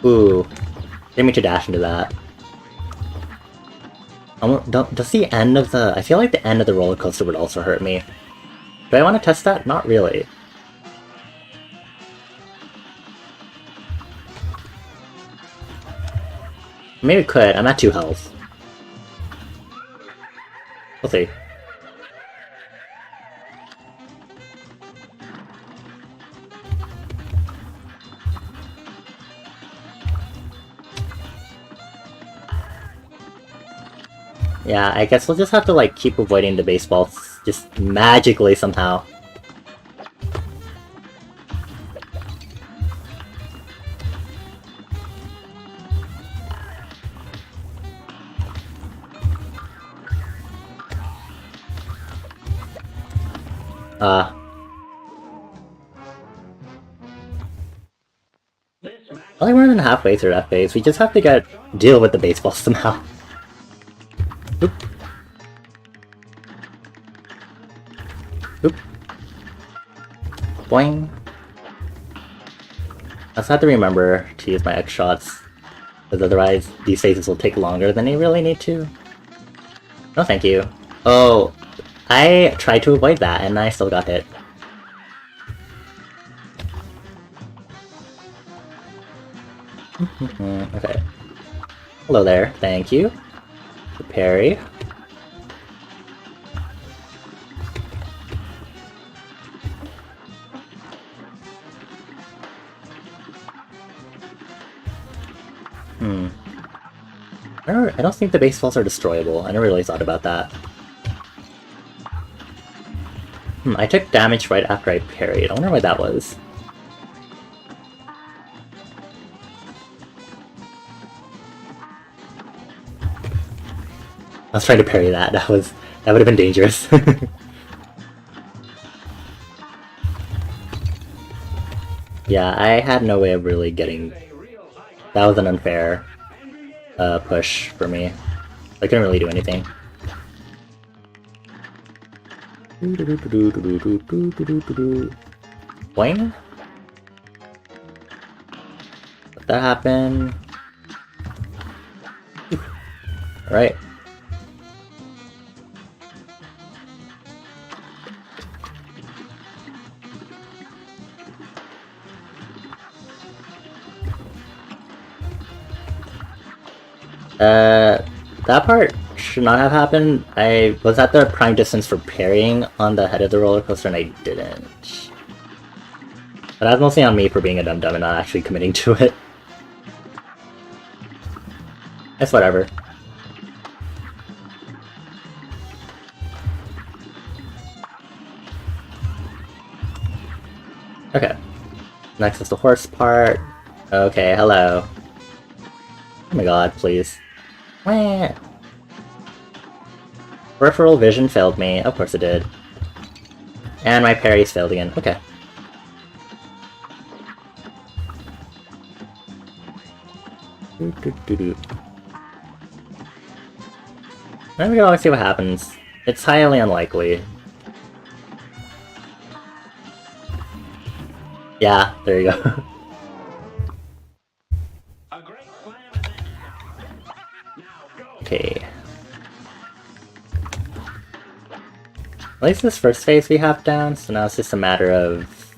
Ooh. Didn't mean to dash into that. Does the end of the... I feel like the end of the roller coaster would also hurt me. Do I want to test that? Not really. Maybe it could. I'm at 2 health. We'll see. Yeah, I guess we'll just have to like keep avoiding the baseballs just magically somehow. Only more than halfway through that phase, we just have to deal with the baseballs somehow. Oop. Oop. Boing. I just have to remember to use my X shots, because otherwise these phases will take longer than they really need to. No thank you. Oh, I tried to avoid that and I still got hit. Okay. Hello there, thank you. Parry. I don't think the baseballs are destroyable. I never really thought about that. I took damage right after I parried. I wonder why that was. I was trying to parry that. That would have been dangerous. Yeah, I had no way of really getting... That was an unfair push for me. I couldn't really do anything. Boing? Let that happen. Alright. That part should not have happened. I was at the prime distance for parrying on the head of the roller coaster and I didn't. But that's mostly on me for being a dum-dum and not actually committing to it. It's whatever. Okay. Next is the horse part. Okay, hello. Oh my god, please. Wah. Peripheral vision failed me. Of course it did. And my parries failed again. Okay. Then we can always see what happens. It's highly unlikely. Yeah, there you go. Okay. At least this first phase we have down, so now it's just a matter of...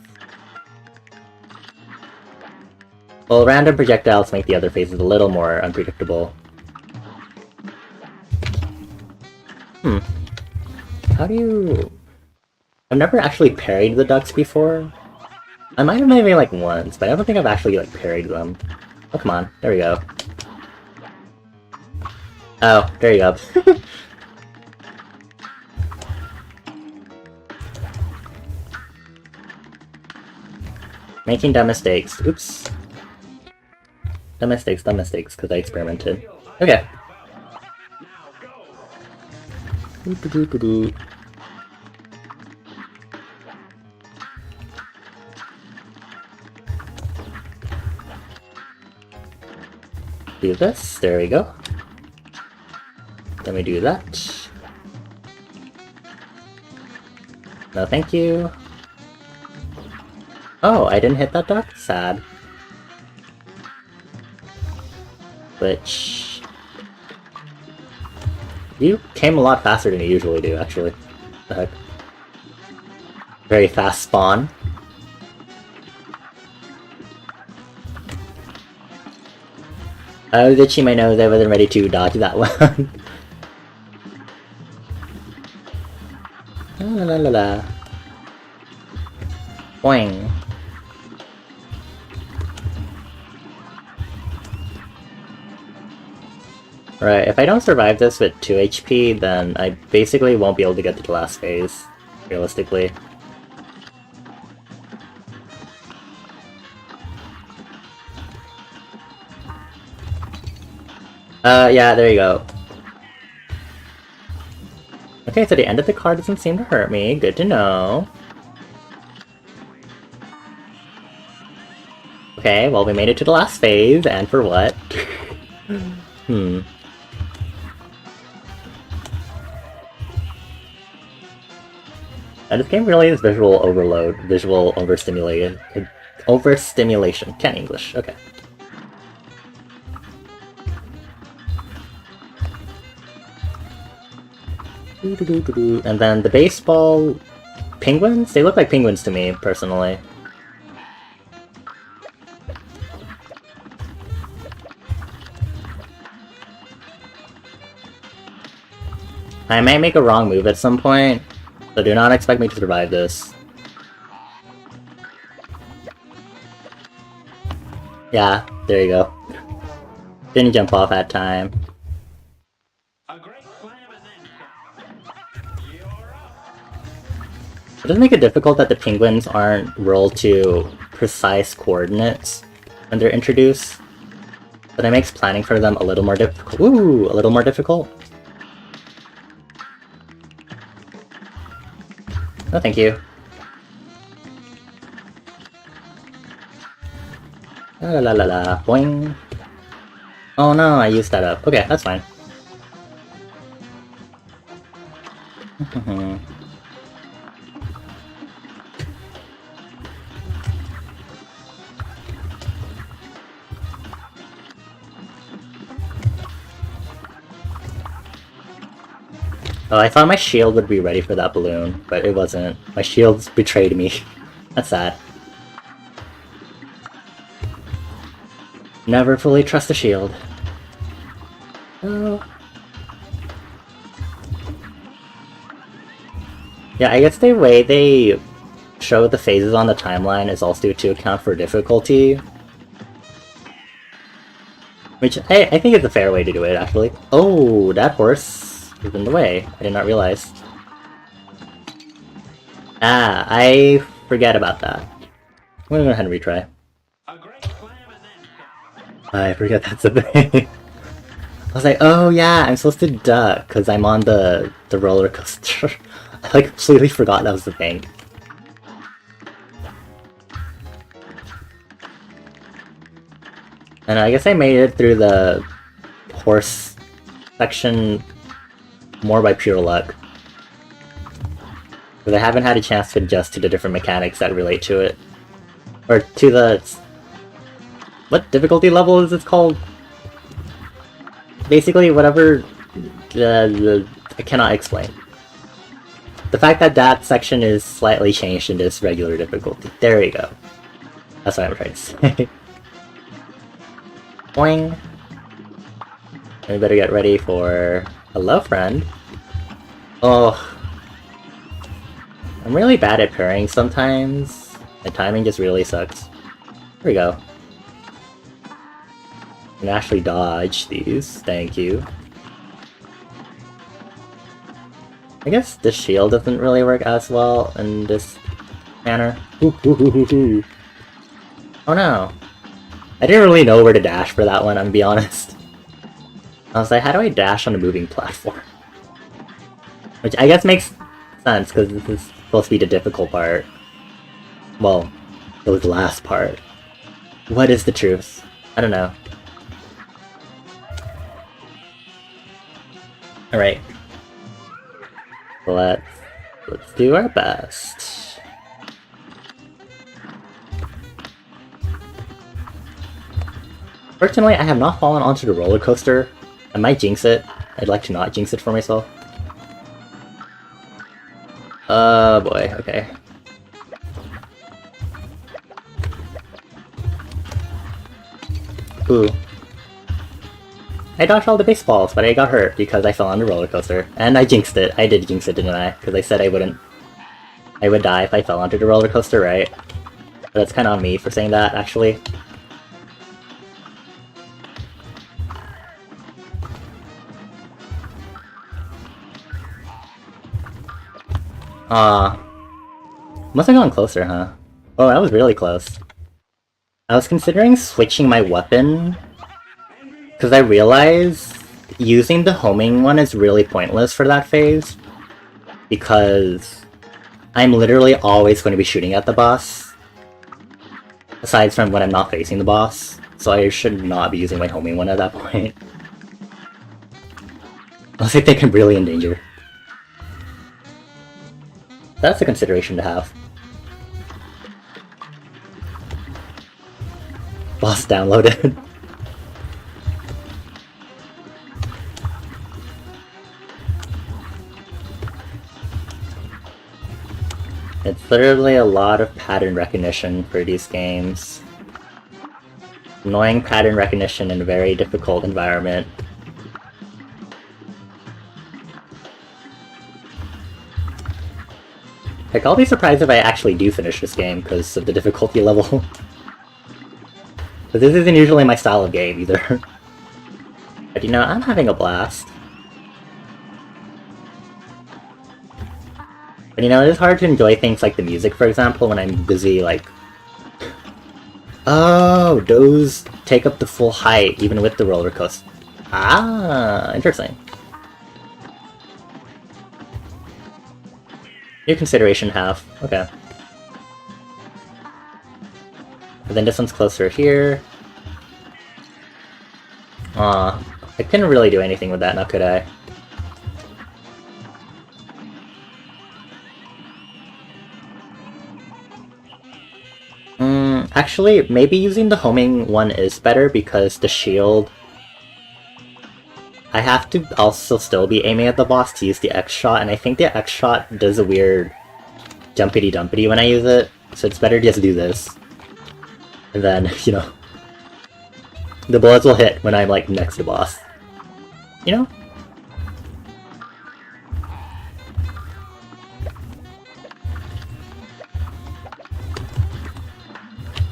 Well, random projectiles make the other phases a little more unpredictable. How do you... I've never actually parried the ducks before. I might have maybe like once, but I don't think I've actually like parried them. Oh, come on. There we go. Oh, there you go. Making dumb mistakes. Oops. Dumb mistakes, because I experimented. Okay. Do this. There we go. Let me do that. No, thank you. Oh, I didn't hit that duck? Sad. Which... You came a lot faster than you usually do, actually. What the heck? Very fast spawn. I was itching my nose, I wasn't ready to dodge that one. La la la la. Boing. Right, if I don't survive this with 2 HP, then I basically won't be able to get to the last phase, realistically. Yeah, there you go. Okay, so the end of the card doesn't seem to hurt me. Good to know. Okay, well, we made it to the last phase, and for what? Hmm. And this game really is visual overload, visual overstimulation. Overstimulation. Can't English. Okay. And then the baseball penguins? They look like penguins to me, personally. I might make a wrong move at some point, so do not expect me to survive this. Yeah, there you go. Didn't jump off that time. It does make it difficult that the penguins aren't rolled to precise coordinates when they're introduced, but it makes planning for them a little more difficult. Ooh, a little more difficult. No, thank you. La la la la, boing. Oh no, I used that up. Okay, that's fine. Oh, I thought my shield would be ready for that balloon, but it wasn't. My shields betrayed me. That's sad. Never fully trust a shield. Oh. Yeah, I guess the way they show the phases on the timeline is also to account for difficulty. Which, I think is a fair way to do it, actually. Oh, that horse is in the way. I did not realize. Ah, I forget about that. I'm gonna go ahead and retry. I forget that's a thing. I was like, oh yeah, I'm supposed to duck because I'm on the roller coaster. I like completely forgot that was the thing. And I guess I made it through the horse section more by pure luck. Because I haven't had a chance to adjust to the different mechanics that relate to it. Or to the... What difficulty level is it called? Basically, whatever... I cannot explain. The fact that that section is slightly changed in this regular difficulty. There you go. That's what I'm trying to say. Boing! We better get ready for... Hello, friend. Oh. I'm really bad at parrying sometimes. My timing just really sucks. Here we go. I can actually dodge these. Thank you. I guess the shield doesn't really work as well in this manner. Ooh, ooh, ooh, ooh, ooh. Oh no. I didn't really know where to dash for that one, I'm gonna be honest. I was like, how do I dash on a moving platform? Which I guess makes sense, because this is supposed to be the difficult part. Well, it was the last part. What is the truth? I don't know. Alright. Let's do our best. Fortunately, I have not fallen onto the roller coaster. I might jinx it. I'd like to not jinx it for myself. Oh boy, okay. Ooh. I dodged all the baseballs, but I got hurt because I fell on the roller coaster. And I jinxed it. I did jinx it, didn't I? Because I said I would die if I fell onto the roller coaster, right? But that's kind of on me for saying that, actually. Must have gone closer, huh? Oh, that was really close. I was considering switching my weapon, because I realized using the homing one is really pointless for that phase, because I'm literally always going to be shooting at the boss, aside from when I'm not facing the boss, so I should not be using my homing one at that point. Unless I think I'm really in danger. That's a consideration to have. Boss downloaded. It's literally a lot of pattern recognition for these games. Annoying pattern recognition in a very difficult environment. Like, I'll be surprised if I actually do finish this game because of the difficulty level. But this isn't usually my style of game either. But you know, I'm having a blast. But you know, it is hard to enjoy things like the music, for example, when I'm busy, like... Oh, those take up the full height, even with the roller coaster. Ah, interesting. New consideration half. Okay. But then this one's closer here. Aw, I couldn't really do anything with that now, could I? Actually, maybe using the homing one is better because the shield... I have to also still be aiming at the boss to use the X-shot, and I think the X-shot does a weird jumpity-dumpity when I use it, so it's better to just do this. And then, you know, the bullets will hit when I'm, like, next to boss. You know?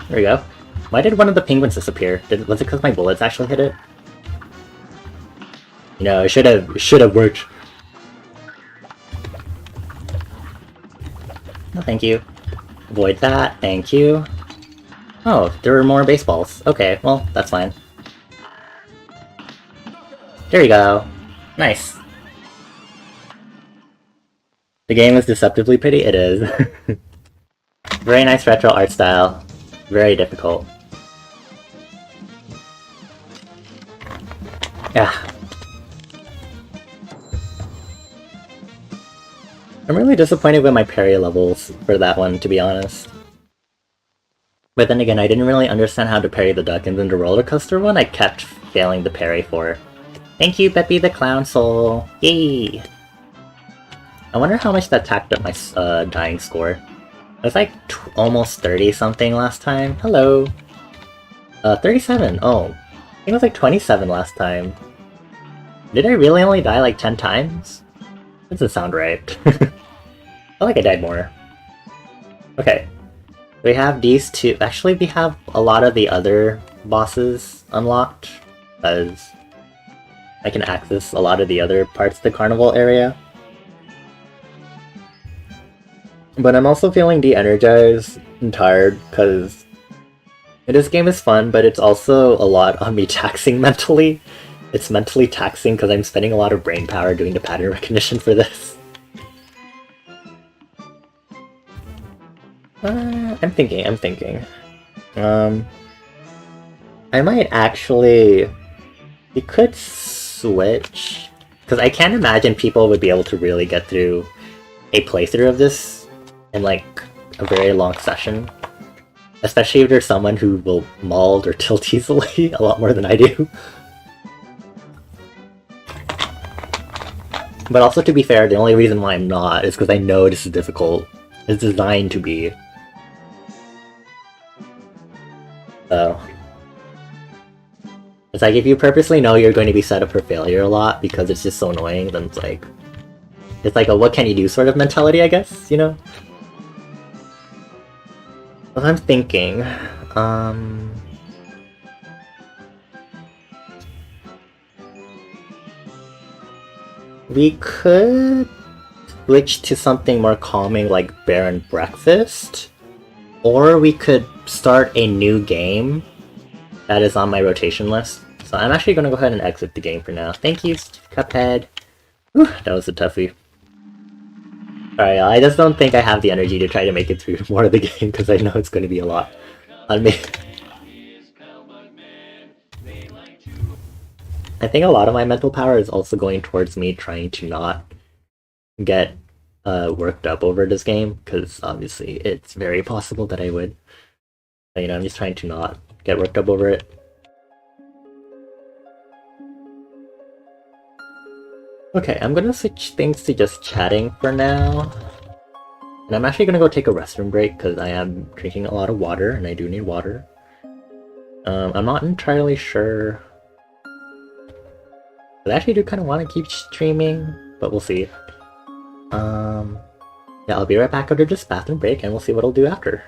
There we go. Why did one of the penguins disappear? Was it because my bullets actually hit it? You know, it should have worked. No, thank you. Avoid that, thank you. Oh, there were more baseballs. Okay, well, that's fine. There we go. Nice. The game is deceptively pretty, it is. Very nice retro art style. Very difficult. Yeah. I'm really disappointed with my parry levels for that one, to be honest. But then again, I didn't really understand how to parry the duck, and then the roller coaster one I kept failing to parry for. Thank you, Peppy the Clown Soul! Yay! I wonder how much that tacked up my dying score. It was like almost 30-something last time. Hello! 37! Oh. I think it was like 27 last time. Did I really only die like 10 times? That doesn't sound right. I feel like I died more. Okay. We have these two. Actually, we have a lot of the other bosses unlocked, because I can access a lot of the other parts of the carnival area. But I'm also feeling de-energized and tired, because This game is fun, but it's also a lot on me taxing mentally. It's mentally taxing because I'm spending a lot of brain power doing the pattern recognition for this. I'm thinking. Um, I might actually... We could switch... Because I can't imagine people would be able to really get through a playthrough of this in like a very long session. Especially if there's someone who will mauled or tilt easily a lot more than I do. But also, to be fair, the only reason why I'm not is because I know this is difficult. It's designed to be. So... It's like, if you purposely know you're going to be set up for failure a lot because it's just so annoying, then it's like... It's like a what can you do sort of mentality, I guess, you know? What I'm thinking... We could switch to something more calming like Bear and Breakfast. Or we could start a new game that is on my rotation list. So I'm actually going to go ahead and exit the game for now. Thank you, Cuphead. Whew, that was a toughie. Sorry, I just don't think I have the energy to try to make it through more of the game because I know it's going to be a lot on me. I think a lot of my mental power is also going towards me trying to not get worked up over this game, because obviously it's very possible that I would. But, you know, I'm just trying to not get worked up over it. Okay, I'm gonna switch things to just chatting for now. And I'm actually gonna go take a restroom break because I am drinking a lot of water and I do need water. I'm not entirely sure. I actually do kind of want to keep streaming, but we'll see. Yeah, I'll be right back after this bathroom break and we'll see what I'll do after.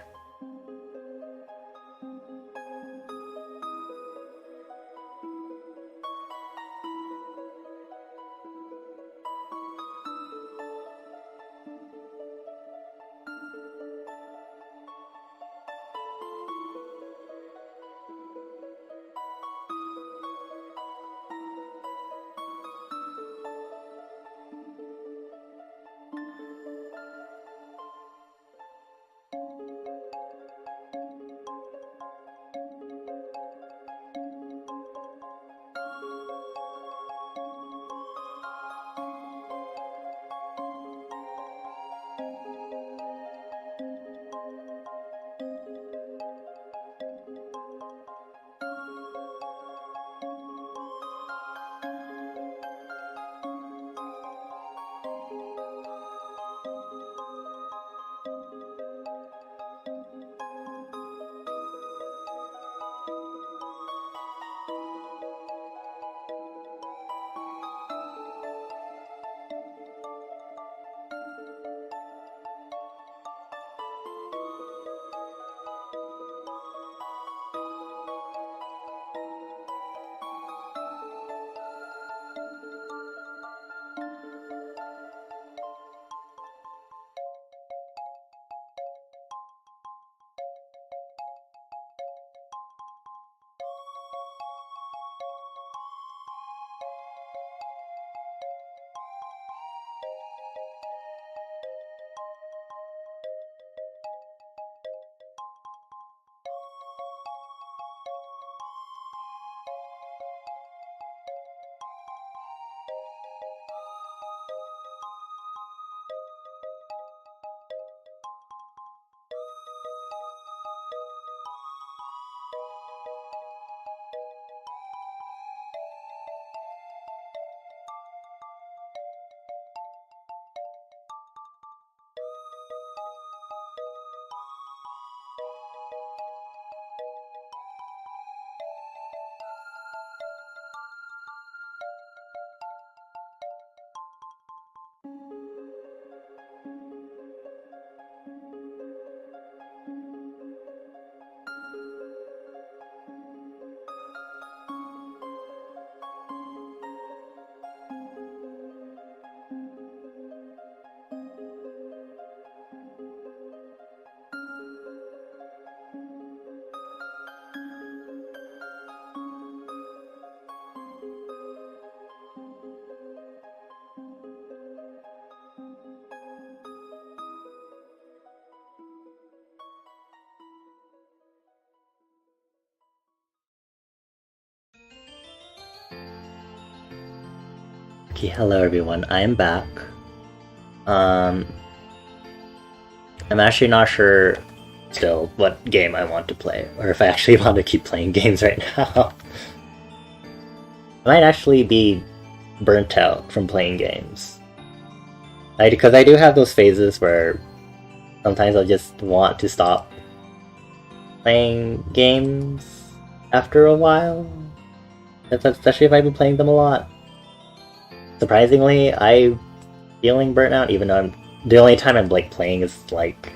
Okay, hello everyone, I am back. I'm actually not sure still what game I want to play, or if I actually want to keep playing games right now. I might actually be burnt out from playing games. Because I do have those phases where sometimes I'll just want to stop playing games after a while. Especially if I've been playing them a lot. Surprisingly, I'm feeling burnt out, even though the only time I'm like playing is like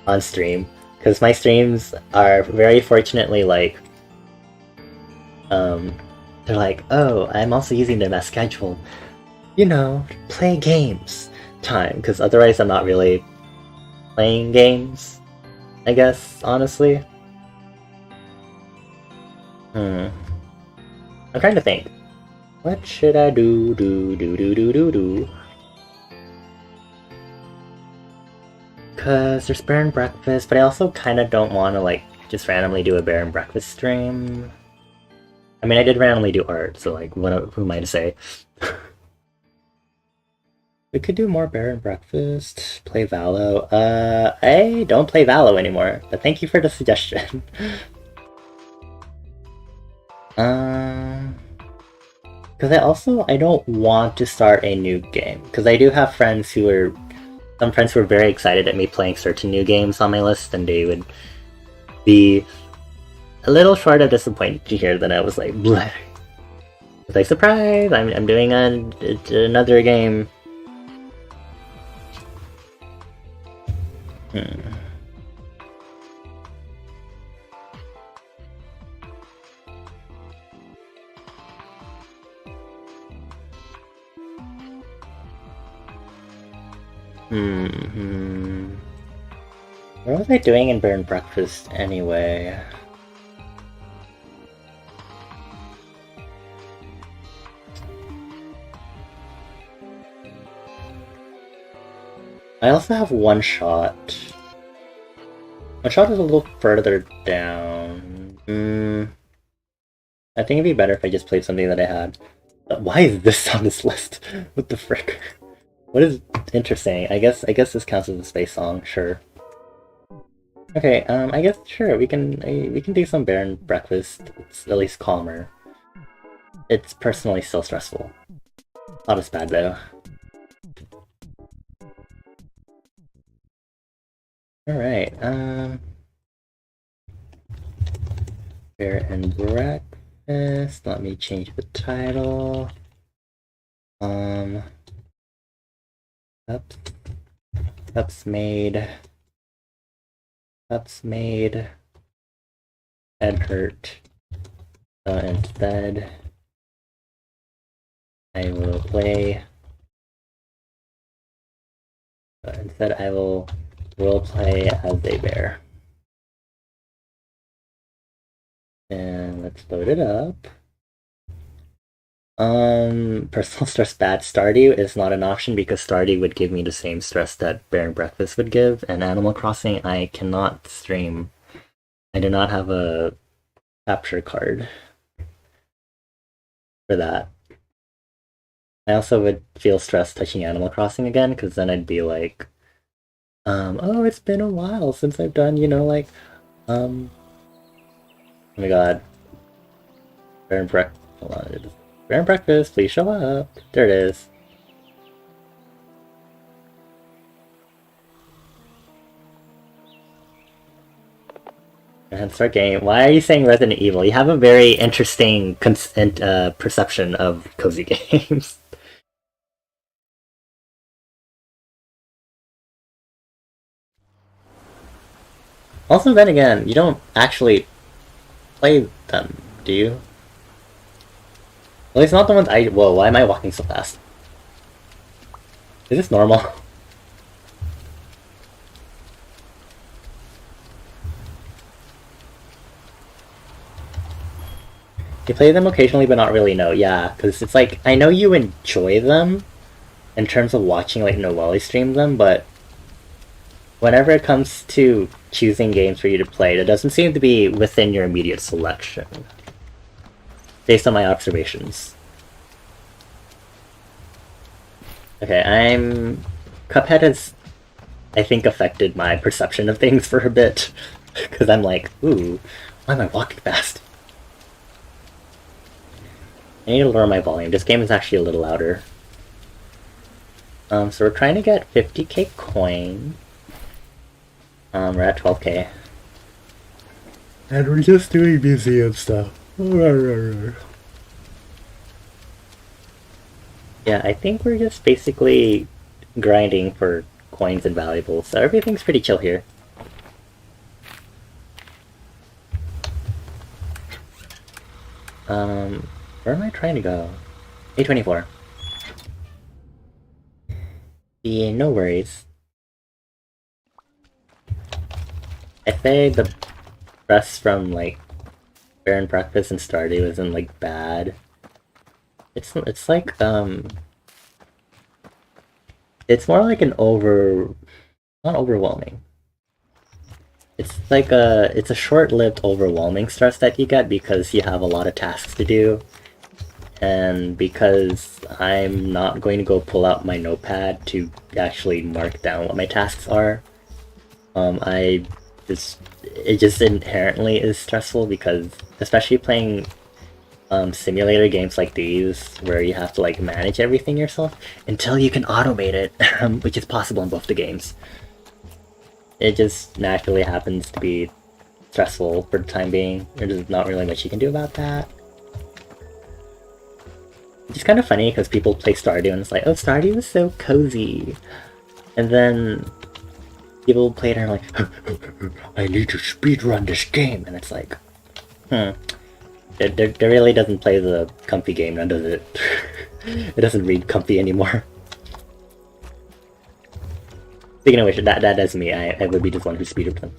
on stream, because my streams are very fortunately like they're like, oh, I'm also using them as scheduled, play games time, because otherwise I'm not really playing games, I guess, honestly. I'm trying to think, what should I do? Because there's Bear and Breakfast, but I also kind of don't want to, like, just randomly do a Bear and Breakfast stream. I mean, I did randomly do art, so, like, who am I to say? We could do more Bear and Breakfast, play Valo. I don't play Valo anymore, but thank you for the suggestion. Because I don't want to start a new game, because I do have friends who are some friends who were very excited at me playing certain new games on my list, and they would be a little short of disappointed to hear that I was like, bleh. I was like, surprise! I'm doing another game. What was I doing in Bear and Breakfast anyway? I also have One Shot. One Shot is a little further down. I think it'd be better if I just played something that I had. Why is this on this list? What the frick? What is interesting? I guess this counts as a space song, sure. Okay, I guess sure we can do some Bear and Breakfast. It's at least calmer. It's personally still stressful. Not as bad though. Alright, Bear and Breakfast. Let me change the title. Cups made. Head hurt. So instead, I will play. Instead, I will roleplay as a bear. And let's load it up. Personal stress bad. Stardew is not an option because Stardew would give me the same stress that Bear and Breakfast would give, and Animal Crossing I cannot stream. I do not have a capture card for that. I also would feel stressed touching Animal Crossing again, because then I'd be like, oh, it's been a while since I've done, oh my god. Bear and Breakfast. Hold on, Bear and Breakfast, please show up. There it is. And start game. Why are you saying Resident Evil? You have a very interesting perception of cozy games. Also, then again, you don't actually play them, do you? Well, it's not the ones I. Whoa, why am I walking so fast? Is this normal? You play them occasionally, but not really, no. Yeah, because it's like, I know you enjoy them in terms of watching, like, Noelle stream them, but whenever it comes to choosing games for you to play, that doesn't seem to be within your immediate selection. Based on my observations. Okay, Cuphead has, I think, affected my perception of things for a bit. Because I'm like, ooh, why am I walking fast? I need to lower my volume. This game is actually a little louder. So we're trying to get 50k coin. We're at 12k. And we're just doing museum stuff. Yeah, I think we're just basically grinding for coins and valuables, so everything's pretty chill here. Where am I trying to go? A24. Yeah, no worries. I say the rest from like Bear and Breakfast and Stardew isn't like bad. It's like it's more like an not overwhelming. It's a short-lived overwhelming stress that you get because you have a lot of tasks to do. And because I'm not going to go pull out my notepad to actually mark down what my tasks are, I just it just inherently is stressful because especially playing simulator games like these where you have to like manage everything yourself until you can automate it, which is possible in both the games. It just naturally happens to be stressful for the time being. There's not really much you can do about that. It's kind of funny because people play Stardew and it's like, oh, Stardew is so cozy. And then people play it and are like, I need to speedrun this game. And it's like, It really doesn't play the comfy game, none does it? It doesn't read comfy anymore. Speaking of which, that's me. I would be the one who speedrun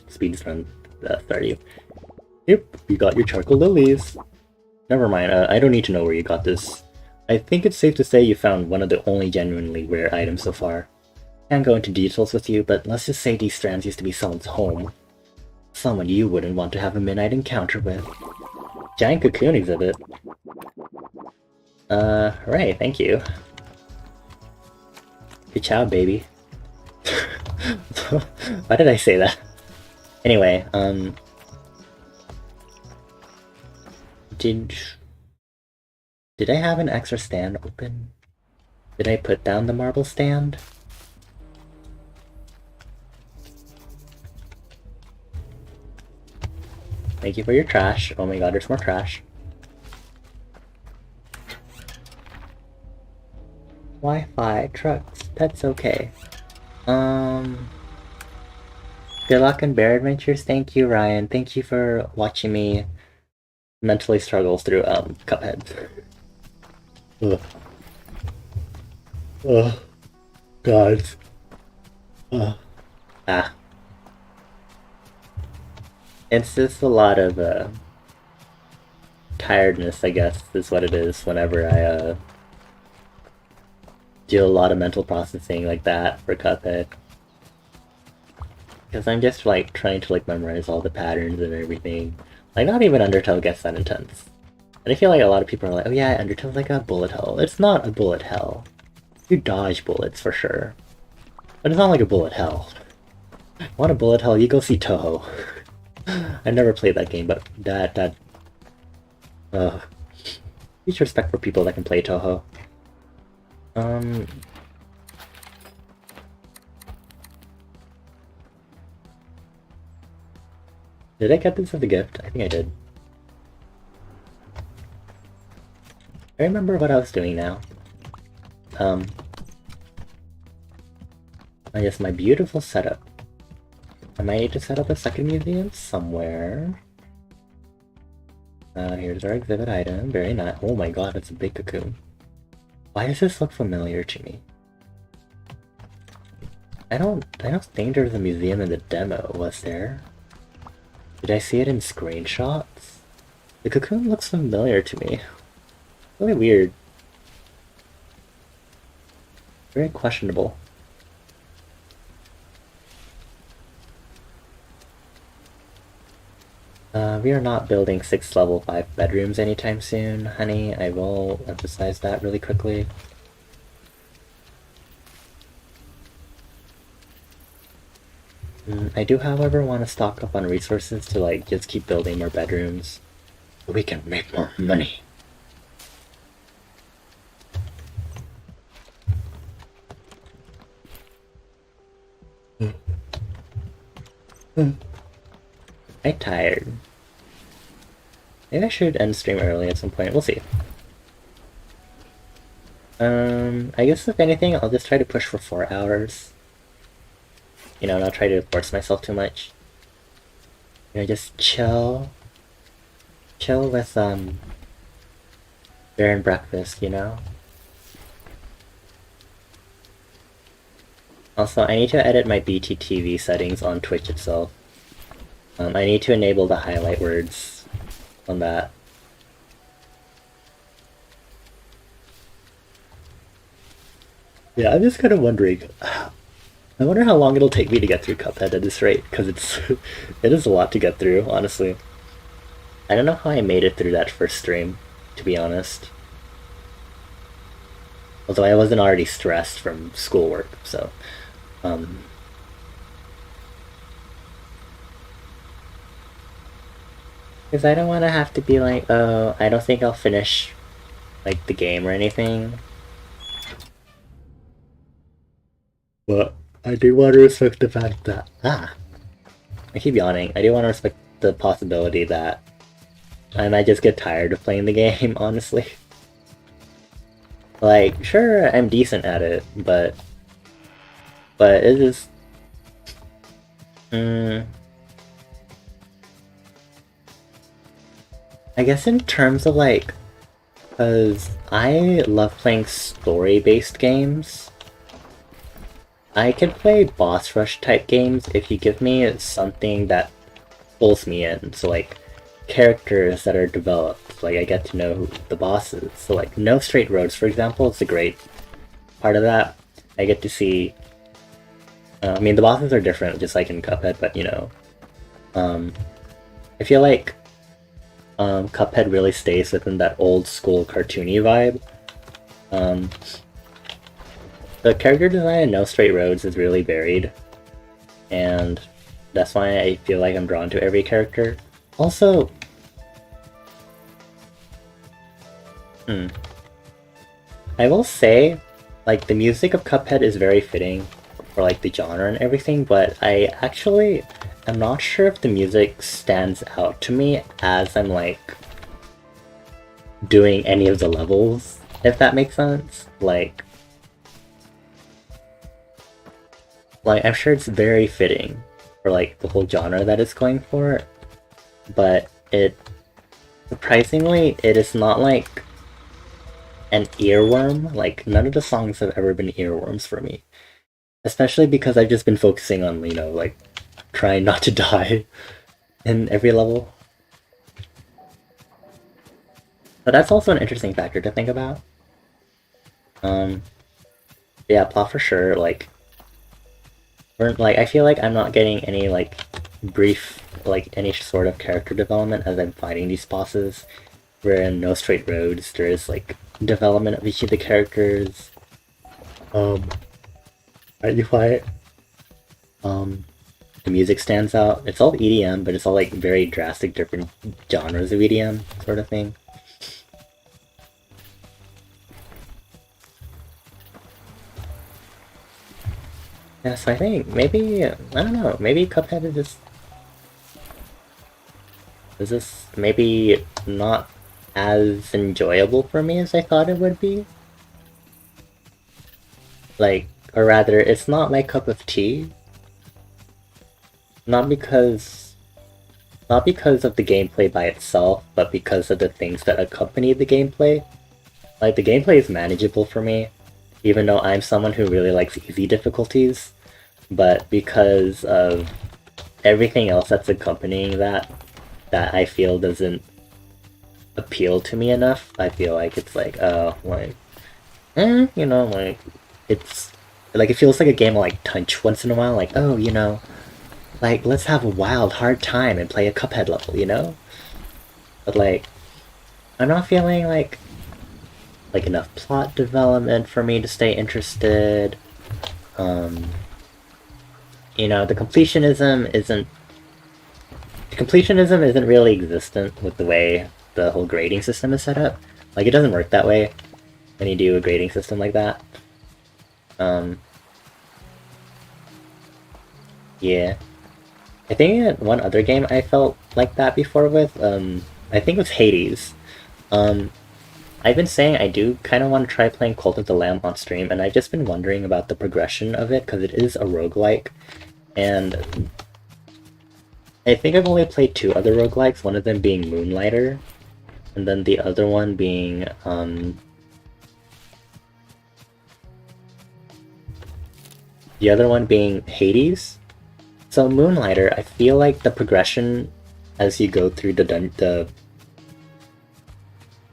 Stardew. Yep, you got your charcoal lilies. Never mind, I don't need to know where you got this. I think it's safe to say you found one of the only genuinely rare items so far. Can't go into details with you, but let's just say these strands used to be someone's home. Someone you wouldn't want to have a midnight encounter with. Giant cocoon exhibit. Right, thank you. Good job, baby. Why did I say that? Anyway, Did I have an extra stand open? Did I put down the marble stand? Thank you for your trash. Oh my god, there's more trash. Wi-Fi, trucks, pets okay. Good luck in Bear Adventures. Thank you, Ryan. Thank you for watching me mentally struggle through, Cuphead. Ugh. Ugh. God. Ugh. Ah. It's just a lot of, tiredness, I guess, is what it is whenever I, do a lot of mental processing like that for Cuphead. Because I'm just, like, trying to, like, memorize all the patterns and everything. Like, not even Undertale gets that intense. And I feel like a lot of people are like, oh yeah, Undertale's like a bullet hell. It's not a bullet hell. You dodge bullets, for sure. But it's not like a bullet hell. Want a bullet hell, you go see Toho. I never played that game, but huge respect for people that can play Toho. Did I get this as a gift? I think I did. I remember what I was doing now. I guess my beautiful setup. I might need to set up a second museum somewhere. Here's our exhibit item. Very nice. Oh my god, that's a big cocoon. Why does this look familiar to me? I don't think there was a museum in the demo, was there? Did I see it in screenshots? The cocoon looks familiar to me. Really weird. Very questionable. We are not building 6 level 5 bedrooms anytime soon, honey. I will emphasize that really quickly. I do, however, want to stock up on resources to like just keep building more bedrooms so we can make more money. I'm tired. Maybe I should end stream early at some point. We'll see. I guess if anything, I'll just try to push for 4 hours. You know, not try to force myself too much. You know, just chill with bear and breakfast. You know. Also, I need to edit my BTTV settings on Twitch itself. I need to enable the highlight words on that. Yeah, I'm just kind of wondering. I wonder how long it'll take me to get through Cuphead at this rate, because it is a lot to get through, honestly. I don't know how I made it through that first stream, to be honest. Although I wasn't already stressed from schoolwork, so because I don't want to have to be like, oh, I don't think I'll finish like the game or anything. But I do want to respect the fact that I keep yawning. I do want to respect the possibility that I might just get tired of playing the game, honestly. Like, sure, I'm decent at it, but it is. I guess in terms of like, because I love playing story-based games. I can play boss rush type games if you give me something that pulls me in. So like characters that are developed, like I get to know who the boss is. So like No Straight Roads, for example, is a great part of that. I get to see. I mean, the bosses are different, just like in Cuphead, but you know, I feel like Cuphead really stays within that old school cartoony vibe. The character design in No Straight Roads is really varied, and that's why I feel like I'm drawn to every character. Also, I will say, like, the music of Cuphead is very fitting for like the genre and everything, but I actually am not sure if the music stands out to me as I'm like doing any of the levels, if that makes sense. Like I'm sure it's very fitting for like the whole genre that it's going for, but it surprisingly it is not like an earworm. Like none of the songs have ever been earworms for me, especially because I've just been focusing on, you know, like trying not to die in every level. But that's also an interesting factor to think about. Yeah, plot for sure. Like I feel like I'm not getting any like brief, like any sort of character development as I'm fighting these bosses. Where in No Straight Roads, there is like development of each of the characters. Are you quiet? The music stands out. It's all EDM, but it's all like very drastic, different genres of EDM, sort of thing. Yeah, so I think maybe I don't know. Maybe Cuphead is just maybe not as enjoyable for me as I thought it would be. Like, or rather, it's not my cup of tea. Not because of the gameplay by itself, but because of the things that accompany the gameplay. Like, the gameplay is manageable for me, even though I'm someone who really likes easy difficulties. But because of everything else that's accompanying that I feel doesn't appeal to me enough, I feel like it's like, oh, like, you know, like, it's, like, it feels like a game of, like, Tunch once in a while, like, oh, you know, like, let's have a wild, hard time and play a Cuphead level, you know? But, like, I'm not feeling like enough plot development for me to stay interested. you know, the completionism isn't really existent with the way the whole grading system is set up. Like, it doesn't work that way when you do a grading system like that. Yeah. I think one other game I felt like that before with, I think it was Hades. I've been saying I do kind of want to try playing Cult of the Lamb on stream, and I've just been wondering about the progression of it, because it is a roguelike, and I think I've only played 2 other roguelikes, one of them being Moonlighter, and then the other one being, Hades. So Moonlighter, I feel like the progression as you go through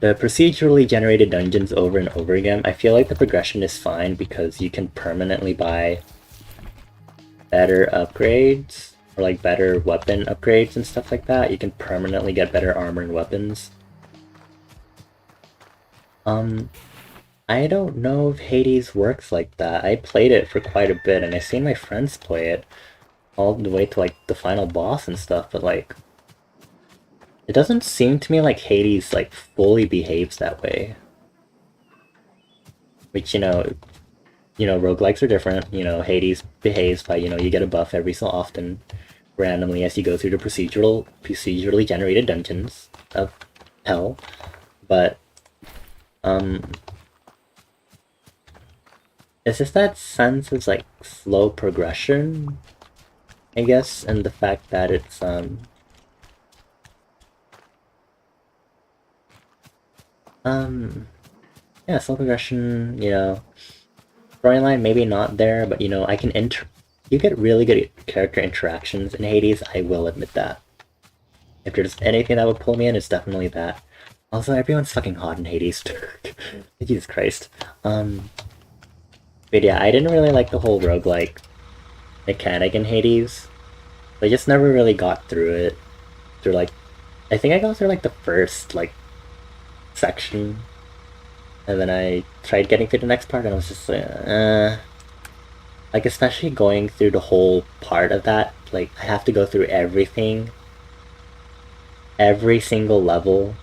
the procedurally generated dungeons over and over again, I feel like the progression is fine because you can permanently buy better upgrades, or like better weapon upgrades and stuff like that. You can permanently get better armor and weapons. I don't know if Hades works like that. I played it for quite a bit and I seen my friends play it all the way to like the final boss and stuff, but like it doesn't seem to me like Hades like fully behaves that way. Which, you know, roguelikes are different. You know, Hades behaves by, you know, you get a buff every so often, randomly as you go through the procedurally generated dungeons of hell. But, it's just that sense of, like, slow progression, I guess, and the fact that it's, yeah, slow progression, you know, storyline maybe not there, but you know, you get really good character interactions in Hades, I will admit that. If there's anything that would pull me in, it's definitely that. Also, everyone's fucking hot in Hades. Jesus Christ. But yeah, I didn't really like the whole roguelike mechanic in Hades. I just never really got through it. Through like, I think I got through like the first like section, and then I tried getting through the next part, and I was just like, especially going through the whole part of that, like, I have to go through everything, every single level,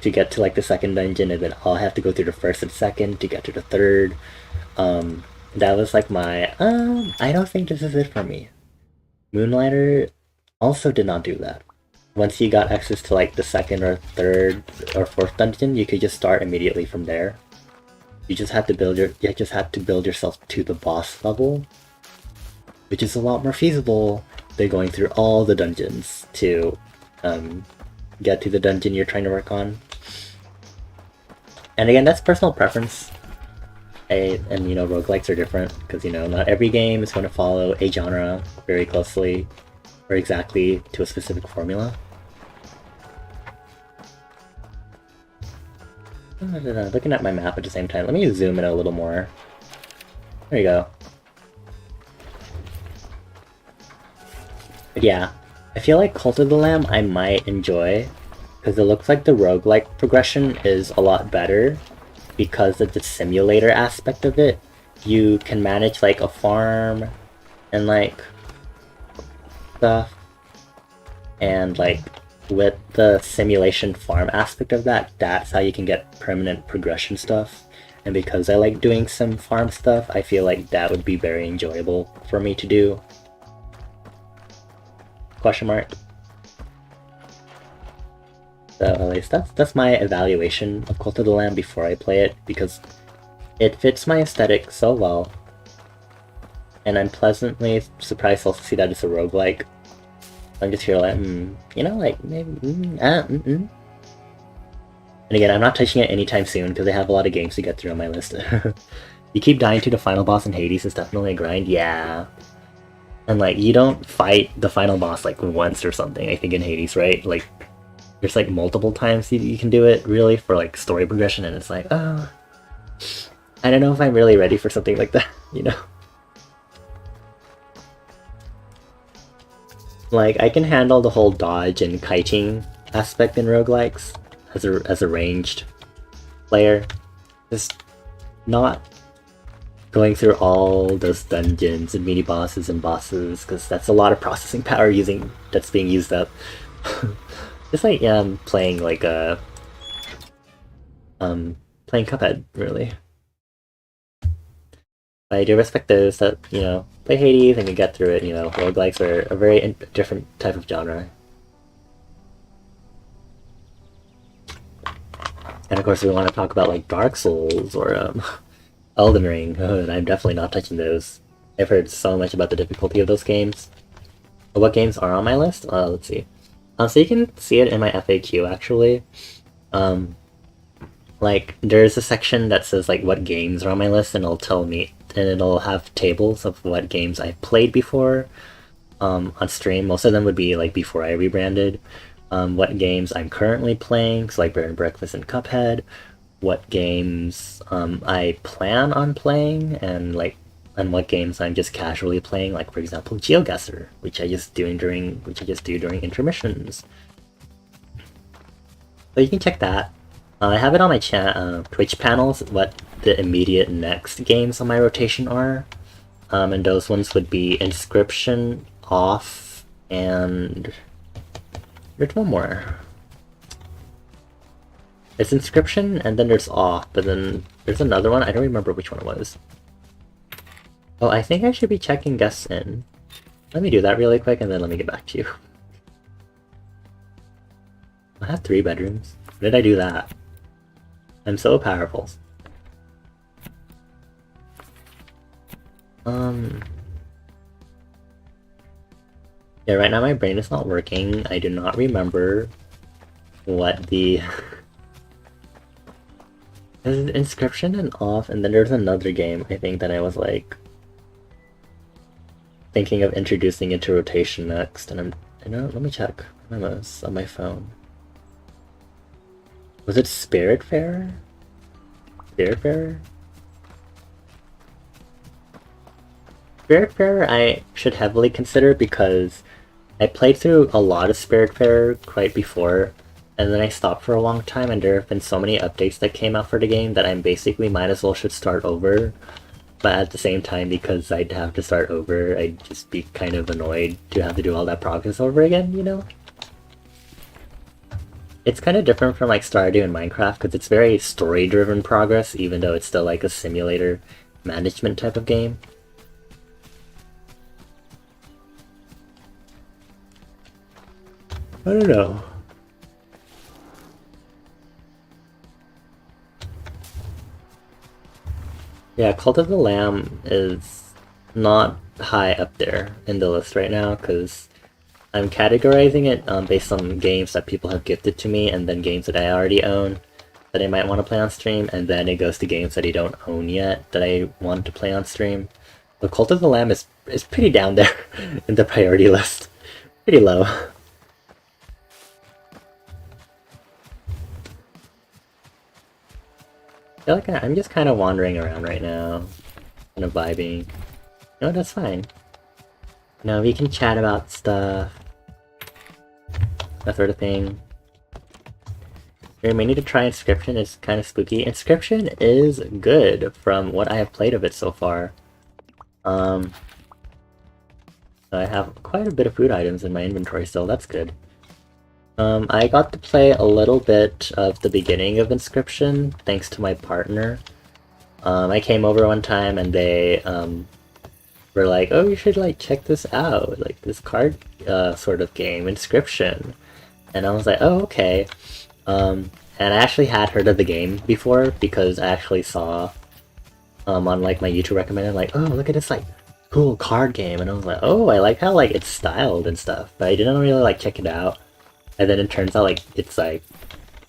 to get to, like, the second dungeon, and then I'll have to go through the first and second to get to the third. That was, like, my, I don't think this is it for me. Moonlighter also did not do that. Once you got access to, like, the second or third or fourth dungeon, you could just start immediately from there. You just have to build yourself to the boss level, which is a lot more feasible than going through all the dungeons to get to the dungeon you're trying to work on. And again, that's personal preference. And you know, roguelikes are different because, you know, not every game is going to follow a genre very closely or exactly to a specific formula. Looking at my map at the same time, let me zoom in a little more. There you go. But yeah, I feel like Cult of the Lamb I might enjoy, because it looks like the roguelike progression is a lot better because of the simulator aspect of it. You can manage like a farm and like stuff, and like with the simulation farm aspect of that, that's how you can get permanent progression stuff. And because I like doing some farm stuff, I feel like that would be very enjoyable for me to do. Question mark. So at least that's my evaluation of Cult of the Lamb before I play it, because it fits my aesthetic so well. And I'm pleasantly surprised also to see that it's a roguelike. I'm just here like, you know, like, maybe, And again, I'm not touching it anytime soon, because I have a lot of games to get through on my list. You keep dying to the final boss in Hades, it's definitely a grind, yeah. And like, you don't fight the final boss like once or something, I think, in Hades, right? Like, there's like multiple times you can do it, really, for like story progression, and it's like, oh, I don't know if I'm really ready for something like that, you know? Like, I can handle the whole dodge and kiting aspect in roguelikes as a ranged player. Just not going through all those dungeons and mini bosses and bosses, because that's a lot of processing power that's being used up. Just like playing like playing Cuphead, really. But I do respect those that, play Hades and can get through it. Roguelikes are a very different type of genre. And of course, we want to talk about like Dark Souls or Elden Ring, and I'm definitely not touching those. I've heard so much about the difficulty of those games. What games are on my list? Let's see. So you can see it in my FAQ actually. Like there's a section that says like what games are on my list, and it'll tell me, and it'll have tables of what games I played before on stream. Most of them would be like before I rebranded. What games I'm currently playing, so like Bread and Breakfast and Cuphead. What games I plan on playing, and what games I'm just casually playing, like for example GeoGuessr, which I just do during intermissions. So you can check that. I have it on my Twitch panels what the immediate next games on my rotation are, and those ones would be Inscription, Off, and there's one more. It's Inscription, and then there's Off, but then there's another one. I don't remember which one it was. Oh, I think I should be checking guests in. Let me do that really quick, and then let me get back to you. I have 3 bedrooms. How did I do that? I'm so powerful. Yeah, right now my brain is not working. I do not remember what the... There's Inscription and Off, and then there's another game, I think, that I was like... thinking of introducing into rotation next, and let me check. I was on my phone. Was it Spiritfarer? Spiritfarer? Spiritfarer I should heavily consider because I played through a lot of Spiritfarer quite before, and then I stopped for a long time, and there have been so many updates that came out for the game that I'm basically might as well should start over. But at the same time, because I'd have to start over, I'd just be kind of annoyed to have to do all that progress over again, It's kind of different from like Stardew and Minecraft because it's very story-driven progress, even though it's still like a simulator management type of game. I don't know. Yeah, Cult of the Lamb is not high up there in the list right now because I'm categorizing it based on games that people have gifted to me, and then games that I already own that I might want to play on stream, and then it goes to games that I don't own yet that I want to play on stream. The Cult of the Lamb is pretty down there in the priority list. Pretty low. I feel like I'm just kind of wandering around right now, kind of vibing. No, that's fine. No, we can chat about stuff. That sort of thing. We may need to try Inscription, it's kind of spooky. Inscription is good from what I have played of it so far. So I have quite a bit of food items in my inventory still, that's good. I got to play a little bit of the beginning of Inscription, thanks to my partner. I came over one time and they were like, oh, you should like check this out, like this card sort of game, Inscription. And I was like, oh, okay. And I actually had heard of the game before because I actually saw on like my YouTube recommended, like, oh, look at this like cool card game, and I was like, oh, I like how like it's styled and stuff, but I didn't really like check it out. And then it turns out like it's like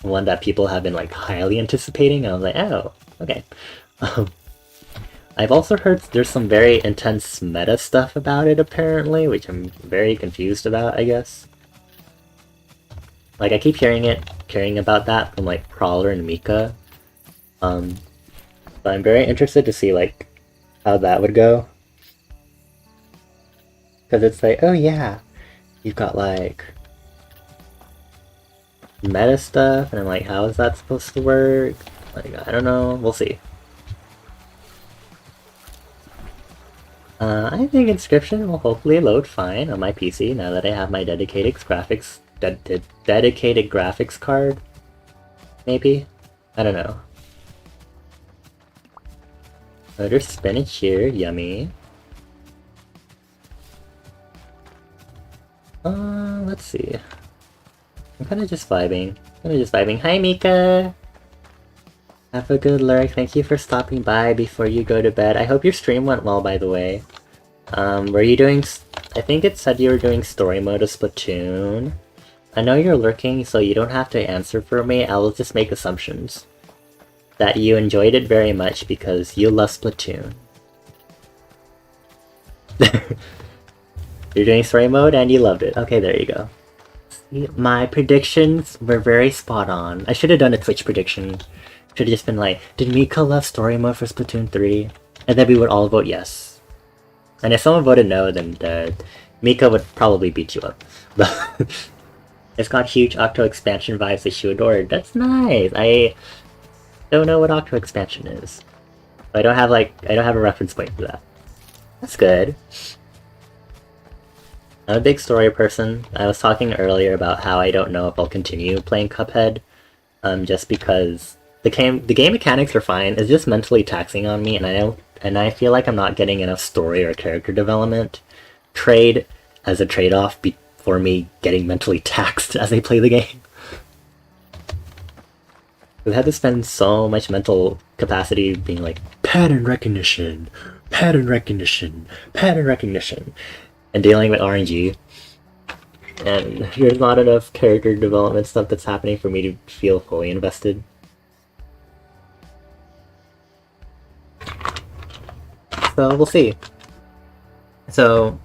one that people have been like highly anticipating, and I was like, oh, okay. I've also heard there's some very intense meta stuff about it apparently, which I'm very confused about, I guess. Like, I keep hearing about that from, like, Prowler and Mika. But I'm very interested to see, like, how that would go. Because it's like, oh yeah, you've got, like, meta stuff, and I'm like, how is that supposed to work? Like, I don't know, we'll see. I think Inscription will hopefully load fine on my PC now that I have my dedicated graphics card. Maybe? I don't know. Oh, there's spinach here, yummy. Let's see. I'm kinda just vibing. Hi Mika! Have a good lurk. Thank you for stopping by before you go to bed. I hope your stream went well, by the way. Were you doing... I think it said you were doing story mode of Splatoon. I know you're lurking, so you don't have to answer for me. I will just make assumptions. That you enjoyed it very much because you love Splatoon. You're doing story mode and you loved it. Okay, there you go. See, my predictions were very spot on. I should have done a Twitch prediction. Should have just been like, did Mika love story mode for Splatoon 3? And then we would all vote yes. And if someone voted no, then Mika would probably beat you up. But it's got huge Octo expansion vibes that you adored. That's nice. I don't know what Octo expansion is. I don't have a reference point for that. That's good. I'm a big story person. I was talking earlier about how I don't know if I'll continue playing Cuphead, just because the game mechanics are fine. It's just mentally taxing on me, and I feel like I'm not getting enough story or character development trade as a trade-off for me getting mentally taxed as I play the game. We've had to spend so much mental capacity being like, pattern recognition, pattern recognition, pattern recognition, and dealing with RNG. And there's not enough character development stuff that's happening for me to feel fully invested. So we'll see. So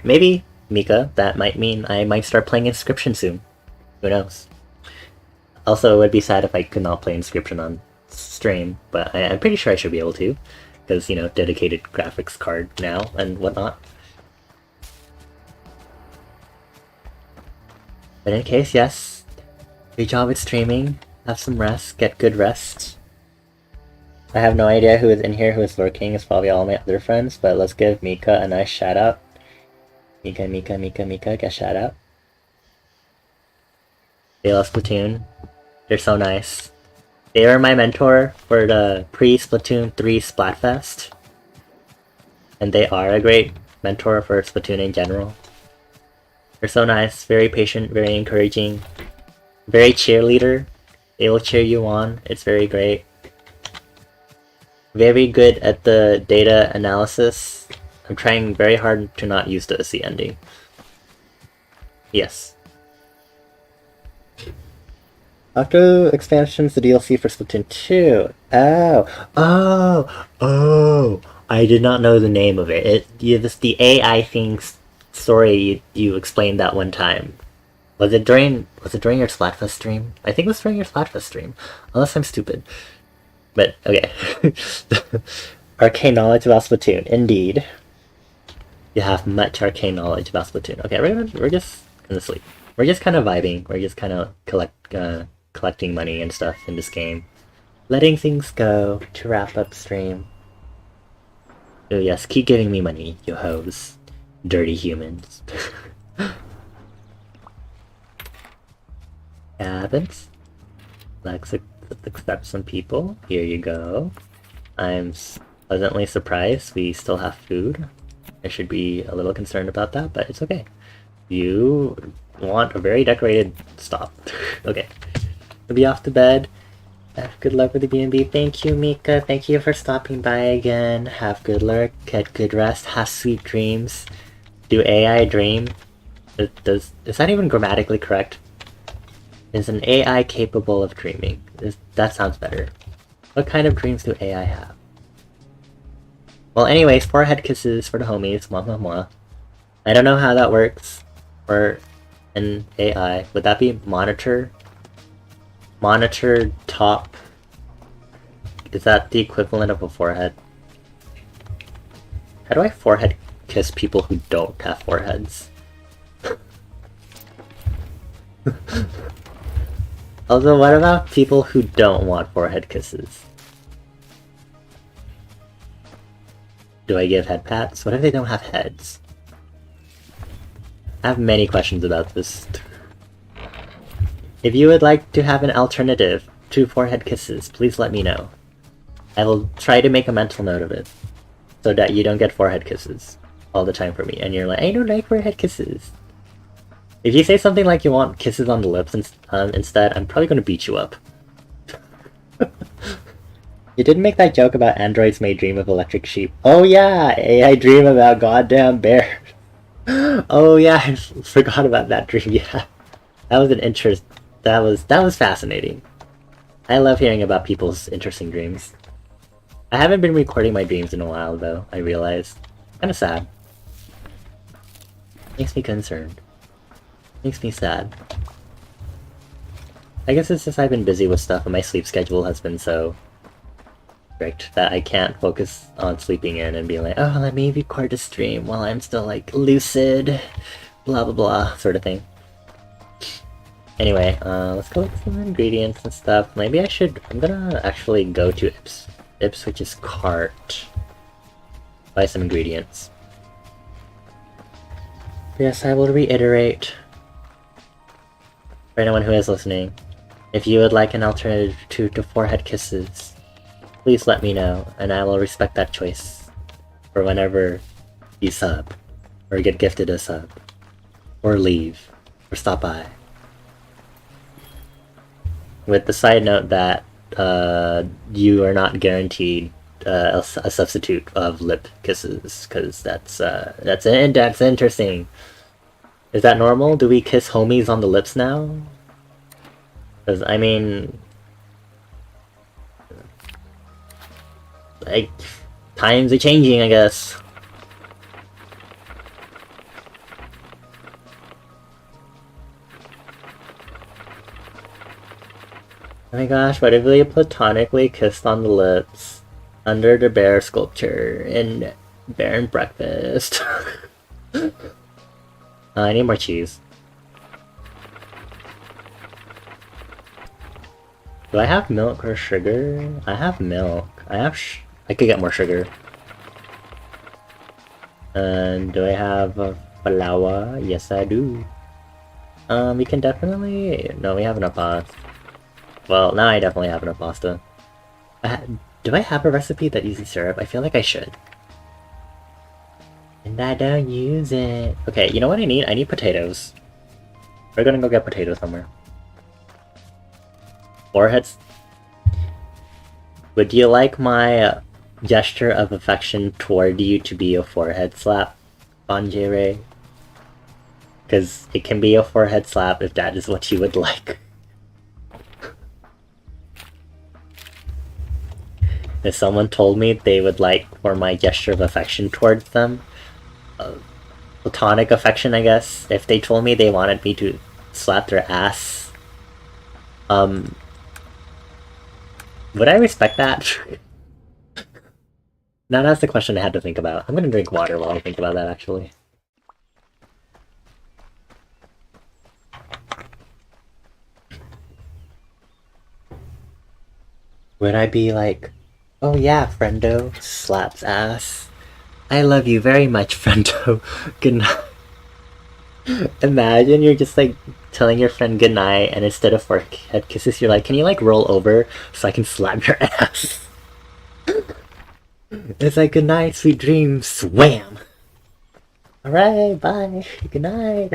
maybe, Mika, that might mean I might start playing Inscription soon. Who knows? Also, it would be sad if I could not play Inscription on stream, but I'm pretty sure I should be able to, because, you know, dedicated graphics card now and whatnot. But in case, yes, good job at streaming, have some rest, get good rest. I have no idea who is in here who is lurking, it's probably all my other friends, but let's give Mika a nice shout out. Mika, get a shout out. They love Splatoon. They're so nice. They were my mentor for the pre-Splatoon 3 Splatfest. And they are a great mentor for Splatoon in general. They're so nice, very patient, very encouraging, very cheerleader. They will cheer you on, it's very great. Very good at the data analysis. I'm trying very hard to not use the C ending. Yes. Octo expansion's the DLC for Splatoon 2. Oh! I did not know the name of it. It's the AI things story you explained that one time. Was it during your Splatfest stream? I think it was during your Splatfest stream. Unless I'm stupid. But, okay. Arcane knowledge about Splatoon. Indeed. You have much arcane knowledge about Splatoon. Okay, we're just gonna sleep. We're just kind of vibing. We're just kind of collecting money and stuff in this game. Letting things go to wrap up stream. Oh yes, keep giving me money, you hoes. Dirty humans. Happens. Let's accept some people. Here you go. I'm pleasantly surprised we still have food. I should be a little concerned about that, but it's okay. You want a very decorated stop. Okay. We'll be off to bed. Have good luck with the B&B. Thank you, Mika. Thank you for stopping by again. Have good luck. Get good rest. Have sweet dreams. Do AI dream? Is that even grammatically correct? Is an AI capable of dreaming? That sounds better. What kind of dreams do AI have? Well, anyways, forehead kisses for the homies. Mwah, mwah, mwah. I don't know how that works for an AI. Would that be monitor? Monitor top? Is that the equivalent of a forehead? How do I forehead kiss people who don't have foreheads? Also, what about people who don't want forehead kisses? Do I give head pats? What if they don't have heads? I have many questions about this. If you would like to have an alternative to forehead kisses, please let me know. I will try to make a mental note of it, so that you don't get forehead kisses all the time from me, and you're like, I don't like forehead kisses. If you say something like you want kisses on the lips instead, I'm probably going to beat you up. You didn't make that joke about androids may dream of electric sheep. Oh yeah, AI dream about goddamn bears. Oh yeah, I forgot about that dream. Yeah, that was an interest. That was fascinating. I love hearing about people's interesting dreams. I haven't been recording my dreams in a while though. I realized, kind of sad. Makes me concerned. Makes me sad. I guess it's just I've been busy with stuff and my sleep schedule has been so strict that I can't focus on sleeping in and being like, oh, let me record a stream while I'm still like lucid, blah blah blah, sort of thing. Anyway, let's go with some ingredients and stuff. Maybe I'm gonna actually go to Ipswich's cart, buy some ingredients. Yes, I will reiterate, for anyone who is listening, if you would like an alternative to forehead kisses, please let me know, and I will respect that choice for whenever you sub, or get gifted a sub, or leave, or stop by. With the side note that you are not guaranteed a substitute of lip kisses, because that's interesting. Is that normal? Do we kiss homies on the lips now? Because, I mean, like, times are changing, I guess. Oh my gosh, what if we platonically kissed on the lips under the bear sculpture in Bear and Breakfast? I need more cheese. Do I have milk or sugar? I have milk. I could get more sugar. And do I have flour? Yes, I do. We can definitely... No, we have enough pasta. Well, now I definitely have enough pasta. Do I have a recipe that uses syrup? I feel like I should. And I don't use it. Okay, you know what I need? I need potatoes. We're gonna go get potatoes somewhere. Foreheads. Would you like my gesture of affection toward you to be a forehead slap, Banjere? Because it can be a forehead slap if that is what you would like. If someone told me they would like for my gesture of affection towards them, platonic affection, I guess, if they told me they wanted me to slap their ass, would I respect that? Now that's the question I had to think about. I'm gonna drink water while I think about that, actually. Would I be like, oh yeah, friendo, slaps ass. I love you very much, friendo. Good night. Imagine you're just like telling your friend good night, and instead of forehead kisses, you're like, can you like roll over so I can slap your ass? It's like, good night, sweet dreams. Wham! Alright, bye. Good night.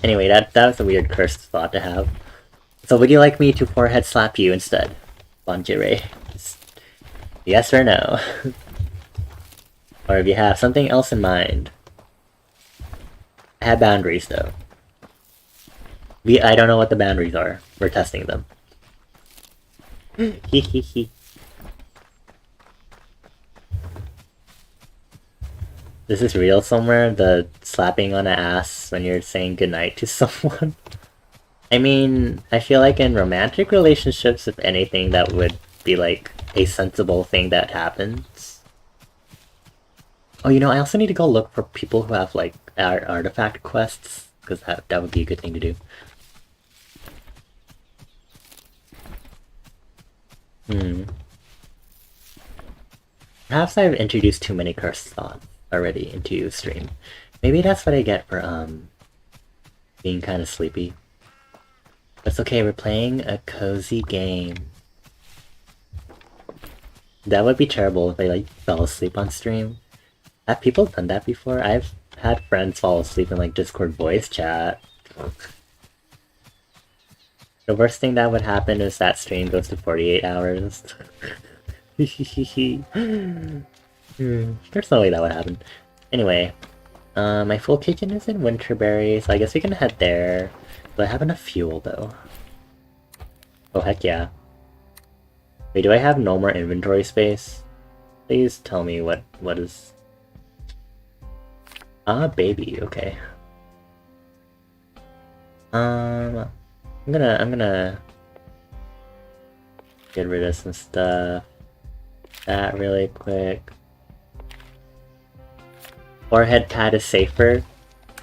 Anyway, that was a weird cursed thought to have. So would you like me to forehead slap you instead, Banjere? Yes or no? Or if you have something else in mind. I have boundaries though. I don't know what the boundaries are. We're testing them. Hee. This is real somewhere? The slapping on the ass when you're saying goodnight to someone? I mean, I feel like in romantic relationships, if anything, that would be like a sensible thing that happens. Oh, you know, I also need to go look for people who have like artifact quests, because that would be a good thing to do. Perhaps I've introduced too many cursed thoughts already into stream. Maybe that's what I get for being kind of sleepy. That's okay, we're playing a cozy game. That would be terrible if I like fell asleep on stream. Have people done that before? I've had friends fall asleep in like Discord voice chat. The worst thing that would happen is that stream goes to 48 hours. There's no way that would happen. Anyway, my full kitchen is in Winterberry, so I guess we can head there. Do I have enough fuel though? Oh heck yeah. Wait, do I have no more inventory space? Please tell me what is... Ah, baby, okay. I'm gonna get rid of some stuff. That really quick. Forehead pad is safer.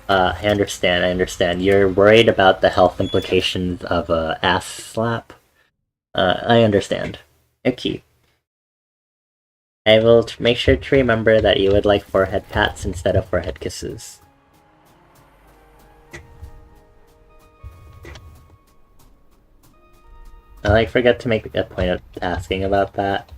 I understand. You're worried about the health implications of a ass slap. I understand. Okay. I will make sure to remember that you would like forehead pats instead of forehead kisses. I like forget to make a point of asking about that.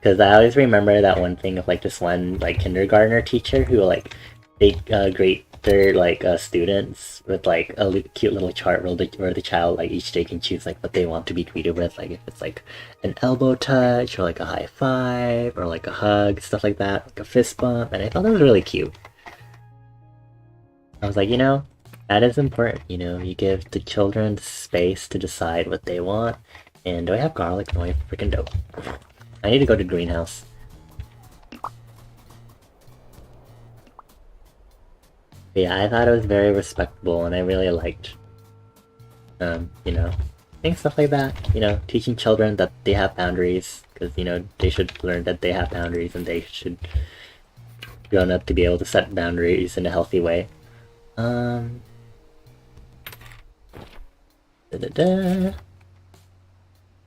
Because I always remember that one thing of like this one like kindergartner teacher who like they grade their like students with like a cute little chart where the child like each day can choose like what they want to be greeted with, like if it's like an elbow touch or like a high five or like a hug, stuff like that, like a fist bump, and I thought that was really cute. I was like, you know, that is important, you know, you give the children the space to decide what they want. And do I have garlic? No, I freaking don't. I need to go to greenhouse. But yeah, I thought it was very respectable, and I really liked, you know, things stuff like that. You know, teaching children that they have boundaries, because you know they should learn that they have boundaries, and they should grow up to be able to set boundaries in a healthy way. Da da da.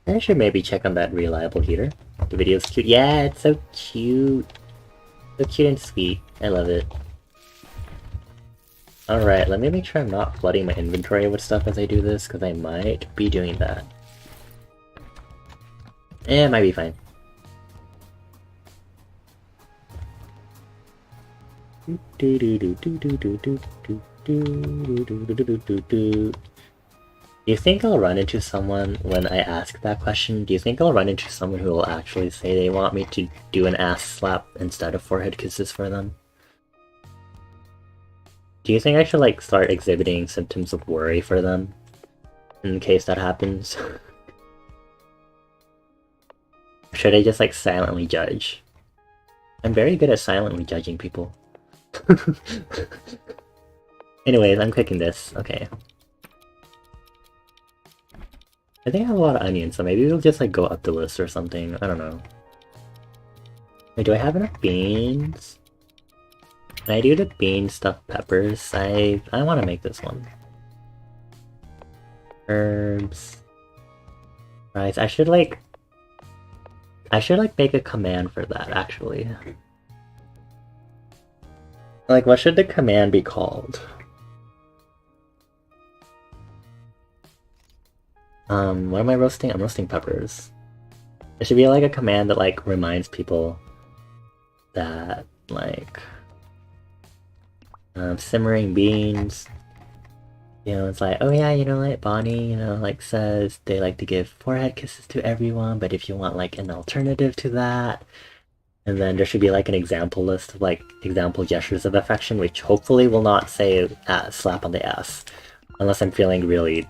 I should maybe check on that reliable heater. The video's cute. Yeah, it's so cute. So cute and sweet. I love it. Alright, let me make sure I'm not flooding my inventory with stuff as I do this, because I might be doing that. It might be fine. Do you think I'll run into someone when I ask that question? Do you think I'll run into someone who will actually say they want me to do an ass slap instead of forehead kisses for them? Do you think I should like start exhibiting symptoms of worry for them? In case that happens? Or should I just like silently judge? I'm very good at silently judging people. Anyways, I'm clicking this. Okay. I think I have a lot of onions, so maybe we'll just like go up the list or something. I don't know. Wait, do I have enough beans? Can I do the bean stuffed peppers? I want to make this one. Herbs. Rice. I should like make a command for that actually. Like, what should the command be called? What am I roasting? I'm roasting peppers. It should be like a command that like reminds people that like simmering beans. You know, it's like, oh yeah, you know, like Bonnie, you know, like says they like to give forehead kisses to everyone, but if you want like an alternative to that, and then there should be like an example list of like example gestures of affection, which hopefully will not say slap on the ass, unless I'm feeling really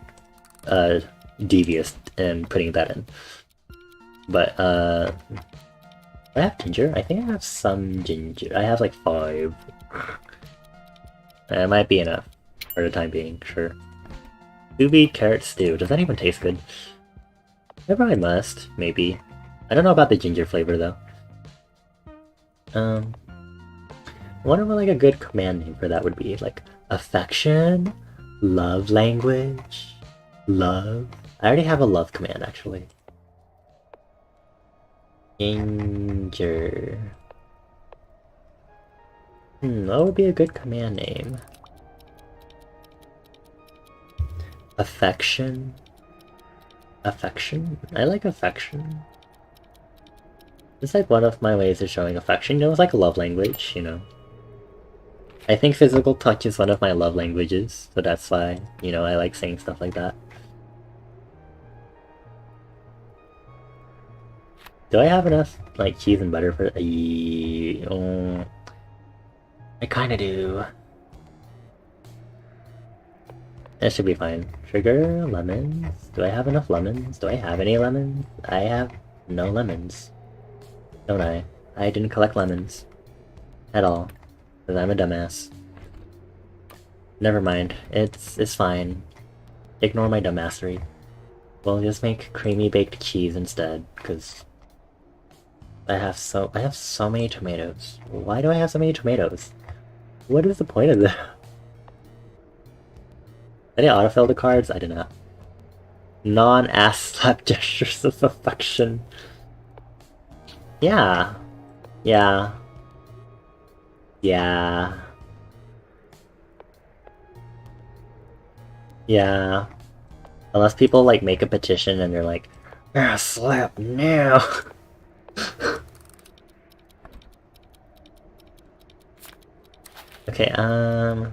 devious in putting that in. But do I have ginger? I think I have some ginger. I have like 5. It might be enough for the time being, sure. Ubi carrot stew. Does that even taste good? I probably must, maybe. I don't know about the ginger flavor though. I wonder what like a good command name for that would be. Like affection, love language, love. I already have a love command actually. Danger. What would be a good command name? Affection? Affection? I like affection. It's like one of my ways of showing affection. You know, it's like a love language, you know. I think physical touch is one of my love languages, so that's why, you know, I like saying stuff like that. Do I have enough, like, cheese and butter for... I kinda do. That should be fine. Sugar, lemons. Do I have enough lemons? Do I have any lemons? I have no lemons. Don't I? I didn't collect lemons. At all. Because I'm a dumbass. Never mind. It's fine. Ignore my dumbassery. We'll just make creamy baked cheese instead, because I have so many tomatoes. Why do I have so many tomatoes? What is the point of this? Did I autofill the cards? I did not. Non-ass slap gestures of affection. Yeah. Yeah. Yeah. Yeah. Unless people like make a petition and they're like, ass slap now. Okay, I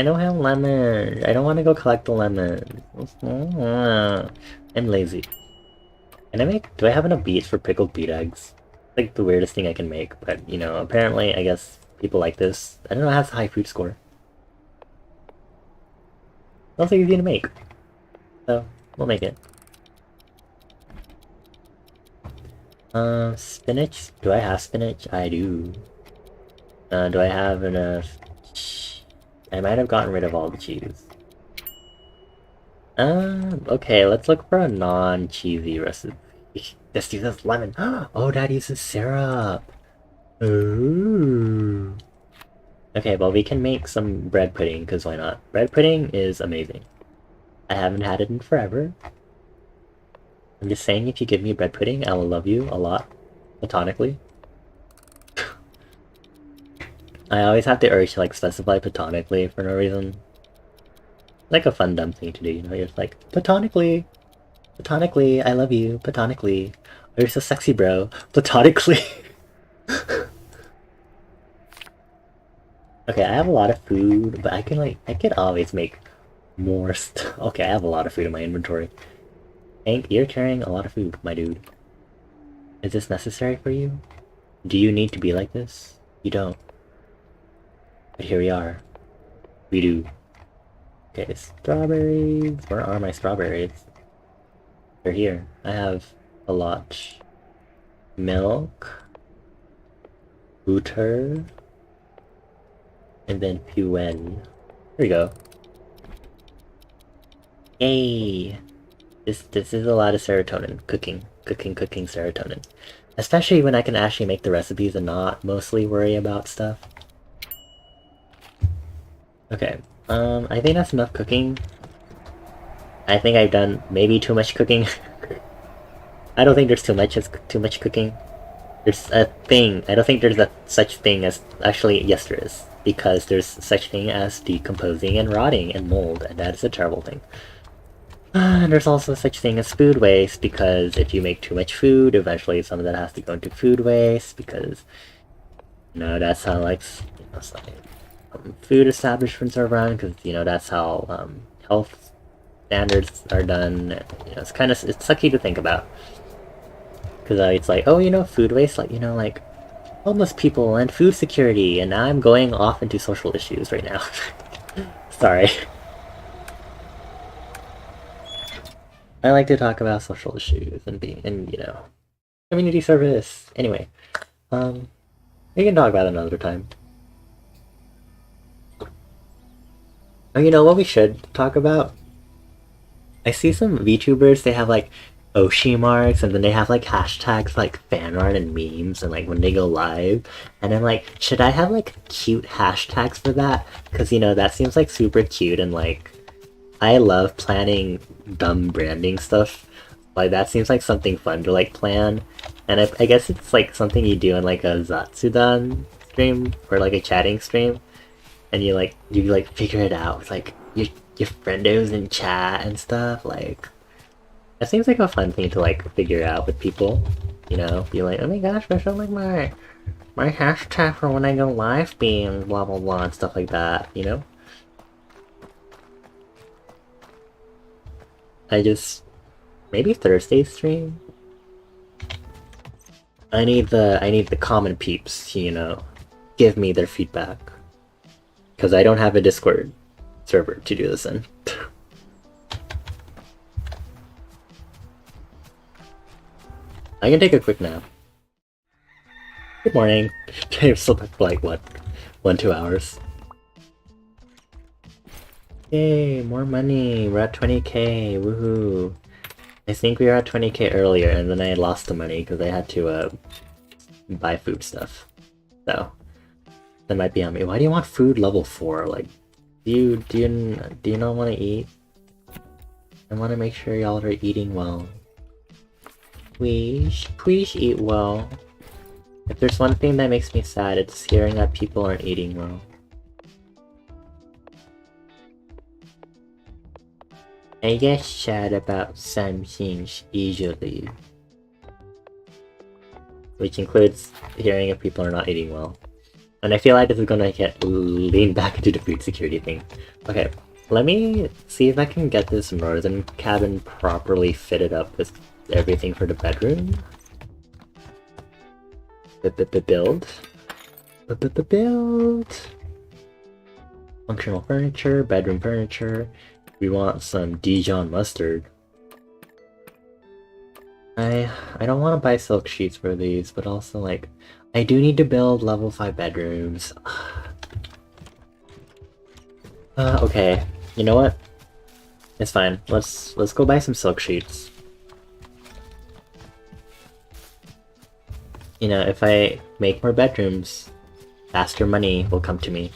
don't have lemons. I don't want to go collect the lemons. I'm lazy. Can I make... Do I have enough beets for pickled beet eggs? Like the weirdest thing I can make, but you know, apparently I guess people like this. I don't know, it has a high food score. Also easy to make. So, we'll make it. Spinach? Do I have spinach? I do. Do I have enough... I might have gotten rid of all the cheese. Okay, let's look for a non-cheesy recipe. This uses lemon. Oh, that uses syrup. Ooh. Okay, well we can make some bread pudding, because why not? Bread pudding is amazing. I haven't had it in forever. I'm just saying, if you give me bread pudding, I will love you a lot. Platonically. I always have the urge to like specify platonically for no reason. Like a fun dumb thing to do, you know, you're just like, platonically! Platonically, I love you, platonically. Oh, you're so sexy, bro. Platonically! Okay, I have a lot of food, but I could always make more stuff. Okay, I have a lot of food in my inventory. Hank, you're carrying a lot of food, my dude. Is this necessary for you? Do you need to be like this? You don't. But here we are. We do. Okay, strawberries. Where are my strawberries? They're here. I have a lot. Milk. Butter. And then Puen. There we go. Yay! This is a lot of serotonin. Cooking serotonin. Especially when I can actually make the recipes and not mostly worry about stuff. Okay, I think that's enough cooking. I think I've done maybe too much cooking. I don't think there's too much cooking. There's a thing. I don't think there's a such thing as... Actually, yes there is. Because there's such thing as decomposing and rotting and mold, and that is a terrible thing. And there's also such thing as food waste, because if you make too much food, eventually some of that has to go into food waste, because... You know, that's how, like... You know, food establishments are run, because, you know, that's how, health standards are done. You know, it's kind of... It's sucky to think about. Because it's like, oh, you know, food waste, like, you know, like, homeless people and food security, and now I'm going off into social issues right now. Sorry. I like to talk about social issues and you know, community service. Anyway, we can talk about it another time. Oh, you know what we should talk about? I see some VTubers, they have like Oshi marks, and then they have like hashtags like fan art and memes, and like when they go live, and I'm like, should I have like cute hashtags for that? Because, you know, that seems like super cute, and like I love planning dumb branding stuff. Like that seems like something fun to like plan, and I guess it's like something you do in like a Zatsudan stream or like a chatting stream, and you figure it out with like your friendos in chat and stuff. Like that seems like a fun thing to like figure out with people. You know, be like, oh my gosh, I should like my hashtag for when I go live beam, blah blah blah, and stuff like that. You know. I just maybe Thursday stream. I need the common peeps, you know, give me their feedback. Because I don't have a Discord server to do this in. I can take a quick nap. Good morning. I've slept for like what? 1-2 hours. Yay, more money. We're at 20k. Woohoo. I think we were at 20k earlier and then I lost the money because I had to buy food stuff. So that might be on me. Why do you want food level 4? Like, do you not want to eat? I want to make sure y'all are eating well. Please eat well. If there's one thing that makes me sad, it's hearing that people aren't eating well. I get sad about some things easily. Which includes hearing if people are not eating well. And I feel like this is gonna get lean back into the food security thing. Okay, let me see if I can get this northern cabin properly fitted up with everything for the bedroom. Build. Functional furniture, bedroom furniture. We want some Dijon mustard. I don't want to buy silk sheets for these, but also like I do need to build level 5 bedrooms. Okay. You know what? It's fine. Let's go buy some silk sheets. You know, if I make more bedrooms, faster money will come to me.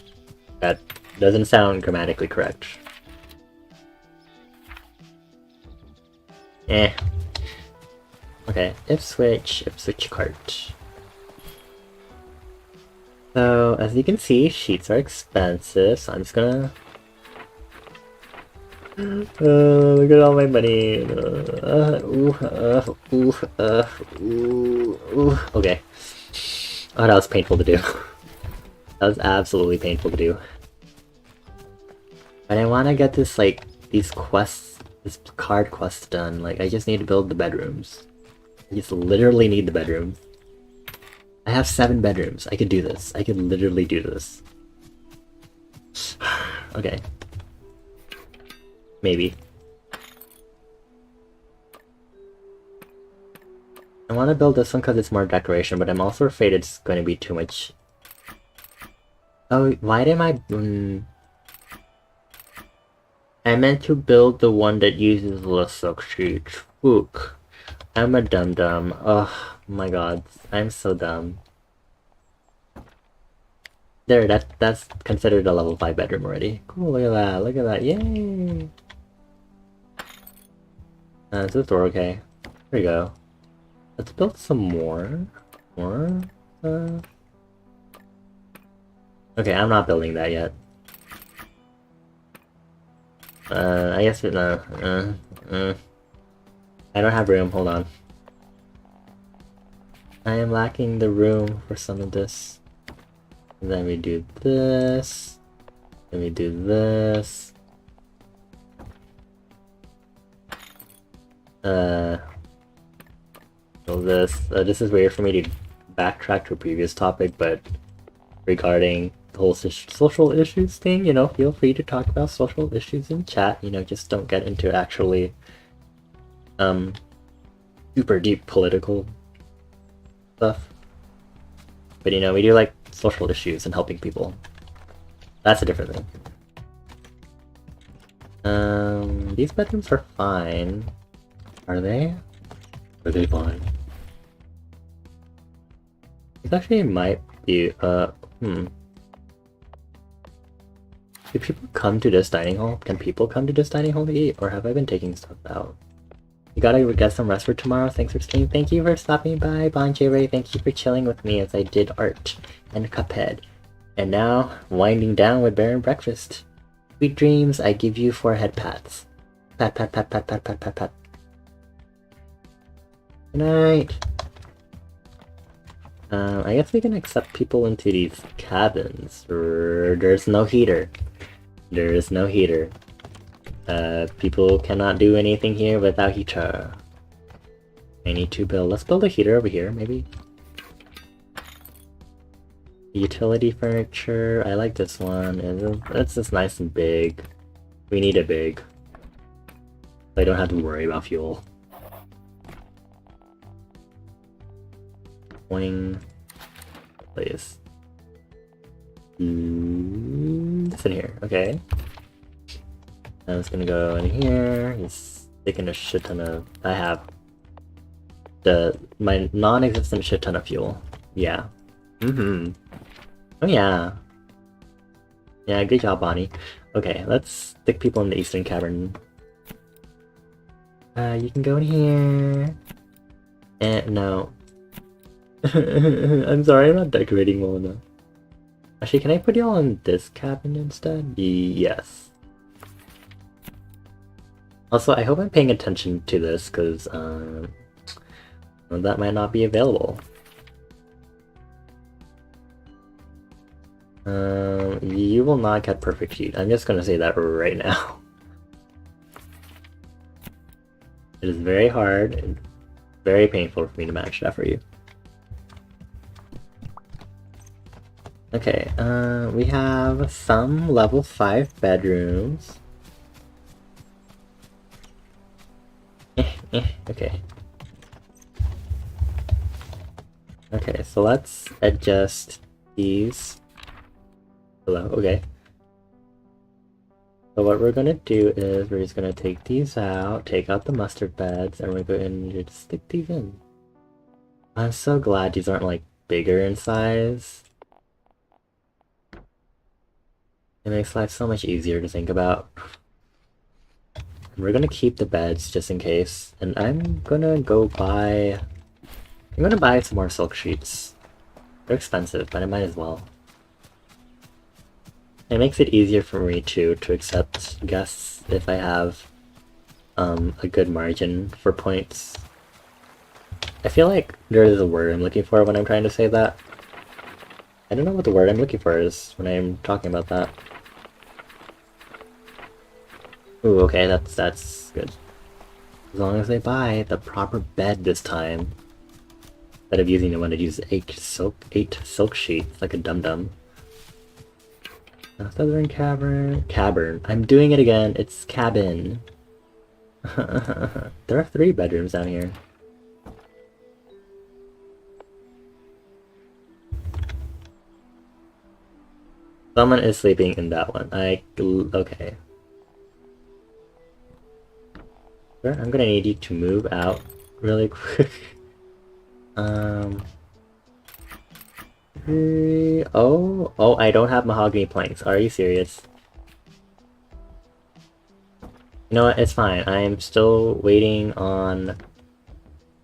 That doesn't sound grammatically correct. Eh. Okay, if switch cart. So, as you can see, sheets are expensive, so I'm just gonna... look at all my money. Okay. Oh, that was painful to do. That was absolutely painful to do. But I wanna get this, like, these quests, this card quest done. Like, I just need to build the bedrooms. I just literally need the bedrooms. I have 7 bedrooms. I could do this. I could literally do this. Okay. Maybe. I want to build this one because it's more decoration, but I'm also afraid it's going to be too much. Oh, why did I... I meant to build the one that uses the silk sheet. Fook. I'm a dum-dum. Oh my god. I'm so dumb. There, that's considered a level 5 bedroom already. Cool, look at that, yay! Is this door okay? There we go. Let's build some more. Okay, I'm not building that yet. I guess it, I don't have room, hold on. I am lacking the room for some of this. And then we do this. Then we do this. So this is weird for me to backtrack to a previous topic, but regarding the whole social issues thing, you know, feel free to talk about social issues in chat, you know, just don't get into actually super deep political stuff. But you know, we do like social issues and helping people. That's a different thing. These bedrooms are fine. Are they? Are they fine? This actually might be, Do people come to this dining hall? Can people come to this dining hall to eat? Or have I been taking stuff out? You gotta get some rest for tomorrow. Thanks for streaming. Thank you for stopping by, Bonjay Ray. Thank you for chilling with me as I did art and Cuphead. And now, winding down with Bear and Breakfast. Sweet dreams, I give you 4 head pats. Pat, pat, pat, pat, pat, pat, pat, pat. Good night. I guess we can accept people into these cabins. There's no heater. There is no heater. People cannot do anything here without heater. I need to build. Let's build a heater over here, maybe. Utility furniture. I like this one. It's just nice and big. We need it big. So I don't have to worry about fuel. Wing. Please. It's in here. Okay. I'm just gonna go in here. He's taking a shit ton of. I have my non-existent shit ton of fuel. Yeah. Oh yeah. Yeah, good job, Bonnie. Okay, let's stick people in the Eastern Cavern. You can go in here. And no. I'm sorry, I'm not decorating well enough. Actually, can I put y'all in this cabin instead? Yes. Also, I hope I'm paying attention to this, because that might not be available. You will not get perfect heat. I'm just gonna say that right now. It is very hard and very painful for me to manage that for you. Okay, we have some level 5 bedrooms. Okay. Okay, so let's adjust these. Hello, okay. So what we're gonna do is we're just gonna take these out, take out the mustard beds, and we're going to just stick these in. I'm so glad these aren't like bigger in size. It makes life so much easier to think about. And we're gonna keep the beds just in case, and I'm gonna buy some more silk sheets. They're expensive, but I might as well. It makes it easier for me to accept guests if I have a good margin for points. I feel like there is a word I'm looking for when I'm trying to say that. I don't know what the word I'm looking for is when I'm talking about that. Ooh, okay, that's good. As long as they buy the proper bed this time. Instead of using the one that uses 8 silk sheets like a dum-dum. Southern Cavern. I'm doing it again. It's cabin. There are 3 bedrooms down here. Someone is sleeping in that one. Okay. Sure, I'm gonna need you to move out really quick. Oh, I don't have mahogany planks. Are you serious? You know what? It's fine. I am still waiting on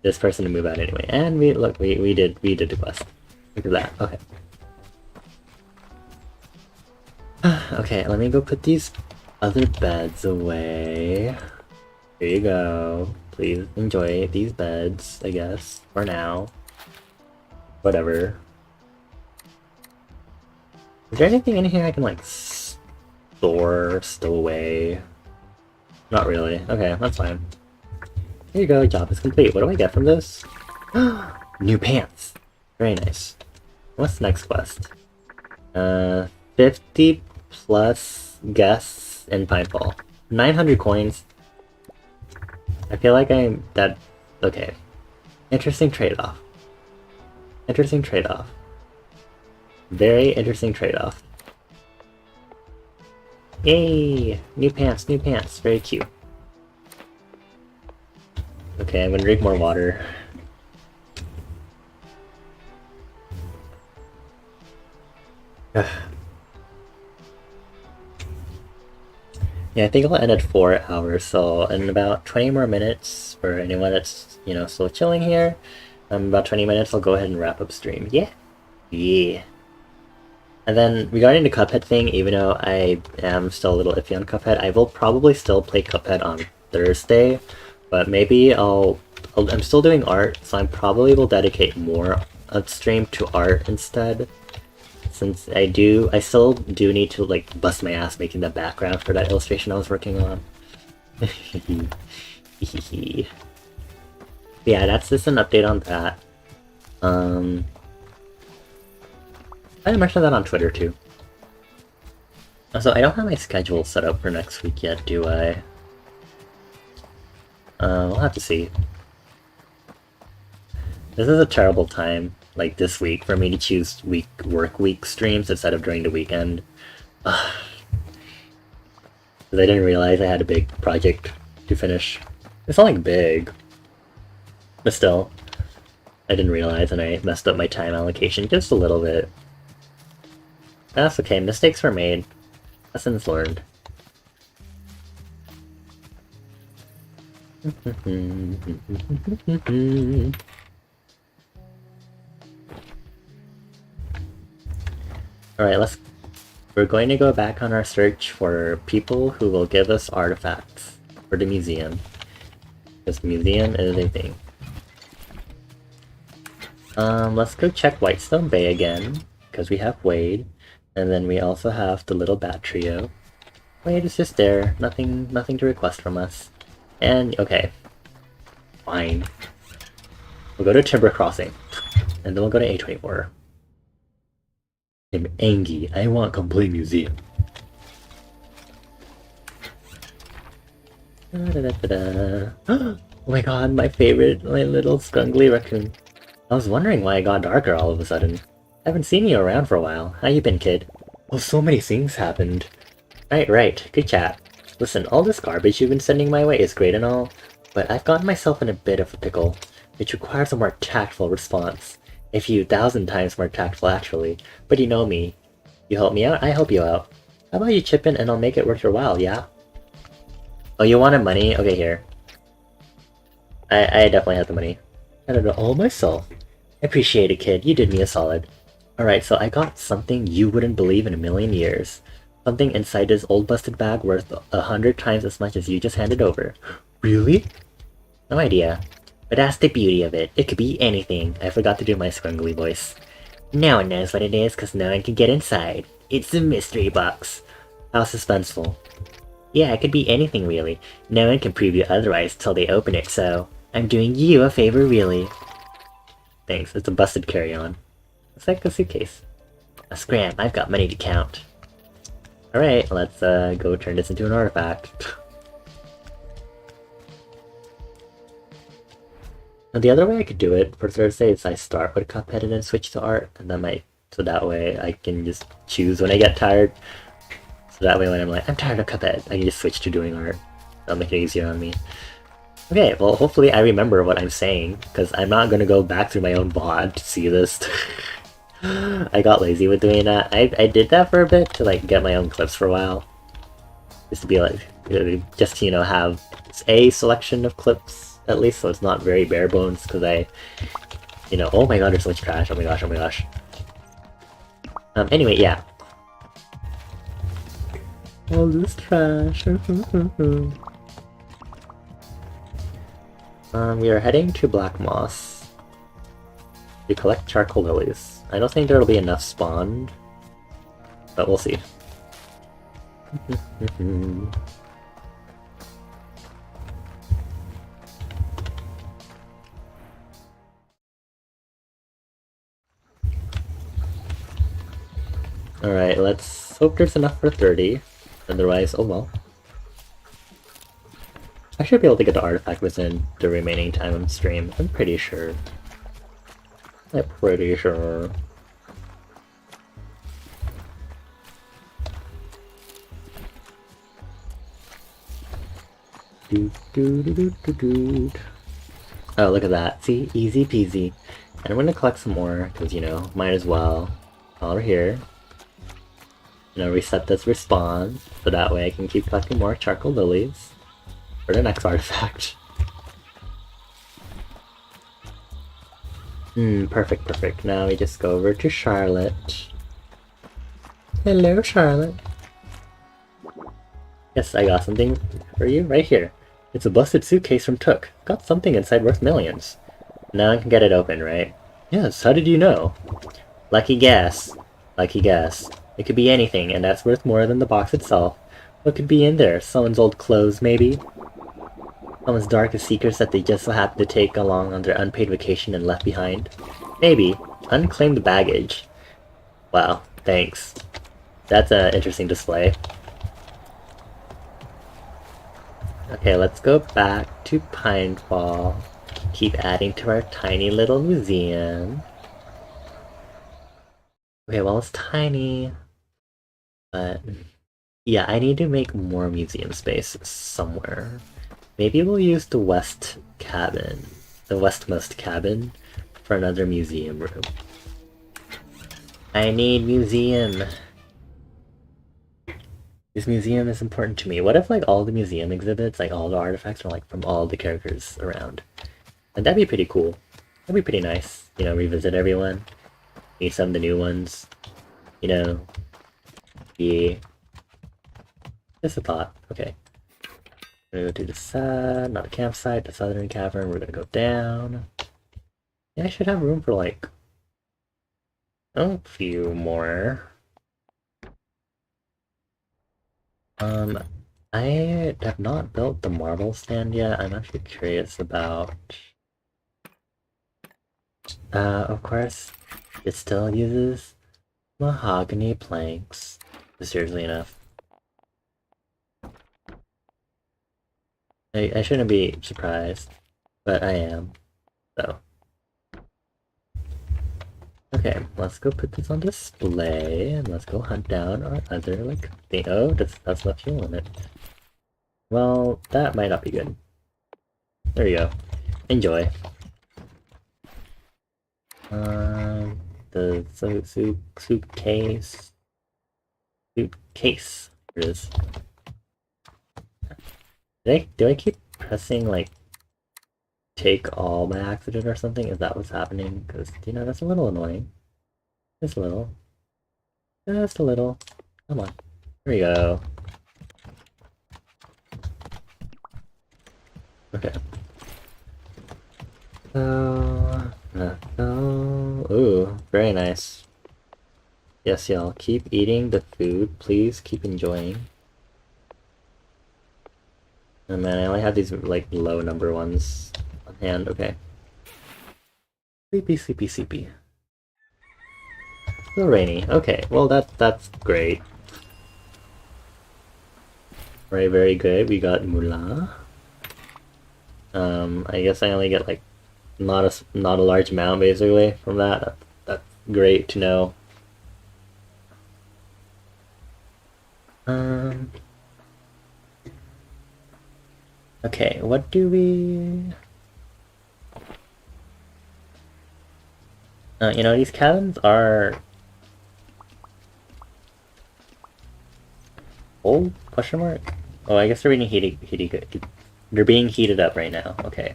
this person to move out anyway. And we did the quest. Look at that. Okay. Okay, let me go put these other beds away. Here you go. Please enjoy these beds, I guess, for now. Whatever. Is there anything in here I can, like, stow away? Not really. Okay, that's fine. Here you go, job is complete. What do I get from this? New pants! Very nice. What's the next quest? 50 plus guests in Pinefall. 900 coins. I feel like okay. Interesting trade-off. Interesting trade-off. Very interesting trade-off. Yay! New pants, new pants. Very cute. Okay, I'm gonna drink more water. Yeah, I think I'll end at 4 hours, so in about 20 more minutes, for anyone that's, you know, still chilling here, about 20 minutes I'll go ahead and wrap up stream. Yeah? Yeah. And then, regarding the Cuphead thing, even though I am still a little iffy on Cuphead, I will probably still play Cuphead on Thursday, but maybe I'm still doing art, so I probably will dedicate more of stream to art instead. Since I still do need to like bust my ass making the background for that illustration I was working on. Yeah, that's just an update on that. I mentioned that on Twitter too. So I don't have my schedule set up for next week yet, do I? We'll have to see. This is a terrible time, like this week, for me to choose work week streams instead of during the weekend. Because I didn't realize I had a big project to finish. It's not like big, but still, I didn't realize and I messed up my time allocation just a little bit. That's okay, mistakes were made. Lessons learned. Alright, we're going to go back on our search for people who will give us artifacts for the museum. This museum is a thing. Let's go check Whitestone Bay again, because we have Wade. And then we also have the little bat trio. Wade is just there, nothing to request from us. And, okay. Fine. We'll go to Timber Crossing. And then we'll go to A24. I'm Angie, I want complete museum. Oh my god, my little scrunkly raccoon. I was wondering why it got darker all of a sudden. I haven't seen you around for a while. How you been, kid? Oh, so many things happened. Right. Good chat. Listen, all this garbage you've been sending my way is great and all, but I've gotten myself in a bit of a pickle, which requires a more tactful response. A few thousand times more tactful, actually. But you know me. You help me out, I help you out. How about you chip in and I'll make it worth your while, yeah? Oh, you wanted money? Okay, here. I definitely have the money. I did it all myself. I appreciate it, kid. You did me a solid. Alright, so I got something you wouldn't believe in a million years. Something inside this old busted bag worth 100 times as much as you just handed over. Really? No idea. But that's the beauty of it. It could be anything. I forgot to do my scrungly voice. No one knows what it is because no one can get inside. It's a mystery box. How suspenseful. Yeah, it could be anything really. No one can prove you otherwise till they open it, so I'm doing you a favor really. Thanks, it's a busted carry-on. It's like a suitcase. A scram, I've got money to count. Alright, let's go turn this into an artifact. Now the other way I could do it for Thursday is I start with Cuphead and then switch to art, and then so that way I can just choose when I get tired. So that way when I'm like, I'm tired of Cuphead, I can just switch to doing art. That'll make it easier on me. Okay, well hopefully I remember what I'm saying, because I'm not gonna go back through my own VOD to see this. I got lazy with doing that. I did that for a bit to like get my own clips for a while. Just to be like, just to, you know, have a selection of clips at least, so it's not very bare bones, because oh my god, there's so much trash, oh my gosh. Anyway, yeah. All this trash. We are heading to Black Moss to collect charcoal lilies. I don't think there'll be enough spawned, but we'll see. Alright, let's hope there's enough for 30. Otherwise, oh well. I should be able to get the artifact within the remaining time on stream. I'm pretty sure. Oh, look at that. See? Easy peasy. And I'm gonna collect some more, because, might as well. While we're here. reset this respawn, so that way I can keep collecting more charcoal lilies for the next artifact. Perfect, perfect. Now we just go over to Charlotte. Hello, Charlotte. Yes, I got something for you right here. It's a busted suitcase from Took. Got something inside worth millions. Now I can get it open, right? Yes, how did you know? Lucky guess. Lucky guess. It could be anything, and that's worth more than the box itself. What could be in there? Someone's old clothes, maybe? Someone's darkest secrets that they just so happened to take along on their unpaid vacation and left behind? Maybe. Unclaimed baggage. Wow, thanks. That's an interesting display. Okay, let's go back to Pinefall. Keep adding to our tiny little museum. Okay, well, it's tiny, but yeah, I need to make more museum space somewhere. Maybe we'll use the west cabin, the westmost cabin, for another museum room. I need museum. This museum is important to me. What if like all the museum exhibits, like all the artifacts are like from all the characters around? And that'd be pretty cool. That'd be pretty nice. You know, revisit everyone. Meet some of the new ones. You know. Be just a thought. Okay. We're gonna go to the side, not a campsite, the southern cavern. We're gonna go down. Yeah, I should have room for like a few more. I have not built the marble stand yet. I'm actually curious about. Of course, it still uses mahogany planks. Seriously enough. I shouldn't be surprised, but I am. So. Okay, let's go put this on display, and let's go hunt down our other, like, thing. Oh, that's not fuel in it. Well, that might not be good. There you go. Enjoy. The suitcase. Suitcase. Here it is. Do I keep pressing, like, take all by accident or something? Is that what's happening? Because, you know, that's a little annoying. Just a little. Just a little. Come on. Here we go. Okay. Ooh, very nice. Yes, y'all. Keep eating the food. Please keep enjoying. Oh man, I only have these, like, low number ones on hand. Okay. Sleepy, sleepy, sleepy. Still rainy. Okay, well, that's great. Very, very good. We got Mula. I guess I only get, like, not a large amount, basically, from that. That's great to know. Okay, what do we... you know, these cabins are... old? Question mark? Oh, I guess they're being they're being heated up right now. Okay.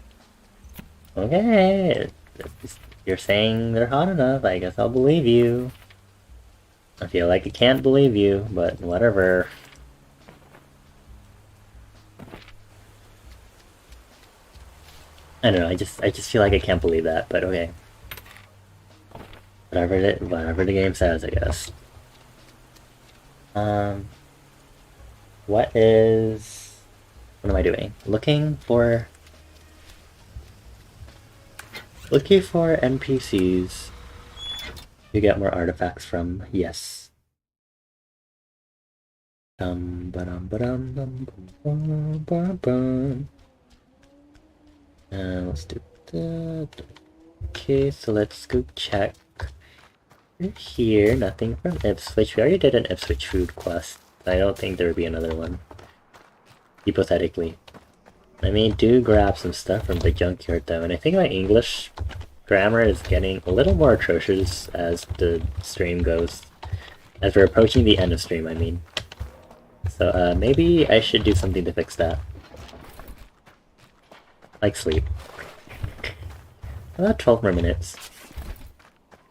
Okay. You're saying they're hot enough. I guess I'll believe you. I feel like I can't believe you, but whatever. I don't know. I just feel like I can't believe that. But okay. Whatever the game says, I guess. What am I doing? Looking for NPCs you get more artifacts from. Yes. Let's do that. Okay, so let's go check here. Nothing from Ipswich. We already did an Ipswich food quest. I don't think there would be another one. Hypothetically. I mean, do grab some stuff from the junkyard though, and I think my English grammar is getting a little more atrocious as the stream goes. As we're approaching the end of stream, I mean. So, maybe I should do something to fix that. Like sleep. About 12 more minutes.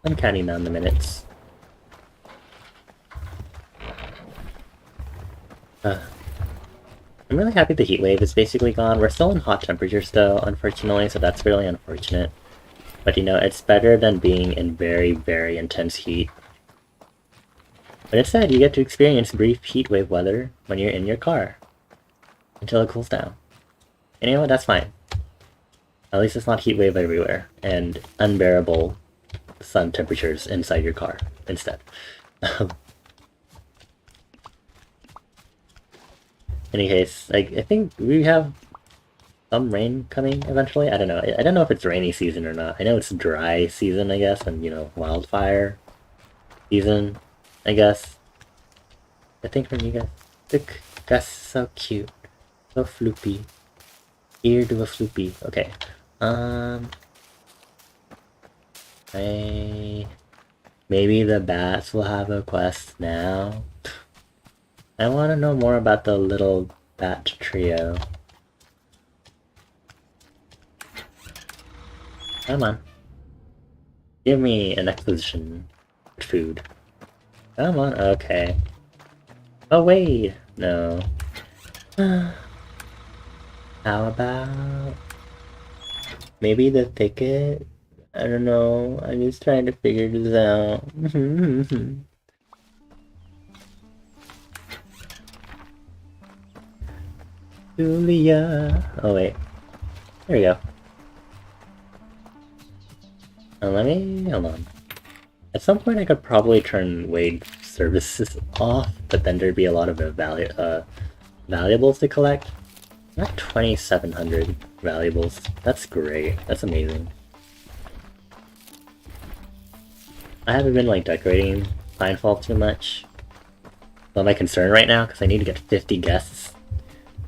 I'm counting down the minutes. I'm really happy the heat wave is basically gone. We're still in hot temperatures though, unfortunately, so that's really unfortunate. But you know, it's better than being in very, very intense heat. But instead, you get to experience brief heat wave weather when you're in your car. Until it cools down. And you know what, that's fine. At least it's not heat wave everywhere, and unbearable sun temperatures inside your car instead. Any case, like, I think we have some rain coming eventually. I don't know. I don't know if it's rainy season or not. I know it's dry season, I guess, and, you know, wildfire season, I guess. I think from you guys. Look, that's so cute. So floopy. Ear to a floopy. Okay. Maybe the bats will have a quest now. I want to know more about the little bat trio. Come on. Give me an exposition. Food. Come on, okay. Oh wait! No. How about... maybe the thicket? I don't know. I'm just trying to figure this out. Julia. Oh wait. There we go. Hold on. At some point I could probably turn Wade services off, but then there'd be a lot of valuables to collect. Not 2,700 valuables. That's great. That's amazing. I haven't been like decorating Pinefall too much. Not my concern right now, because I need to get 50 guests.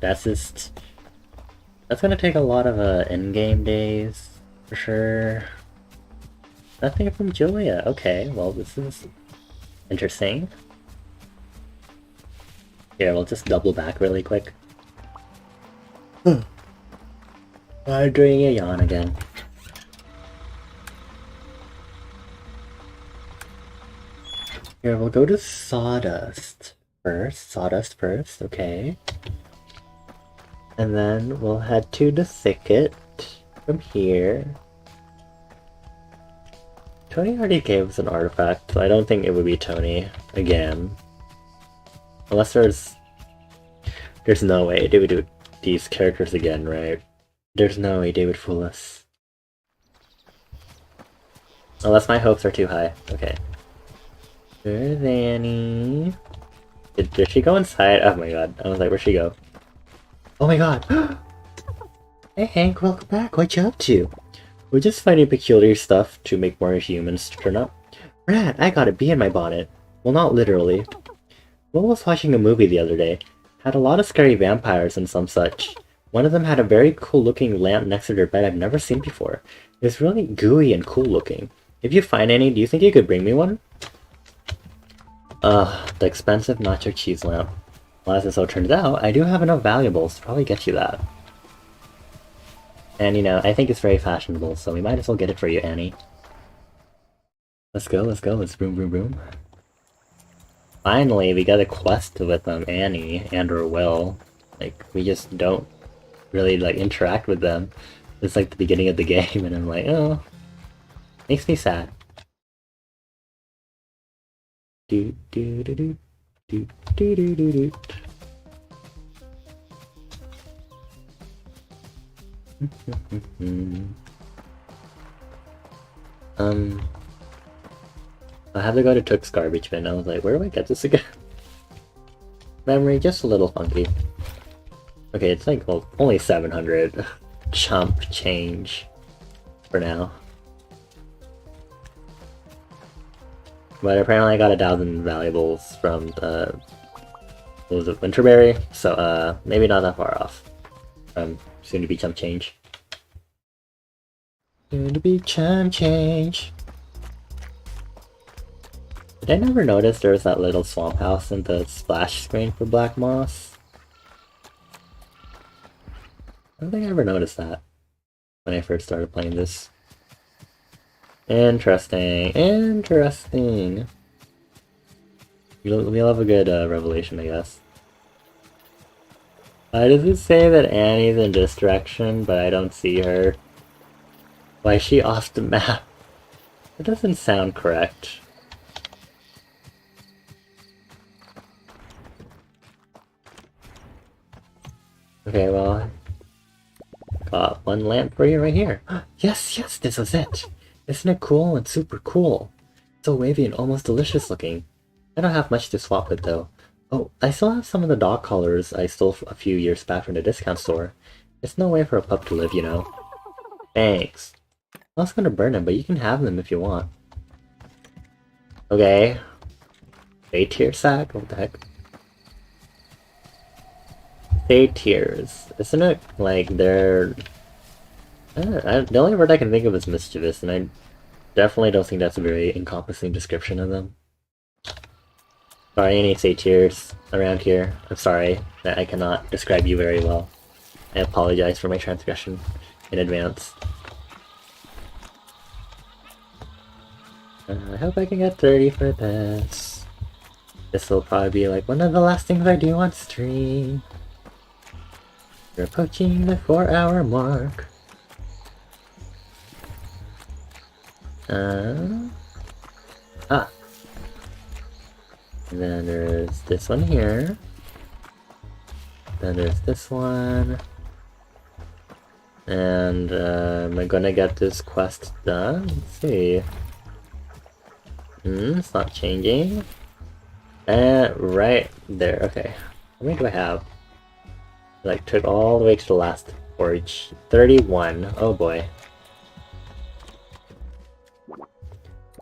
That's gonna take a lot of in-game days, for sure. Nothing from Julia. Okay, well this is interesting. Here, we'll just double back really quick. Doing a yawn again. Here, we'll go to Sawdust first, okay. And then we'll head to the thicket from here. Tony already gave us an artifact, so I don't think it would be Tony again. Unless there's no way they would do these characters again, right? There's no way they would fool us. Unless my hopes are too high. Okay. There's Annie. Did she go inside? Oh my god. I was like, where'd she go? Oh my god! Hey Hank, welcome back. What you up to? We're just finding peculiar stuff to make more humans turn up. Brad, I got a bee in my bonnet. Well, not literally. Will was watching a movie the other day. Had a lot of scary vampires and some such. One of them had a very cool looking lamp next to their bed I've never seen before. It was really gooey and cool looking. If you find any, do you think you could bring me one? The expensive nacho cheese lamp. Well, as it so turns out, I do have enough valuables to probably get you that. And you know, I think it's very fashionable, so we might as well get it for you, Annie. Let's go, let's boom boom boom. Finally, we got a quest with Annie and or Will. Like, we just don't really like interact with them. It's like the beginning of the game, and I'm like, oh, makes me sad. Do do do do do do do do do. I have to go to Took's garbage bin. I was like, where do I get this again? Memory, just a little funky. Okay, it's like, well, only 700 chump change for now. But apparently I got 1,000 valuables from, what was it, Winterberry? So, maybe not that far off. Soon to be chump change. Soon to be chump change. Did I never notice there was that little swamp house in the splash screen for Black Moss? I don't think I ever noticed that when I first started playing this. Interesting, interesting. We'll have a good revelation, I guess. Does it say that Annie's in this direction, but I don't see her? Why is she off the map? That doesn't sound correct. Okay, well, got one lamp for you right here. Yes, yes, this was it. Isn't it cool and super cool? So wavy and almost delicious looking. I don't have much to swap with though. Oh, I still have some of the dog collars I stole a few years back from the discount store. There's no way for a pup to live, you know. Thanks. I was gonna burn them, but you can have them if you want. Okay. Say tier sack? What the heck? Say tiers. Isn't it like they're... the only word I can think of is mischievous, and I definitely don't think that's a very encompassing description of them. Sorry, any satyrs around here. I'm sorry that I cannot describe you very well. I apologize for my transgression in advance. I hope I can get 30 for this. This will probably be like one of the last things I do on stream. We're approaching the 4-hour mark. And then there's this one here. Then there's this one. And am I gonna get this quest done? Let's see. It's not changing. Right there. Okay. How many do I have? Like, took all the way to the last forge. 31. Oh boy.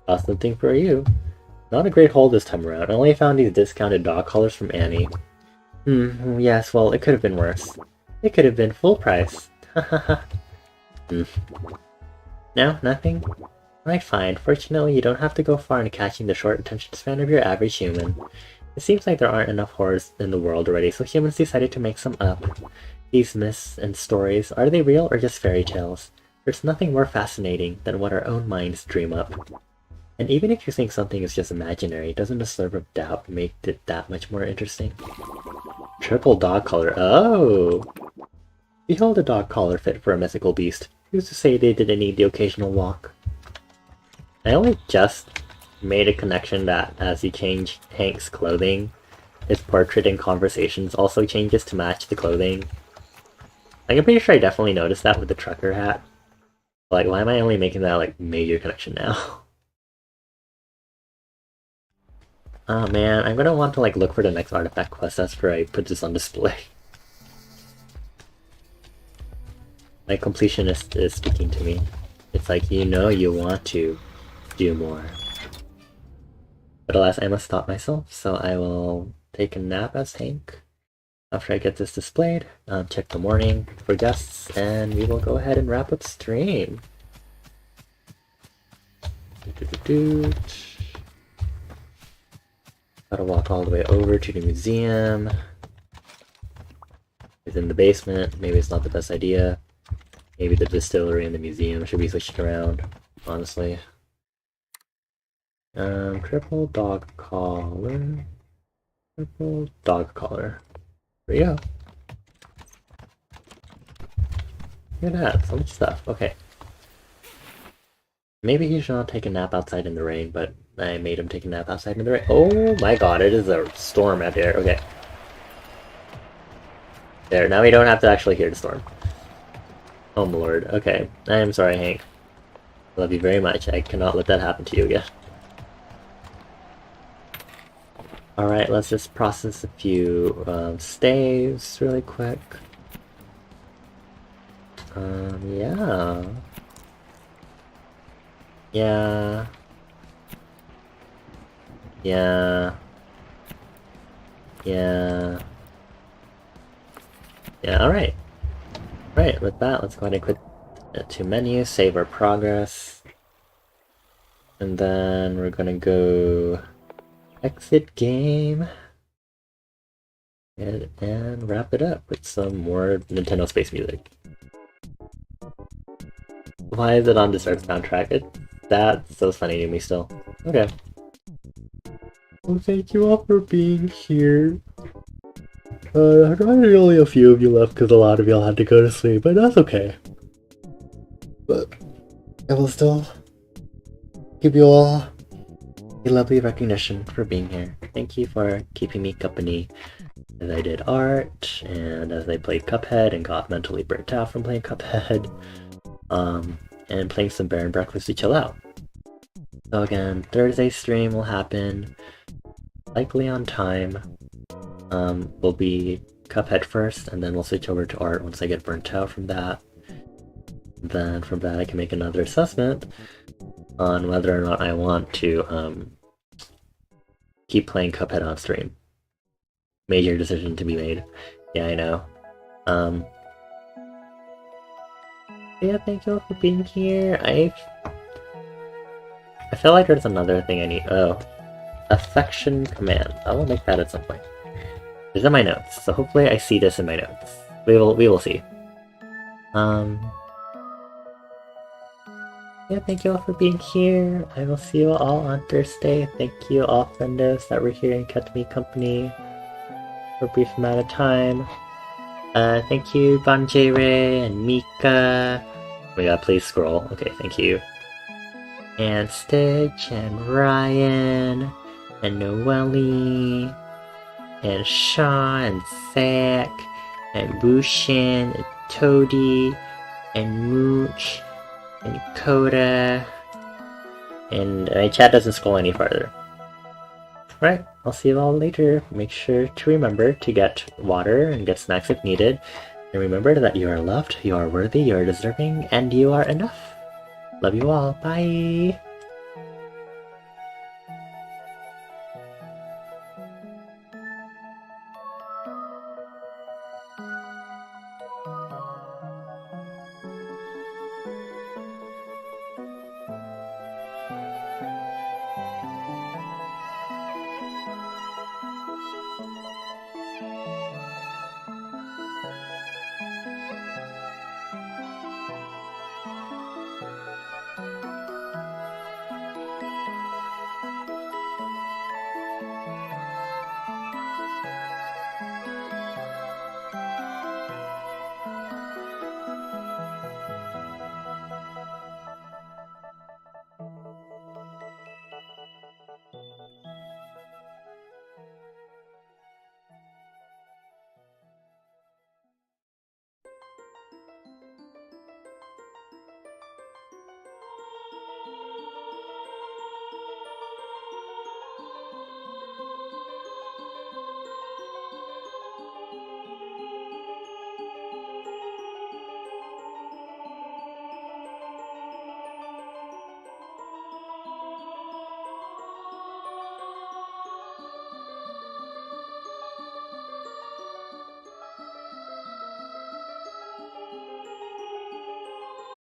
Got something for you. Not a great haul this time around. I only found these discounted dog collars from Annie. Yes, well, it could have been worse. It could have been full price. No, nothing? Right, fine. Fortunately, you don't have to go far in catching the short attention span of your average human. It seems like there aren't enough horrors in the world already, so humans decided to make some up. These myths and stories, are they real or just fairy tales? There's nothing more fascinating than what our own minds dream up. And even if you think something is just imaginary, doesn't a sliver of doubt make it that much more interesting? Triple dog collar. Oh! Behold a dog collar fit for a mythical beast. Who's to say they didn't need the occasional walk? I only just made a connection that as you change Hank's clothing, his portrait and conversations also changes to match the clothing. Like, I'm pretty sure I definitely noticed that with the trucker hat. Like, why am I only making that, like, major connection now? Oh man, I'm gonna want to like look for the next artifact quest after I put this on display. My completionist is speaking to me. It's like, you know you want to do more. But alas, I must stop myself, so I will take a nap as Hank. After I get this displayed, check the morning for guests, and we will go ahead and wrap up stream. Gotta walk all the way over to the museum. It's in the basement. Maybe it's not the best idea. Maybe the distillery and the museum should be switched around, honestly. Triple dog collar. Triple dog collar. There you go. Look at that, so much stuff. Okay. Maybe he should not take a nap outside in the rain, but I made him take a nap outside in the rain. Oh my god, it is a storm out here. Okay. There, now we don't have to actually hear the storm. Oh my lord. Okay. I am sorry, Hank. I love you very much. I cannot let that happen to you again. Alright, let's just process a few staves really quick. Yeah. Yeah. Yeah. Yeah. Yeah, alright. Right, with that, let's go ahead and quit to menu, save our progress. And then we're gonna go exit game. And wrap it up with some more Nintendo Space music. Why is it on this Earth soundtrack? That's so funny to me still. Okay. Well, thank you all for being here. Only a few of you left because a lot of y'all had to go to sleep, but that's okay. But I will still give you all a lovely recognition for being here. Thank you for keeping me company as I did art, and as I played Cuphead and got mentally burnt out from playing Cuphead, and playing some Bear and Breakfast to chill out. So again, Thursday's stream will happen, likely on time. Will be Cuphead first, and then we'll switch over to art once I get burnt out from that. Then from that I can make another assessment on whether or not I want to keep playing Cuphead on stream. Major decision to be made. Yeah, I know. Yeah, thank you all for being here. I feel like there's another thing I need. Oh. Affection command. I will make that at some point. It's in my notes, so hopefully I see this in my notes. We will see. Yeah, thank you all for being here. I will see you all on Thursday. Thank you all friendos that were here and kept me company for a brief amount of time. Thank you Banjere and Mika. Oh my god, please scroll. Okay, thank you. And Stitch and Ryan and Noelle and Sean and Zach and Bushin and Toady and Mooch and Coda, and my chat doesn't scroll any farther. Right, I'll see you all later. Make sure to remember to get water and get snacks if needed. And remember that you are loved, you are worthy, you are deserving, and you are enough. Love you all. Bye!